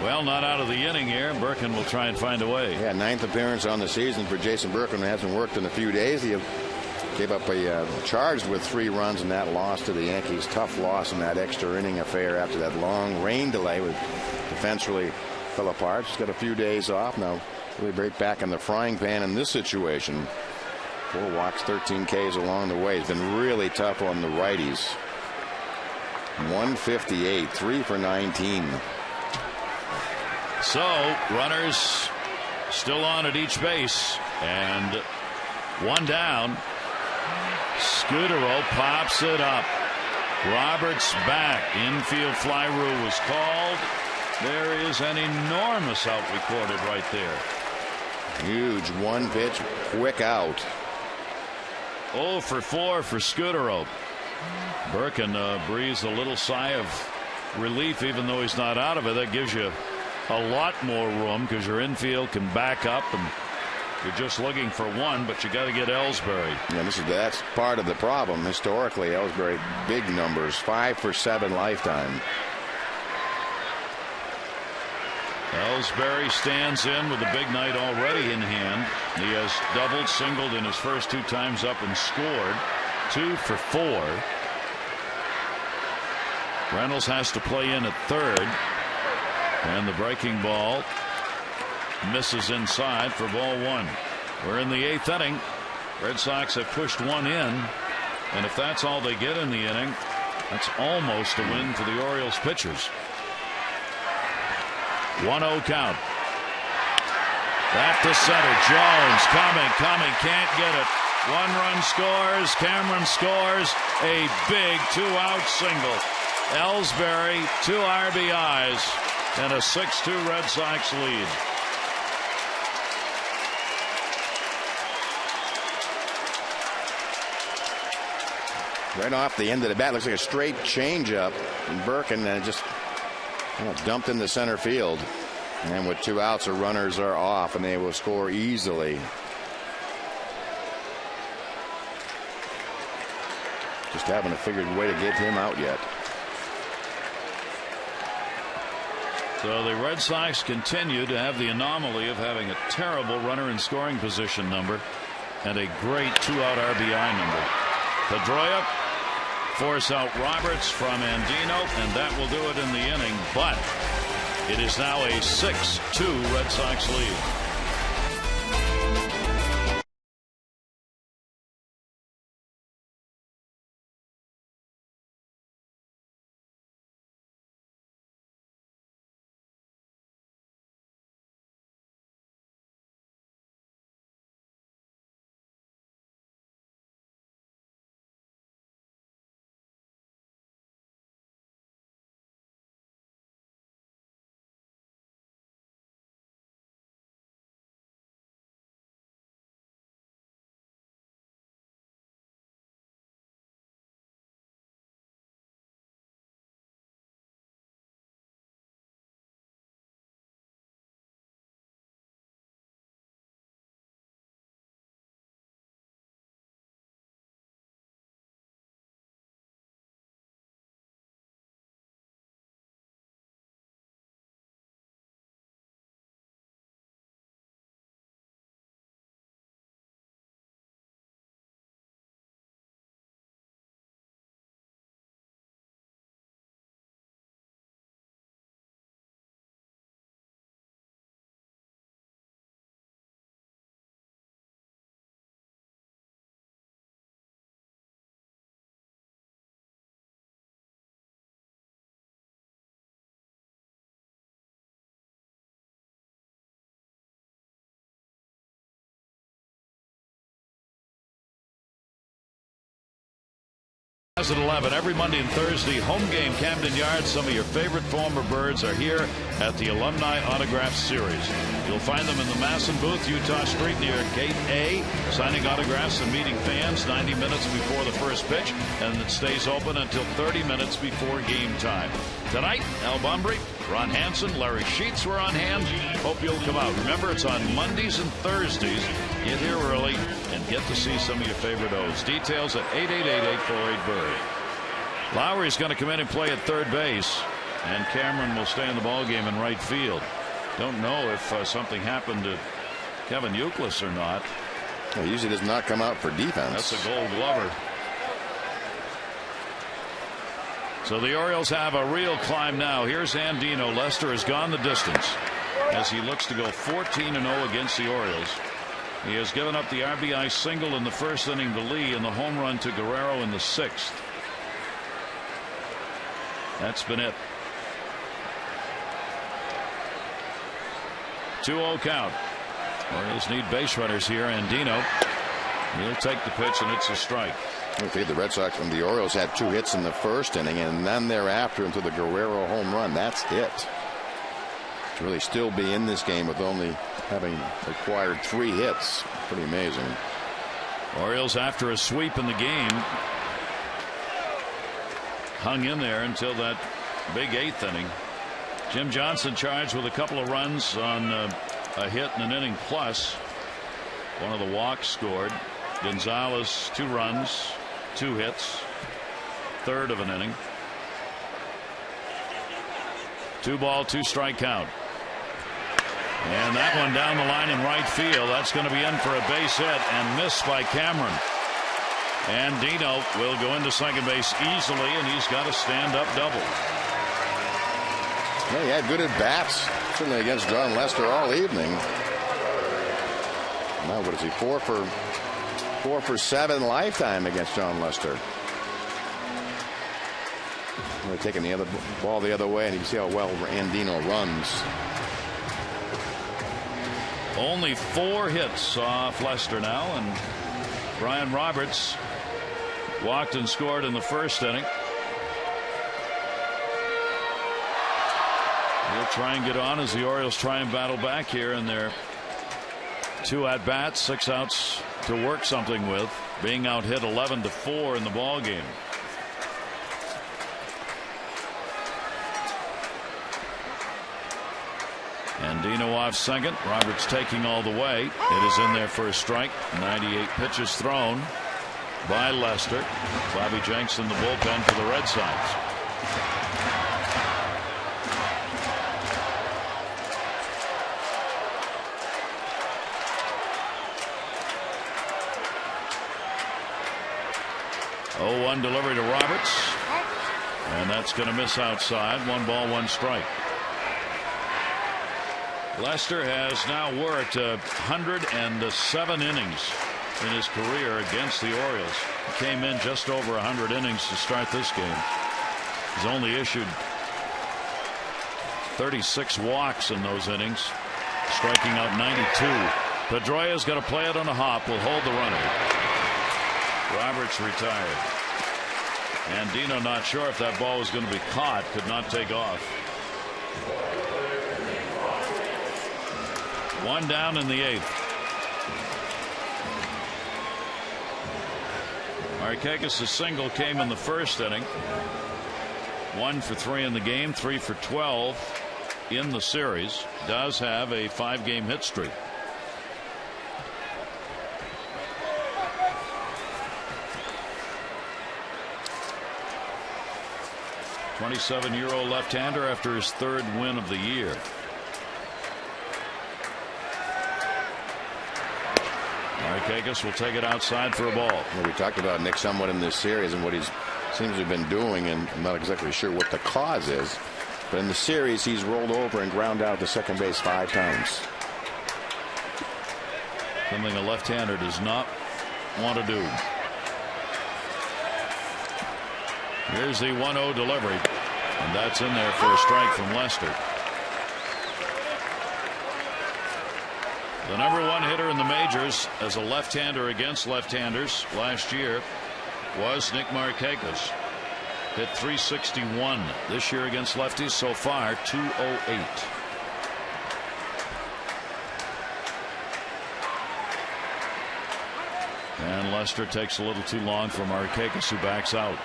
A: Well, not out of the inning here. Birkin will try and find a way.
B: Yeah, 9th appearance on the season for Jason Birkin. Hasn't worked in a few days. He gave up a charged with 3 runs in that loss to the Yankees. Tough loss in that extra inning affair after that long rain delay with defense really fell apart. He's got a few days off now. Really break back in the frying pan in this situation. 4 walks, 13 Ks along the way. He's been really tough on the righties. 158, 3 for 19.
A: So runners still on at each base, and 1 down. Scudero pops it up. Roberts back. Infield fly rule was called. There is an enormous out recorded right there.
B: Huge 1-pitch quick out.
A: 0 for 4 for Scudero. Birkin breathes a little sigh of relief, even though he's not out of it. That gives you a lot more room because your infield can back up, and you're just looking for 1, but you got to get Ellsbury.
B: Yeah, that's part of the problem. Historically, Ellsbury, big numbers, 5 for 7 lifetime.
A: Ellsbury stands in with a big night already in hand. He has doubled, singled in his first 2 times up and scored. 2 for 4. Reynolds has to play in at third. And the breaking ball misses inside for ball 1. We're in the 8th inning. Red Sox have pushed 1 in. And if that's all they get in the inning, that's almost a win for the Orioles pitchers. 1-0 count. Back to center. Jones coming, can't get it. 1 run scores. Cameron scores a big 2-out single. Ellsbury, 2 RBIs, and a 6-2 Red Sox lead.
B: Right off the end of the bat, looks like a straight changeup. And Birkin just dumped in the center field. And with 2 outs, the runners are off, and they will score easily. Just haven't figured a way to get him out yet.
A: So the Red Sox continue to have the anomaly of having a terrible runner in scoring position number and a great 2-out RBI number. Pedroia force out Roberts from Andino, and that will do it in the inning, but it is now a 6-2 Red Sox lead. At 11 every Monday and Thursday, home game, Camden Yards. Some of your favorite former Birds are here at the Alumni Autograph Series. You'll find them in the Masson booth, Utah Street near Gate A, signing autographs and meeting fans 90 minutes before the first pitch, and it stays open until 30 minutes before game time. Tonight, Al Bumbry Ron Hansen, Larry Sheets were on hand. Hope you'll come out. Remember, it's on Mondays and Thursdays. Get here early and get to see some of your favorite O's. Details at 888-848-BIRD. Lowry's going to come in and play at third base, and Cameron will stay in the ballgame in right field. Don't know if something happened to Kevin Youkilis or not.
B: He usually does not come out for defense.
A: That's a Gold Glover. So the Orioles have a real climb now. Here's Andino. Lester has gone the distance as he looks to go 14-0 against the Orioles. He has given up the RBI single in the first inning to Lee and the home run to Guerrero in the sixth. That's been it. 2-0 count. Orioles need base runners here. Andino. He'll take the pitch, and it's a strike.
B: Okay, the Red Sox and the Orioles had 2 hits in the first inning, and then thereafter into the Guerrero home run. That's it. To really still be in this game with only having acquired 3 hits. Pretty amazing.
A: Orioles, after a sweep in the game, hung in there until that big 8th inning. Jim Johnson charged with a couple of runs on a hit in an inning plus. One of the walks scored. Gonzalez 2 runs, 2 hits, third of an inning. 2-ball, 2-strike count. And that one down the line in right field. That's going to be in for a base hit and missed by Cameron. And Dino will go into second base easily, and he's got a stand-up double.
B: Yeah, he had good at-bats, certainly against John Lester all evening. Now, what is he, 4 for 7 lifetime against John Lester. Really taking the other ball the other way, and you can see how well Andino runs.
A: Only 4 hits off Lester now, and Brian Roberts walked and scored in the first inning. He'll try and get on as the Orioles try and battle back here in their 2 at-bats, 6 outs to work something with, being out hit 11-4 in the ball game. And Dino off second. Roberts taking all the way. It is in there for a strike. 98 pitches thrown by Lester. Bobby Jenks in the bullpen for the Red Sox. One delivery to Roberts, and that's going to miss outside. 1 ball, 1 strike. Lester has now worked 107 innings in his career against the Orioles. He came in just over 100 innings to start this game. He's only issued 36 walks in those innings, striking out 92. Pedroia's got to play it on a hop. Will hold the runner. Roberts retired. And Dino not sure if that ball was going to be caught. Could not take off. 1 down in the 8th. Markakis' single came in the first inning. 1 for 3 in the game, 3 for 12 in the series. Does have a 5-game hit streak. .27-year-old left-hander after his 3rd win of the year. Markakis will take it outside for a ball.
B: Well, we talked about Nick somewhat in this series and what he seems to have been doing, and I'm not exactly sure what the cause is. But in the series, he's rolled over and ground out to second base 5 times.
A: Something a left-hander does not want to do. Here's the 1-0 delivery, and that's in there for a strike from Lester. The #1 hitter in the majors as a left-hander against left-handers last year was Nick Markakis. Hit .361 this year against lefties. So far, .208. And Lester takes a little too long for Markakis, who backs out.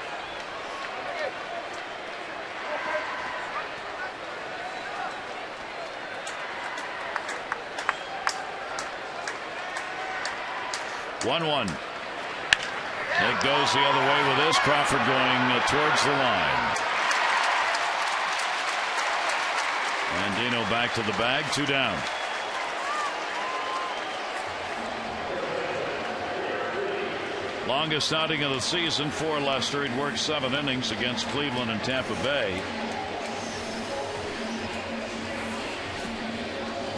A: 1-1. It goes the other way with this. Crawford going towards the line. And Dino back to the bag. 2 down. Longest outing of the season for Lester. He'd worked 7 innings against Cleveland and Tampa Bay.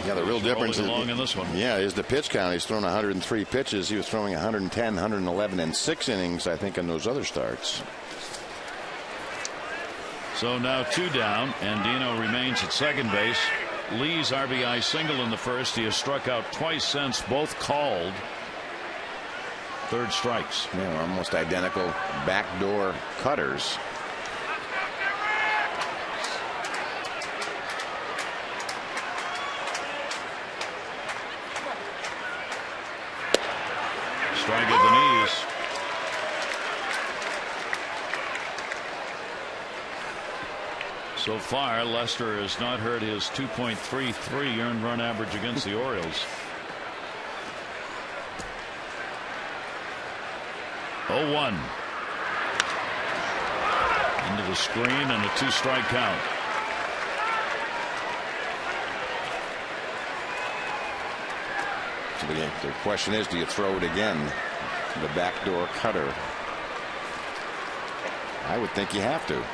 B: Yeah, the real difference is
A: in this one.
B: Yeah, is the pitch count. He's thrown 103 pitches. He was throwing 110, 111, and 6 innings, I think, in those other starts.
A: So now 2 down, and Dino remains at second base. Lee's RBI single in the first. He has struck out twice since, both called. 3rd strikes.
B: Yeah, almost identical backdoor cutters.
A: Strike at the knees. So far, Lester has not hurt his 2.33 earned run average against the Orioles. 0-1. Into the screen and a 2-strike count.
B: So the question is, do you throw it again? The backdoor cutter. I would think you have to.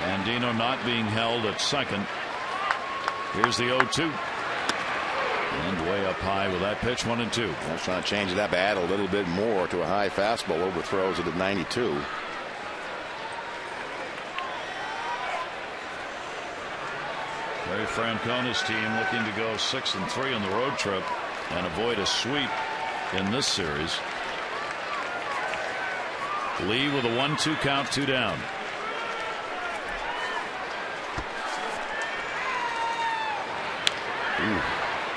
A: And Dino not being held at second. Here's the 0-2. And way up high with that pitch. 1-2.
B: I was trying to change it up, add a little bit more to a high fastball. Overthrows it at 92.
A: Terry Francona's team looking to go 6-3 on the road trip and avoid a sweep in this series. Lee with a 1-2 count, 2 down. Ooh.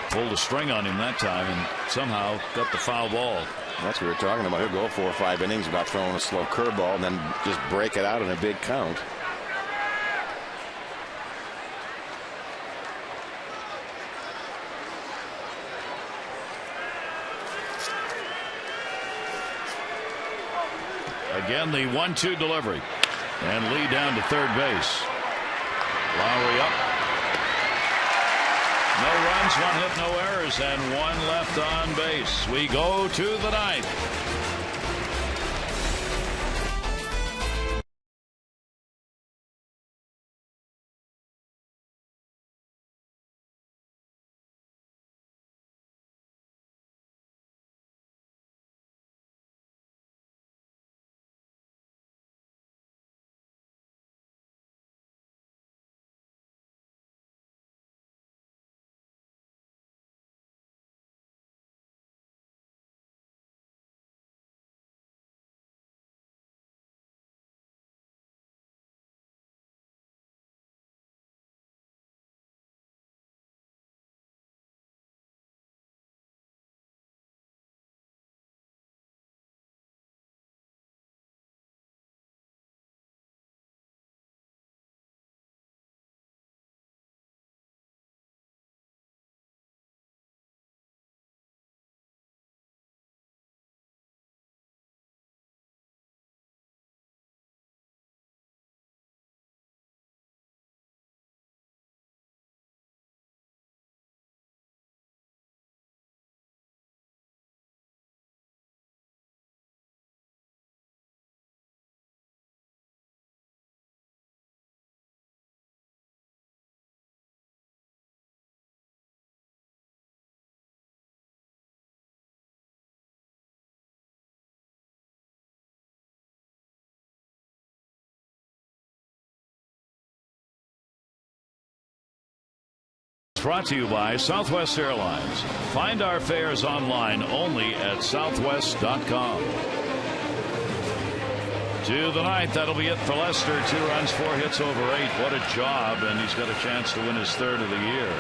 A: Pulled a string on him that time and somehow got the foul ball.
B: That's what we were talking about. He'll go 4 or 5 innings about throwing a slow curveball and then just break it out in a big count.
A: Again, the 1-2 delivery. And Lee down to third base. Lowry up. No runs, 1 hit, no errors, and 1 left on base. We go to the 9th. Brought to you by Southwest Airlines. Find our fares online only at southwest.com. To the 9th, that'll be it for Lester. 2 runs, 4 hits over 8. What a job, and he's got a chance to win his 3rd of the year.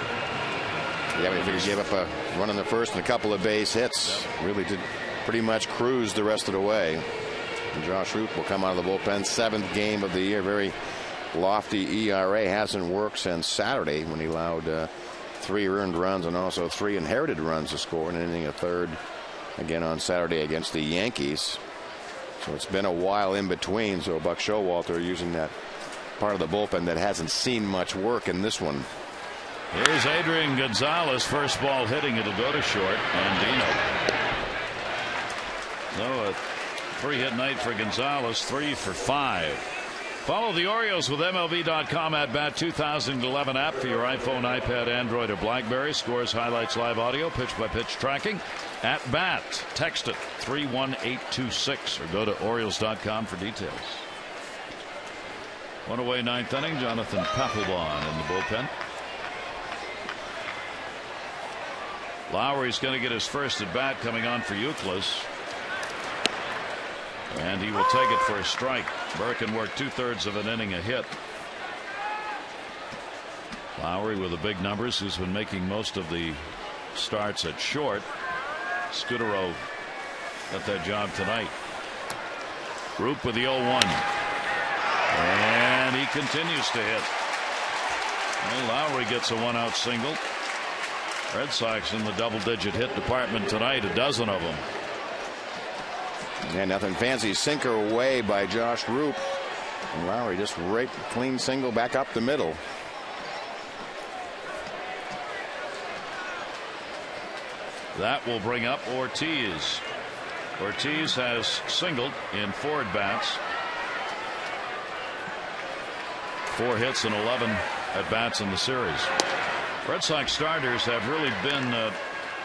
B: Yeah, but he gave up a run in the first and a couple of base hits. Really did pretty much cruise the rest of the way. And Josh Root will come out of the bullpen. 7th game of the year. Very lofty ERA. Hasn't worked since Saturday when he allowed 3 earned runs and also 3 inherited runs to score in an inning, a third again on Saturday against the Yankees. So it's been a while in between. So Buck Showalter using that part of the bullpen that hasn't seen much work in this one.
A: Here's Adrian Gonzalez, first ball hitting. It'll go to short, and Dino. So a 3-hit night for Gonzalez, 3 for 5. Follow the Orioles with MLB.com at bat 2011 app for your iPhone, iPad, Android, or BlackBerry. Scores, highlights, live audio, pitch-by-pitch tracking. At bat, text it 31826 or go to Orioles.com for details. One away, 9th inning. Jonathan Papelbon in the bullpen. Lowry's going to get his first at bat coming on for Euclid. And he will take it for a strike. Burkin worked 2/3 of an inning, a hit. Lowry with the big numbers, who's been making most of the starts at short. Scudero got that job tonight. Roop with the 0-1. And he continues to hit. Well, Lowry gets a 1-out single. Red Sox in the double-digit hit department tonight, a dozen of them.
B: And nothing fancy, sinker away by Josh Roop. And Lowry just right clean single back up the middle.
A: That will bring up Ortiz. Ortiz has singled in 4 at-bats. 4 hits and 11 at-bats in the series. Red Sox starters have really been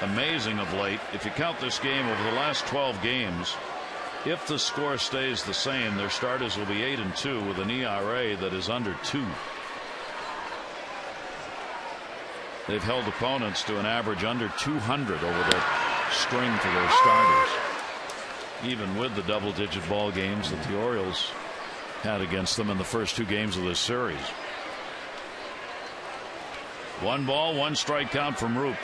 A: amazing of late. If you count this game over the last 12 games, if the score stays the same, their starters will be 8-2 with an ERA that is under 2. They've held opponents to an average under 200 over the string for their starters, even with the double-digit ball games that the Orioles had against them in the first 2 games of this series. 1 ball, 1 strike count from Roop.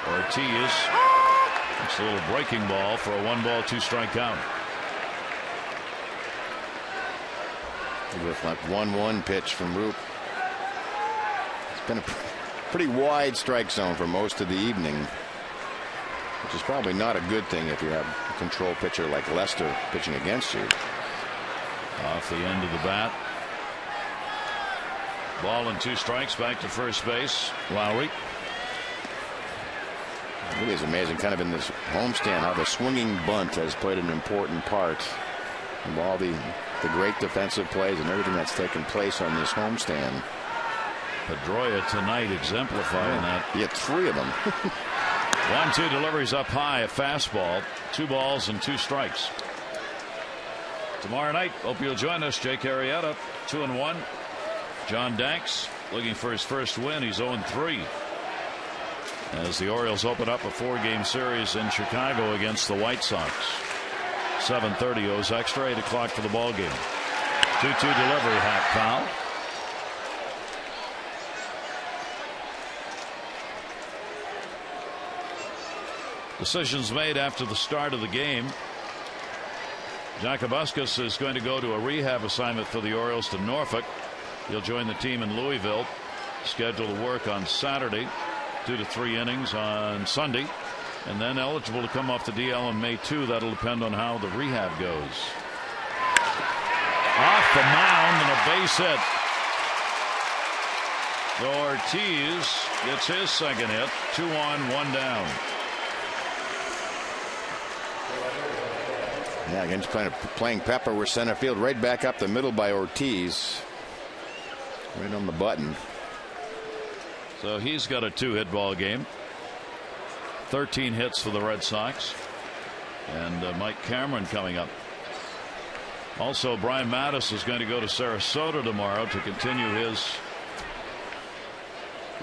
A: Ortiz. It's a little breaking ball for a 1 ball, 2 strike count.
B: With like 1-1 pitch from Roop. It's been a pretty wide strike zone for most of the evening, which is probably not a good thing if you have a control pitcher like Lester pitching against you.
A: Off the end of the bat. Ball and 2 strikes, back to first base. Lowry.
B: It really is amazing, kind of in this homestand, how the swinging bunt has played an important part of all the great defensive plays and everything that's taken place on this homestand.
A: Pedroia tonight exemplifying that.
B: He had 3 of them.
A: 1-2 deliveries up high, a fastball, 2 balls and 2 strikes. Tomorrow night, hope you'll join us. Jake Arrieta, 2-1. John Danks looking for his first win. He's 0-3. As the Orioles open up a 4-game series in Chicago against the White Sox. 7:30 owes extra, 8 o'clock for the ball game. 2-2 delivery, hack foul. Decisions made after the start of the game. Jacobuskas is going to go to a rehab assignment for the Orioles to Norfolk. He'll join the team in Louisville. Scheduled to work on Saturday, 2 to 3 innings on Sunday, and then eligible to come off the DL on May 2. That'll depend on how the rehab goes. Off the mound and a base hit. Ortiz gets his second hit. 2 on, 1 down.
B: Yeah, again, just playing Pepper with center field, right back up the middle by Ortiz. Right on the button.
A: So he's got a 2-hit ball game. 13 hits for the Red Sox. And Mike Cameron coming up. Also, Brian Mattis is going to go to Sarasota tomorrow to continue his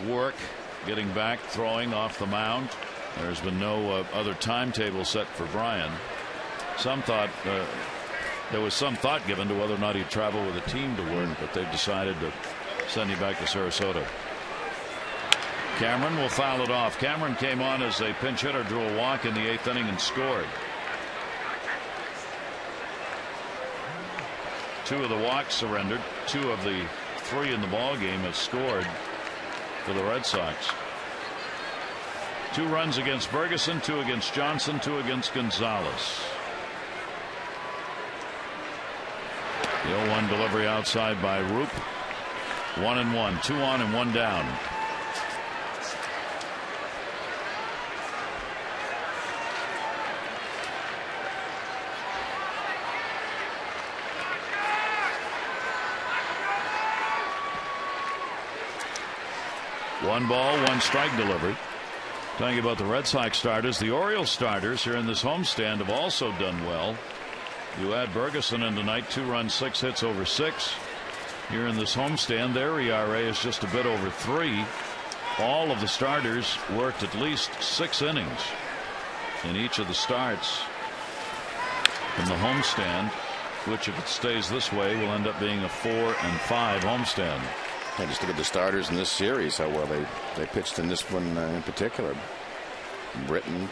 A: work getting back, throwing off the mound. There's been no other timetable set for Brian. Some thought there was some thought given to whether or not he'd travel with a team to work, but they've decided to send him back to Sarasota. Cameron will foul it off. Cameron came on as a pinch hitter, drew a walk in the 8th inning and scored. 2 of the walks surrendered. 2 of the 3 in the ball game have scored for the Red Sox. 2 runs against Ferguson, 2 against Johnson, 2 against Gonzalez. The 0-1 delivery outside by Roop. 1-1, 2 on and 1 down. One ball, 1 strike delivered. Talking about the Red Sox starters, the Orioles starters here in this homestand have also done well. You add Ferguson in tonight, 2 runs, 6 hits over 6. Here in this homestand, their ERA is just a bit over 3. All of the starters worked at least 6 innings in each of the starts in the homestand, which, if it stays this way, will end up being a 4-5 homestand.
B: And just look at the starters in this series, how well they pitched in this one in particular. Britton,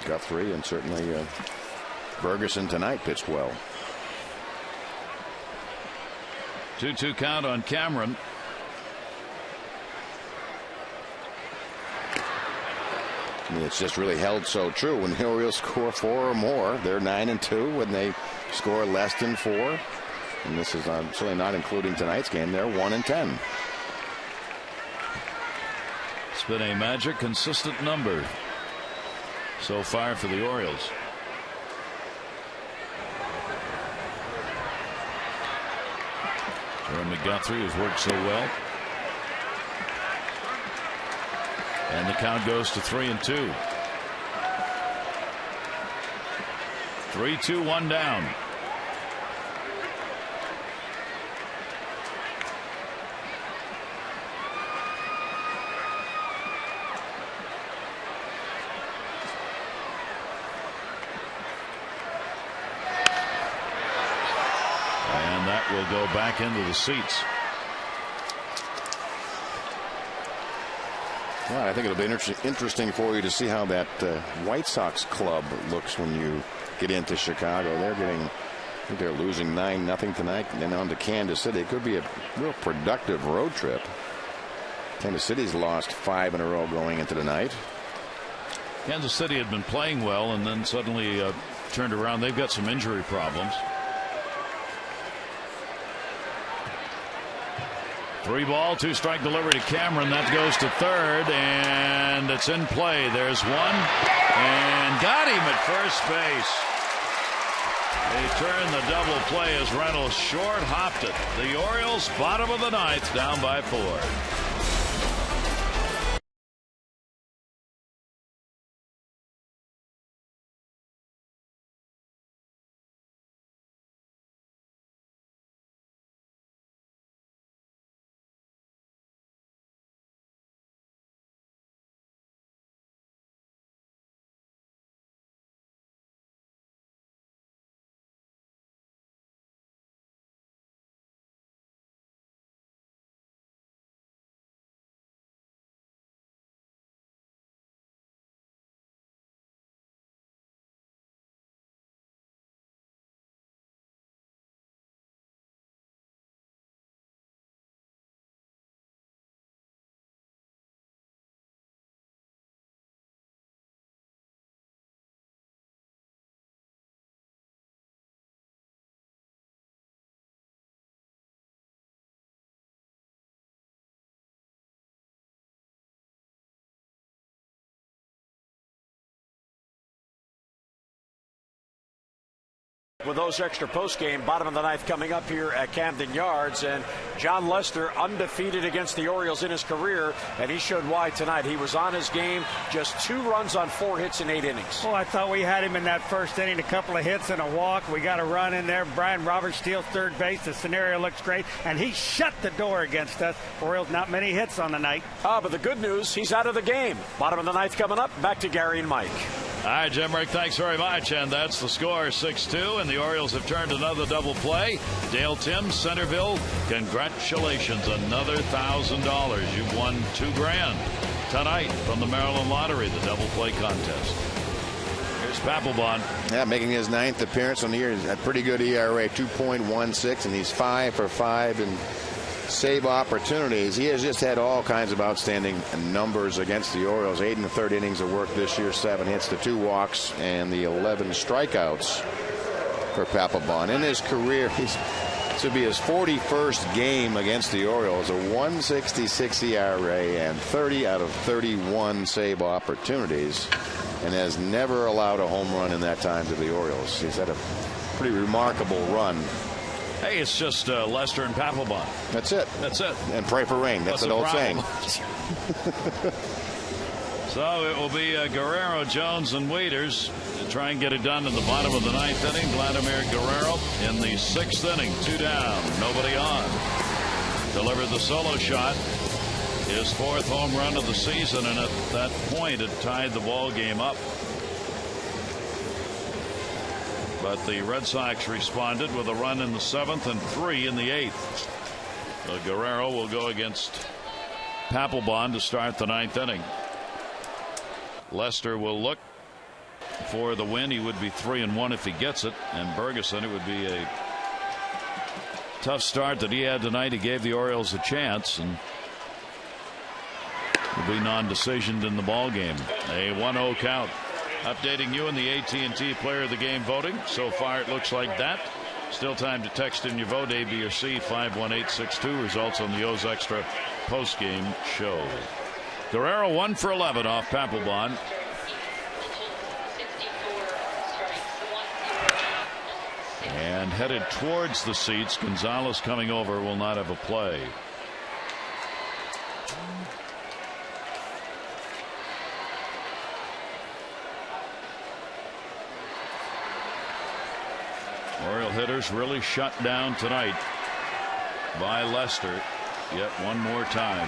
B: Guthrie, and certainly Ferguson tonight pitched well.
A: 2-2 count on Cameron.
B: I mean, it's just really held so true. When the Orioles score 4 or more, they're 9-2. When they score less than 4, and this is certainly not including tonight's game, they're 1-10.
A: It's been a magic, consistent number so far for the Orioles. Jeremy Guthrie has worked so well. And the count goes to 3-2. 3-2, 1 down. And that will go back into the seats.
B: Well, I think it'll be interesting for you to see how that White Sox club looks when you get into Chicago. I think they're losing 9-0 tonight, and then on to Kansas City. It could be a real productive road trip. Kansas City's lost 5 in a row going into the night.
A: Kansas City had been playing well and then suddenly turned around. They've got some injury problems. 3-ball, 2-strike delivery to Cameron. That goes to third, and it's in play. There's one, and got him at first base. They turn the double play as Reynolds short hopped it. The Orioles, bottom of the 9th, down by 4.
E: With those extra post-game, bottom of the 9th coming up here at Camden Yards, and John Lester undefeated against the Orioles in his career, and he showed why tonight. He was on his game, just 2 runs on 4 hits in 8 innings.
F: Well, I thought we had him in that first inning, a couple of hits and a walk. We got a run in there. Brian Roberts steals third base. The scenario looks great, and he shut the door against us. Orioles not many hits on the night.
E: But the good news, he's out of the game. Bottom of the 9th coming up. Back to Gary and Mike.
A: All right, Jim Rick, thanks very much. And that's the score, 6-2. And the Orioles have turned another double play. Dale Timms, Centerville, congratulations, another $1,000. You've won $2,000 tonight from the Maryland Lottery, the double play contest. Here's Here's Papelbon.
B: Yeah, making his 9th appearance on the year. He's a pretty good ERA, 2.16, and he's 5 for 5 in save opportunities. He has just had all kinds of outstanding numbers against the Orioles. 8 1/3 innings of work this year, 7 hits to 2 walks, and the 11 strikeouts for Papelbon. In his career, this would be his 41st game against the Orioles, a 1.66 ERA and 30 out of 31 save opportunities, and has never allowed a home run in that time to the Orioles. He's had a pretty remarkable run.
A: Hey, it's just Lester and Papelbon.
B: That's it.
A: That's it.
B: And pray for rain. That's an old saying.
A: So it will be Guerrero, Jones, and Waiters to try and get it done in the bottom of the 9th inning. Vladimir Guerrero in the 6th inning, 2 down, nobody on. Delivered the solo shot, his 4th home run of the season, and at that point it tied the ball game up. But the Red Sox responded with a run in the 7th and 3 in the 8th. So Guerrero will go against Papelbon to start the 9th inning. Lester will look for the win. He would be 3-1 if he gets it. And Bergeson, it would be a tough start that he had tonight. He gave the Orioles a chance and will be non-decisioned in the ball game. A 1-0 count. Updating you in the AT&T Player of the Game voting. So far it looks like that. Still time to text in your vote, A, B, or C, 51862. Results on the O's Extra post-game show. Guerrero 1 for 11 off Papelbon. And headed towards the seats. Gonzalez coming over will not have a play. Oriole hitters really shut down tonight by Lester. Yet one more time.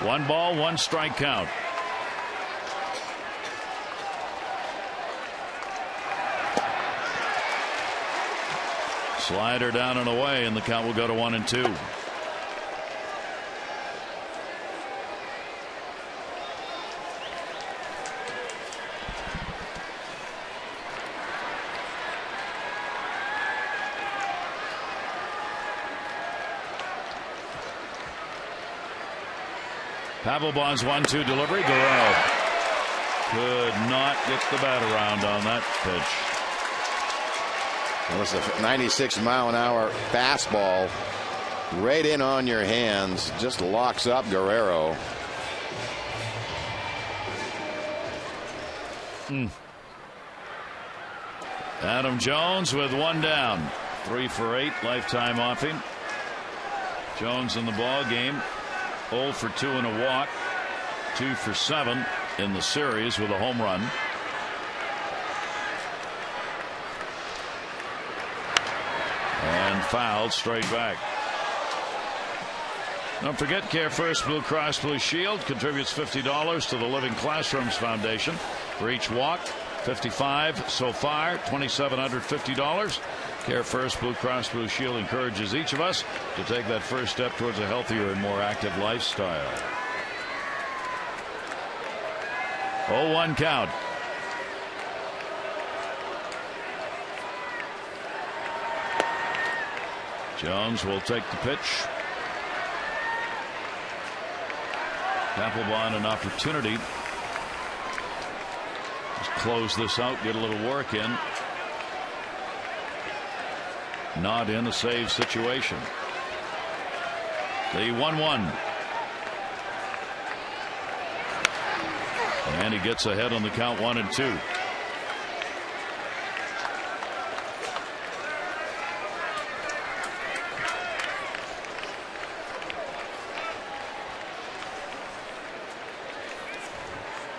A: 1 ball, 1 strike count. Slider down and away, and the count will go to 1-2. Papelbon's 1-2 delivery. Guerrero could not get the bat around on that pitch.
B: Well, it's a 96-mile-an-hour fastball right in on your hands. Just locks up Guerrero.
A: Adam Jones with 1 down. 3 for 8 lifetime off him. Jones in the ball game. 0 for 2 and a walk. 2 for 7 in the series with a home run. And fouled straight back. Don't forget, Care First Blue Cross Blue Shield contributes $50 to the Living Classrooms Foundation for each walk. 55 so far, $2,750. Care First Blue Cross Blue Shield encourages each of us to take that first step towards a healthier and more active lifestyle. 0-1 count. Jones will take the pitch. Papelbon an opportunity. Just close this out, get a little work in. Not in a save situation. The 1-1. And he gets ahead on the count 1-2.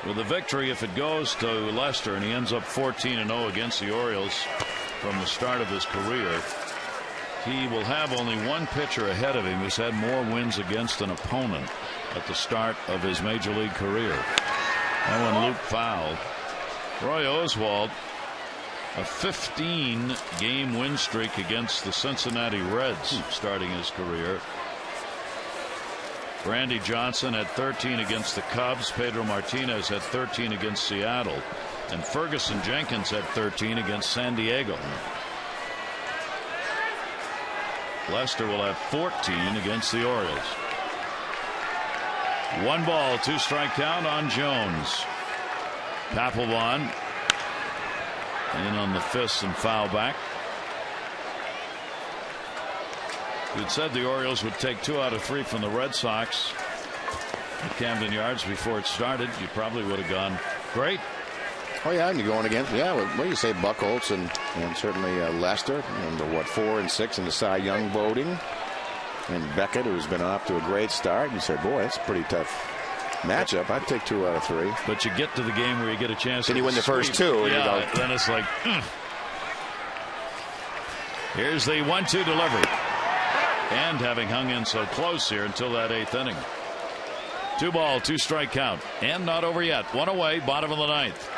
A: With the victory, if it goes to Lester and he ends up 14-0 against the Orioles from the start of his career, he will have only one pitcher ahead of him who's had more wins against an opponent at the start of his major league career. That one Luke fouled. Roy Oswalt, a 15-game win streak against the Cincinnati Reds starting his career. Randy Johnson had 13 against the Cubs. Pedro Martinez had 13 against Seattle. And Ferguson Jenkins had 13 against San Diego. Lester will have 14 against the Orioles. 1 ball, 2 strike count on Jones. Papelbon in on the fist and foul back. You'd said the Orioles would take 2 out of 3 from the Red Sox at Camden Yards before it started. You probably would have gone great.
B: Oh yeah, and you're going against what do you say, Buchholz and certainly Lester, and the 4 and 6 in the Cy Young voting, and Beckett, who's been off to a great start. You said, boy, that's a pretty tough matchup. I'd take 2 out of 3.
A: But you get to the game where you get a chance.
B: Then you win the first 2.
A: Yeah, then it's like, Here's the 1-2 delivery. And having hung in so close here until that 8th inning. 2 ball, 2 strike count, and not over yet. 1 away, bottom of the 9th.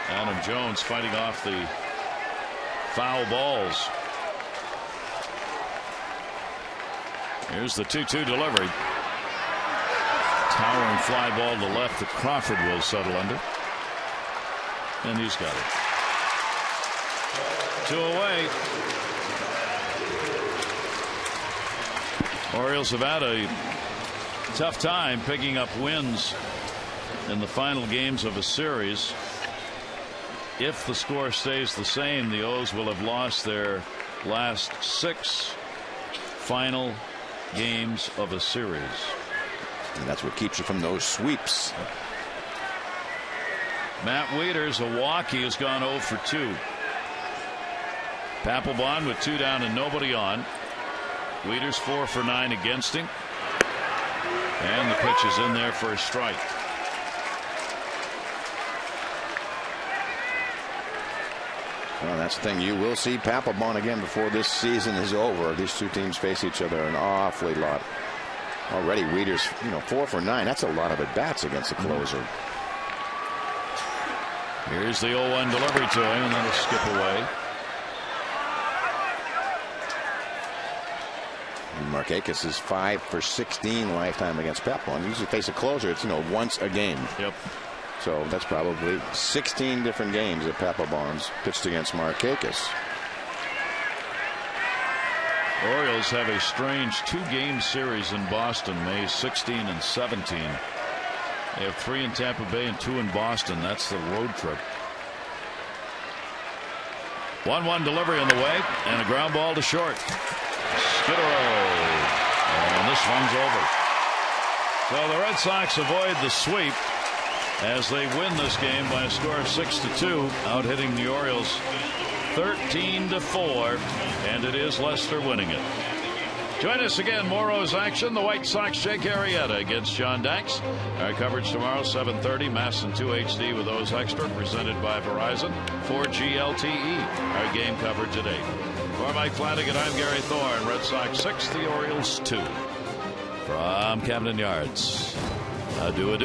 A: Adam Jones fighting off the foul balls. Here's the 2-2 delivery. Towering fly ball to left that Crawford will settle under. And he's got it. 2 away. Orioles have had a tough time picking up wins in the final games of a series. If the score stays the same, the O's will have lost their last 6 final games of a series.
B: And that's what keeps you from those sweeps.
A: Matt Wieters, a walk. He has gone 0 for 2. Papelbon with 2 down and nobody on. Wieters 4 for 9 against him. And the pitch is in there for a strike.
B: Well, that's the thing. You will see Papelbon again before this season is over. These 2 teams face each other an awfully lot. Already Wieters, 4 for 9. That's a lot of at-bats against the closer.
A: Here's the 0-1 delivery to him, and then he'll skip away.
B: Markakis is 5 for 16 lifetime against Papelbon. Usually face a closer, it's once a game.
A: Yep.
B: So that's probably 16 different games that Papelbon's pitched against Markakis.
A: Orioles have a strange 2-game series in Boston, May 16 and 17. They have 3 in Tampa Bay and 2 in Boston. That's the road trip. 1-1 delivery on the way, and a ground ball to short. Skidrow, and this one's over. So the Red Sox avoid the sweep as they win this game by a score of 6-2, out hitting the Orioles 13-4, and it is Lester winning it. Join us again, more O's action. The White Sox, Jake Arrieta against John Danks. Our coverage tomorrow, 7:30, Masson 2 HD with O's Extra, presented by Verizon, 4G LTE. Our game coverage at 8. For Mike Flanagan, I'm Gary Thorne. Red Sox 6, the Orioles 2. From Camden Yards, adieu.